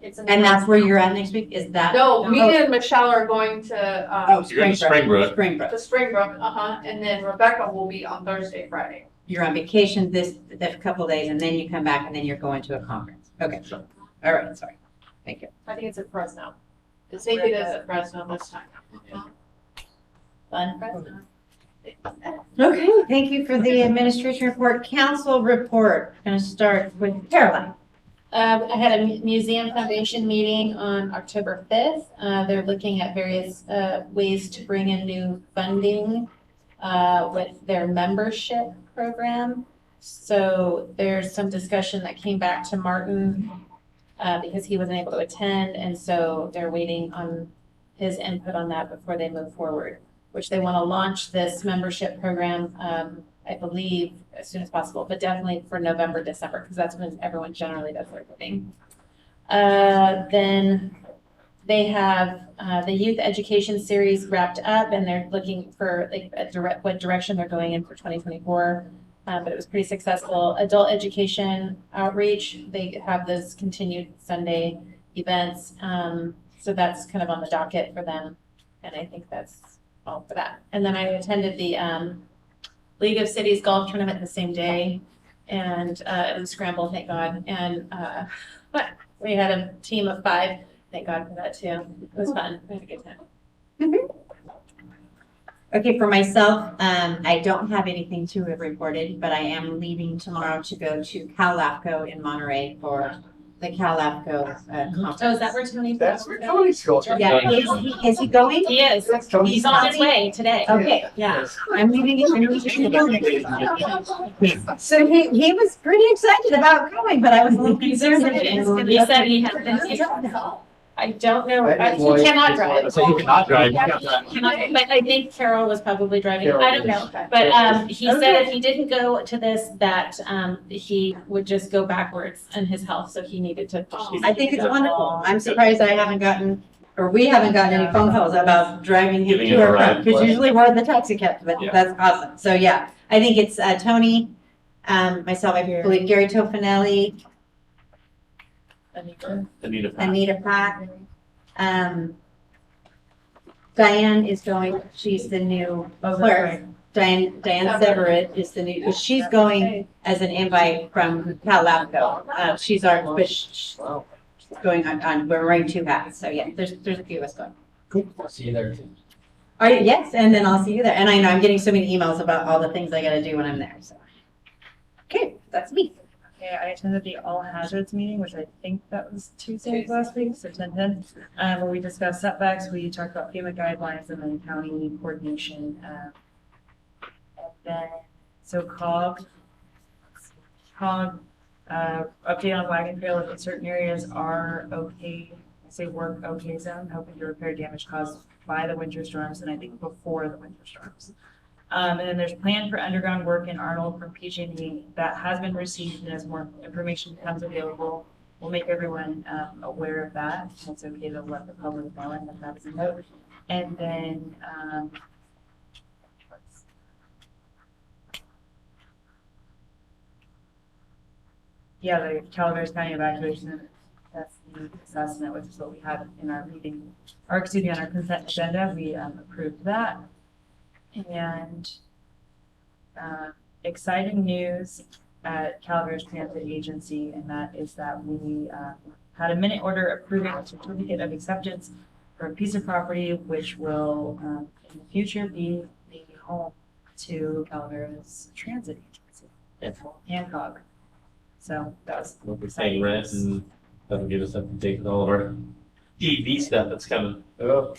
And that's where you're at next week, is that? No, me and Michelle are going to, Springbrook. to Springbrook, and then Rebecca will be on Thursday, Friday. You're on vacation this couple days, and then you come back, and then you're going to a conference. Okay, all right, sorry. Thank you. I think it's at Fresno. I think it is at Fresno this time. Fun Fresno. Okay, thank you for the administration report. Council report. Going to start with Caroline. I had a museum foundation meeting on October 5th. They're looking at various ways to bring in new funding with their membership program. So there's some discussion that came back to Martin because he wasn't able to attend. And so they're waiting on his input on that before they move forward, which they want to launch this membership program, I believe, as soon as possible, but definitely for November, December, because that's when everyone generally does their giving. Then they have the youth education series wrapped up, and they're looking for what direction they're going in for 2024. But it was pretty successful. Adult education outreach, they have those continued Sunday events. So that's kind of on the docket for them. And I think that's all for that. And then I attended the League of Cities golf tournament the same day, and it was scramble, thank God. And we had a team of 5. Thank God for that too. It was fun. We had a good time. Okay, for myself, I don't have anything to have reported, but I am leaving tomorrow to go to Cal in Monterey for the Cal conference. Oh, is that where Tony? That's where Tony's going. Yeah, is he going? He is. He's on his way today. Okay, yeah. I'm leaving it. So he was pretty excited about going, but I was a little concerned. He said he had been. I don't know. He cannot drive. So you cannot drive. But I think Carol was probably driving. I don't know. But he said if he didn't go to this, that he would just go backwards in his health. So he needed to. I think it's wonderful. I'm surprised we haven't gotten any phone calls about driving him to or from, because usually we're in the taxi cab, but that's awesome. So yeah, I think it's Tony, myself, I believe Gary Tofanelli, Anita Pack. Diane is going, she's the new clerk. Diane Severett is the new, she's going as an invite from Cal. She's our, going on, we're wearing 2 hats. So yeah, there's a few of us going. Cool. I'll see you there too. All right, yes, and then I'll see you there. And I know I'm getting so many emails about all the things I gotta do when I'm there, so. Okay, that's me. Okay, I attended the All Hazards meeting, which I think that was Tuesday last week, so 10/10, where we discussed setbacks, we talked about FEMA guidelines and then county coordination. And then, so COG, update on wagon trail in certain areas are okay say work okay zone, hoping to repair damage caused by the winter storms and I think before the winter storms. And then there's plan for underground work in Arnold from PG&E that has been received, and as more information becomes available, we'll make everyone aware of that. It's okay to let the public know, and that's a note. And then yeah, the Calaveras County evacuation, that's the assessment, which is what we had in our meeting, or excuse me, on our consent agenda. We approved that. And exciting news at Calaveras Transit Agency, and that is that we had a minute order approving a certificate of acceptance for a piece of property which will in the future be the home to Calaveras Transit Agency. It's Hancock. So that was We'll be paying rent, and that'll give us up to date with all of our EV stuff that's coming. Oh.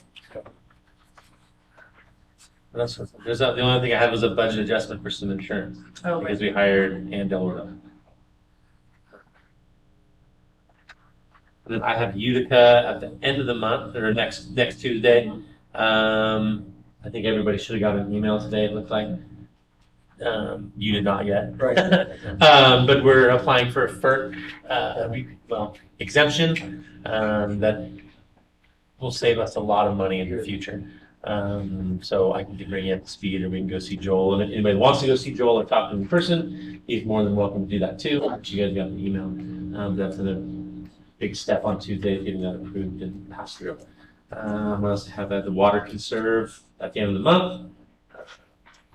There's the only thing I had was a budget adjustment for some insurance. Oh, because we hired Ann Delora. And then I have Utica at the end of the month, or next Tuesday. I think everybody should have got an email today, it looks like. You did not yet. Right. But we're applying for a FERC exemption that will save us a lot of money in the future. So I can bring you up to speed, or we can go see Joel. And if anybody wants to go see Joel or talk to him in person, he's more than welcome to do that too. But you guys got the email. That's a big step on Tuesday, getting that approved and passed through. What else have I had? The water conserve at the end of the month.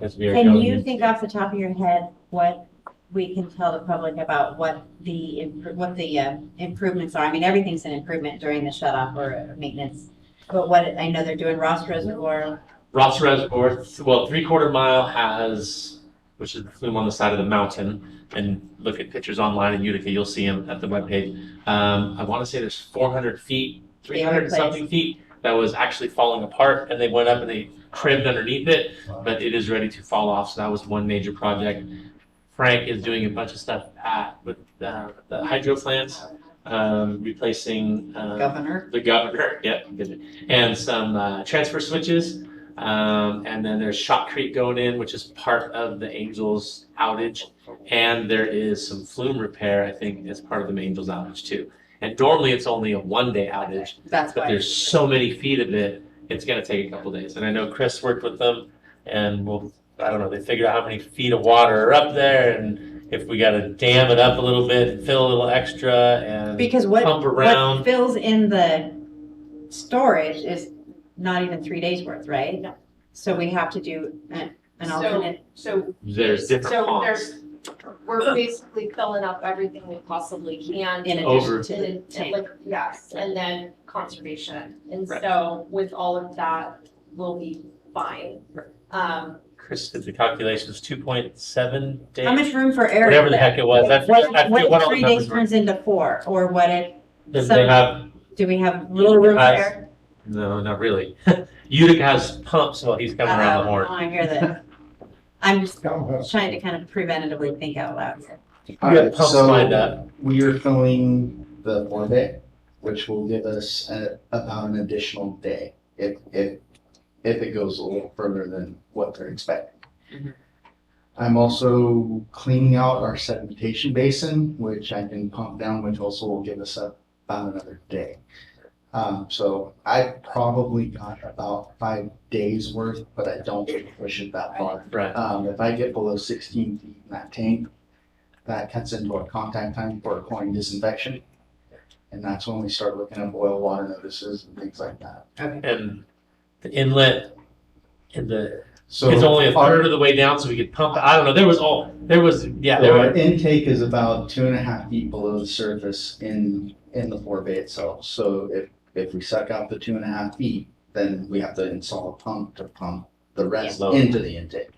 Can you think off the top of your head what we can tell the public about what the improvements are? I mean, everything's an improvement during the shut off or maintenance. But what I know they're doing Ross Reservoir. Ross Reservoir, well, 3/4 mile has, which is the flume on the side of the mountain, and look at pictures online in Utica, you'll see them at the webpage. I want to say there's 400 feet, 300 and something feet that was actually falling apart, and they went up and they trimmed underneath it, but it is ready to fall off. So that was one major project. Frank is doing a bunch of stuff with the hydro plants. Replacing the governor, and some transfer switches, and then there's shotcrete going in, which is part of the Angels outage, and there is some flume repair, I think, as part of the Angels outage too. And normally it's only a 1-day outage, but there's so many feet of it, it's going to take a couple days. And I know Chris worked with them, and I don't know, they figured out how many feet of water are up there, and if we got to dam it up a little bit, fill a little extra, and pump around. What fills in the storage is not even 3 days worth, right? No. So we have to do an alternate. So there's different ponds. We're basically filling up everything we possibly can in addition to the tank. Yes, and then conservation. And so with all of that, we'll be fine. Chris did the calculations, 2.7 days. How much room for error? Whatever the heck it was. What 3 days turns into 4, or what it? Do we have little room for error? No, not really. Utica has pumps while he's coming around the horn. Oh, I hear that. I'm just trying to kind of preventatively think out loud. We are filling the 4-day, which will give us about an additional day if it goes a little further than what they're expecting. Mm-hmm. I'm also cleaning out our sedimentation basin, which I can pump down, which also will give us about another day. So I probably got about 5 days worth, but I don't push it that far. Right. If I get below 16 feet in that tank, that cuts into our contact time for chlorine disinfection. And that's when we start looking at boil water notices and things like that. Okay. And the inlet it's only a third of the way down, so we could pump. I don't know. Our intake is about 2.5 feet below the surface in the 4-bay itself. So if we suck out the 2.5 feet, then we have to install a pump to pump the rest into the intake.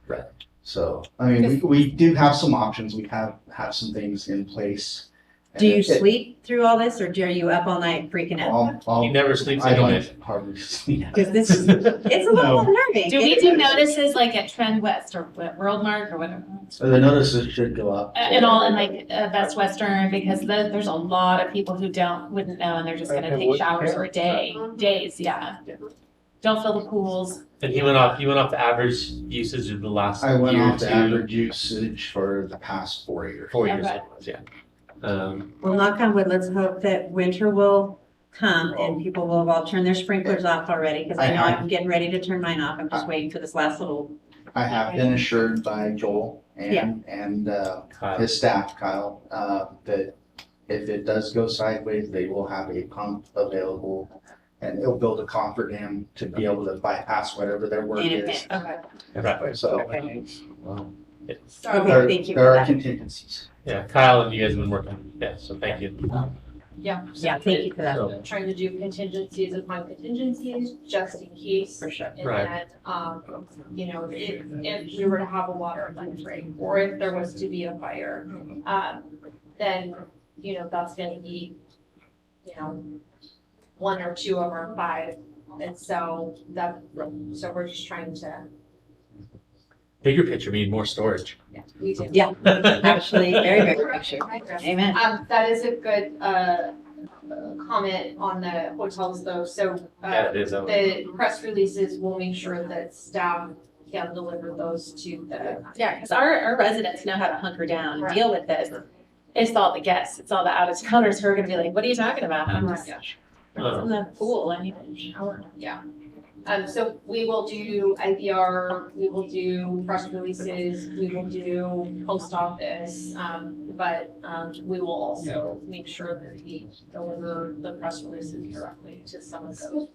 Right. So I mean, we do have some options. We have some things in place Do you And it- sleep through all this, or are you up all night freaking out? He never sleeps I anyways. don't hardly sleep. Because this is, it's a little unnerving. Do we do notices like at Trend West or World Mark or whatever? So the notices should go up. And all in like Best Western, because there's a lot of people who wouldn't know, and they're just gonna And take wouldn't showers care. for days, yeah. Don't fill the pools. And he went off the average usage of the last I went year off or the two. average usage for the past 4 years. 4 years Okay. it was, yeah. Well, knock on wood, let's hope that winter will come and people will have all turned their sprinklers off already, because I know I'm getting ready to turn mine off. I'm just waiting for this last little. I have been assured by Joel and Kyle. his staff, Kyle, that if it does go sideways, they will have a pump available, and it'll build a coffer dam to be able to bypass whatever their work is. Okay. Right. So Okay. there, Thank you there for are that. contingencies. Yeah, Kyle and you guys have been working, yeah, so thank you. Yeah. Yeah, thank you for that. So- Trying to do contingencies upon contingencies, just in case. For sure. And Right. then, you know, if we were to have a water event, right, or if there was to be a fire, then, you know, that's gonna be, you know, 1 or 2 of our 5. And so so we're just trying to, Bigger picture, we need more storage. we do. Yeah, actually, very, very picture. Amen. That is a good, comment on the hotels though, so, Yeah, it is. that one. the press releases will make sure that staff can deliver those to the. Yeah, because our residents know how to hunker down and deal with this. It's all the guests, it's all the out of towners who are gonna be like, what are you talking about? And I'm just, it's in the pool, I need a shower. Yeah. So we will do IVR, we will do press releases, we will do post office, but we will also make sure that we deliver the press releases directly to some of those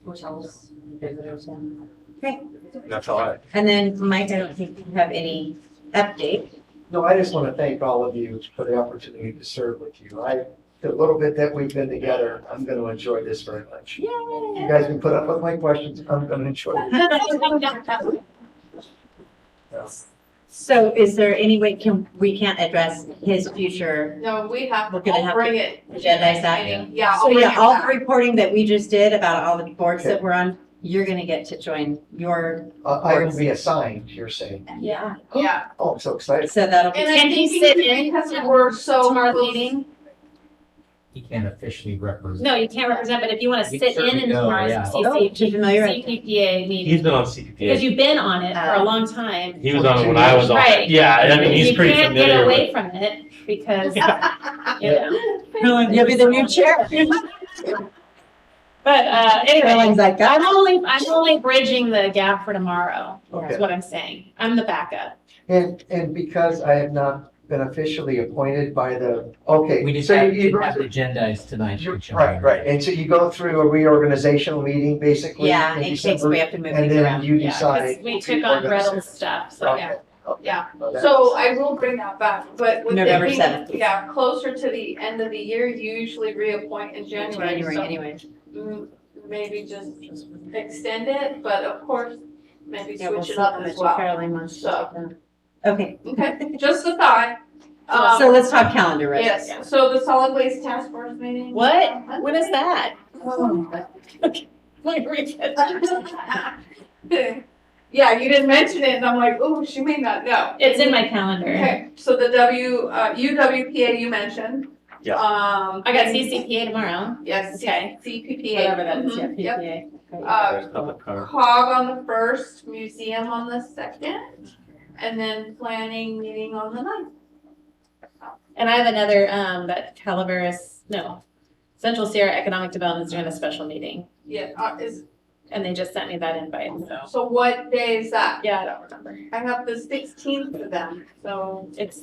hotels. Okay. That's all right. And then, Mike, I don't think you have any update. No, I just want to thank all of you for the opportunity to serve with you. The little bit that we've been together, I'm going to enjoy this very much. You guys can put up with my questions, I'm going to enjoy it. So is there any way we can't address his future? No, we have, We're gonna I'll have bring to it. agendize that? Yeah, So I'll bring yeah, it all the back. reporting that we just did about all the boards Okay. that we're on, you're gonna get to join your, I will be assigned, you're saying. yeah. Yeah. Oh, I'm so excited. So that'll be. And I Can he think sit in because we're so tomorrow's close- meeting? He can't officially represent. No, you can't represent, but if you want to You sit in certainly go, tomorrow's yeah. Oh, too familiar. CPPA meeting. He's been on Because CPPA. you've been on it for a long time. He was on it when I was on Right. it. Yeah, I mean, he's pretty You can't familiar get with. away from it because, you know. You'll be the new chair. But anyway, Caroline's like, I'm only bridging the gap for tomorrow, Okay. is what I'm saying. I'm the backup. And because I have not been officially appointed by okay. We just so have you- to have agendized tonight. Right. And so you go through a reorganizational meeting, basically? Yeah, in in case December, we have to move and things then around. you Yeah, 'cause decide. we took on Gretel's stuff, so Okay. Yeah, Okay. so I will bring that back, but with it November being, 7th. yeah, closer to the end of the year, you usually reappoint in January, so Anyway. maybe just extend it, but of course, maybe Yeah, we'll switch see it how up much as well. Caroline wants to So, take on. Okay. okay, just a thought. So let's talk calendar, right? Yes, so the solid waste task force meeting. What? When is that? Yeah, you didn't mention it, and I'm like, oh, she may not know. It's in my calendar. Okay, so the UWPA you mentioned. Yeah. I got CCPA tomorrow. Yes, Okay. CPPA. Whatever that is, yeah, Mhm, yep. PPA. There's public comment. COG on the 1st, museum on the 2nd, and then planning meeting on the 9th. And I have another, that Calaveras, no, Central Sierra Economic Development is doing a special meeting. Yeah, And they just sent me that invite, so. so what day is that? Yeah, I don't remember. I have the 16th for them, so. It's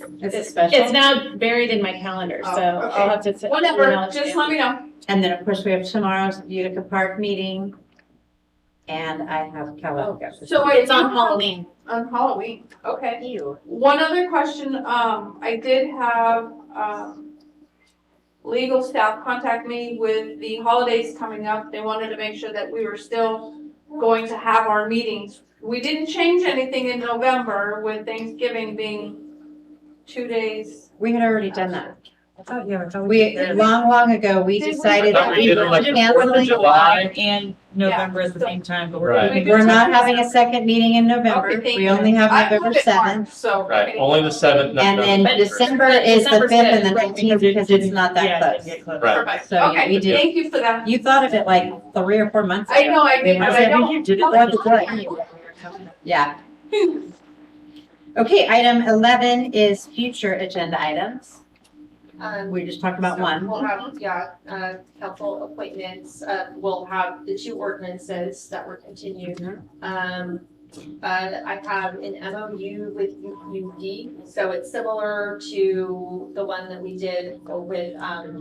special? It's now buried in my calendar, so Oh, okay. I'll have to. Whatever, email it to just you. let me know. And then, of course, we have tomorrow's Utica Park meeting. And I have Calaveras. So It's on Halloween. On Halloween, okay. Ew. One other question, I did have, legal staff contact me with the holidays coming up. They wanted to make sure that we were still going to have our meetings. We didn't change anything in November with Thanksgiving being 2 days. We had already done that. I thought, yeah, I thought We, long ago, we Did we? decided I thought that we we did it were like the 4th of canceling. July. and November at the same time, but Right. We're not having a second meeting in November. Okay, thank We you. only have I November moved it March, 7th. So. Right, only the 7th. And then December is the 5th and the 19th because it's not that close. Right. Perfect. So Okay, we did, thank you for that. you thought of it like 3 or 4 months ago. I know, I did, but I don't. you did it like the Yeah. Okay, item 11 is future agenda items. We just talked about So one. We'll have, council appointments, we'll have the 2 ordinances that were continued. I have an MOU with UD, so it's similar to the one that we did with,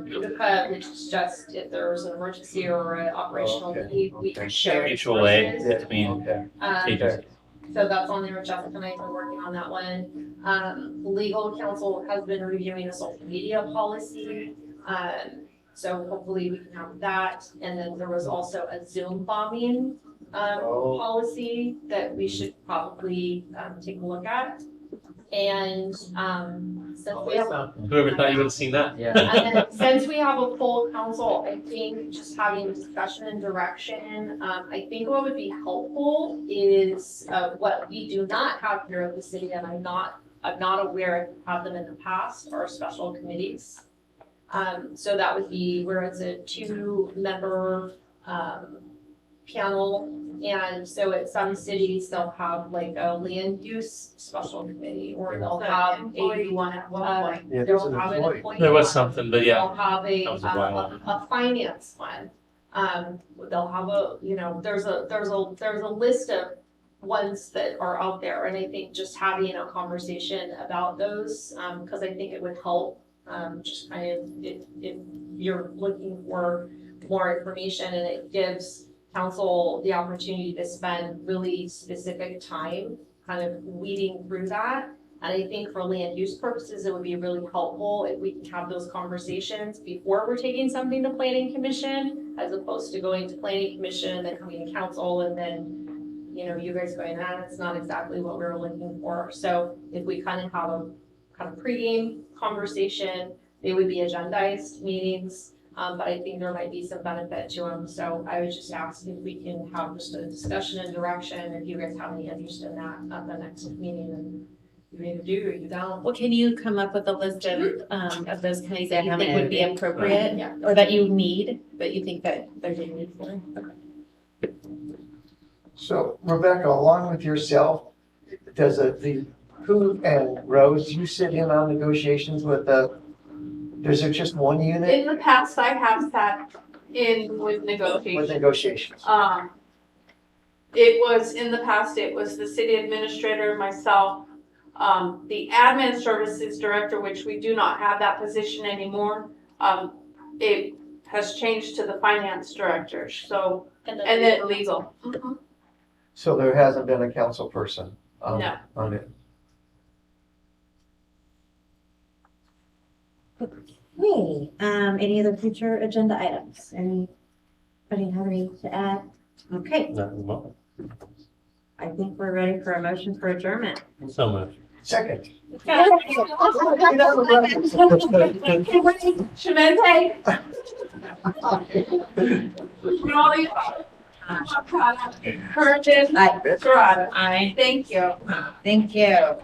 Utica, which is just if there's an emergency or an operational need, we can share. Mutual aid between agencies. So that's on there, Jessica and I are working on that one. Legal counsel has been reviewing a social media policy. So hopefully we can have that. And then there was also a Zoom bombing, policy that we should probably, take a look at. And, since we have Whoever thought you would have seen that? and then since we have a full council, I think just having discussion and direction, I think what would be helpful is, what we do not have here at the city, and I'm not aware if we have them in the past, are special committees. So that would be where it's a 2-member, panel. And so at some cities, they'll have like a land use special committee, or they'll have they'll have an employee. There was something, but yeah. They'll have that was a while a finance one. They'll have there's a list of ones that are out there, and I think just having a conversation about those, because I think it would help, just kind of if you're looking for more information, and it gives council the opportunity to spend really specific time kind of weeding through that. And I think for land use purposes, it would be really helpful if we can have those conversations before we're taking something to planning commission, as opposed to going to planning commission, then coming to council, and then, you guys going, it's not exactly what we were looking for. So if we kind of have a kind of pregame conversation, they would be agendized meetings. But I think there might be some benefit to them. So I would just ask if we can have just a discussion and direction, if you guys have any interest in that at the next meeting, and you either do or you don't. Well, can you come up with a list of those committees that you think would be appropriate, Yeah. or that you need, that you think that there's a need for? Okay. So Rebecca, along with yourself, does who and Rose, you sit in on negotiations with is there just one unit In the past, I have sat in with with negotiations. negotiations? It was, in the past, it was the city administrator, myself, the admin services director, which we do not have that position anymore. It has changed to the finance director, so, and then legal. Mhm. So there hasn't been a council person No. on it? Hey, any other future agenda items? Anybody have any to add? Okay, I think we're ready for a motion for adjournment. So much. Second. Shemente? Raleigh? Curtin? Aye. Gerard? Aye. Thank you. Thank you.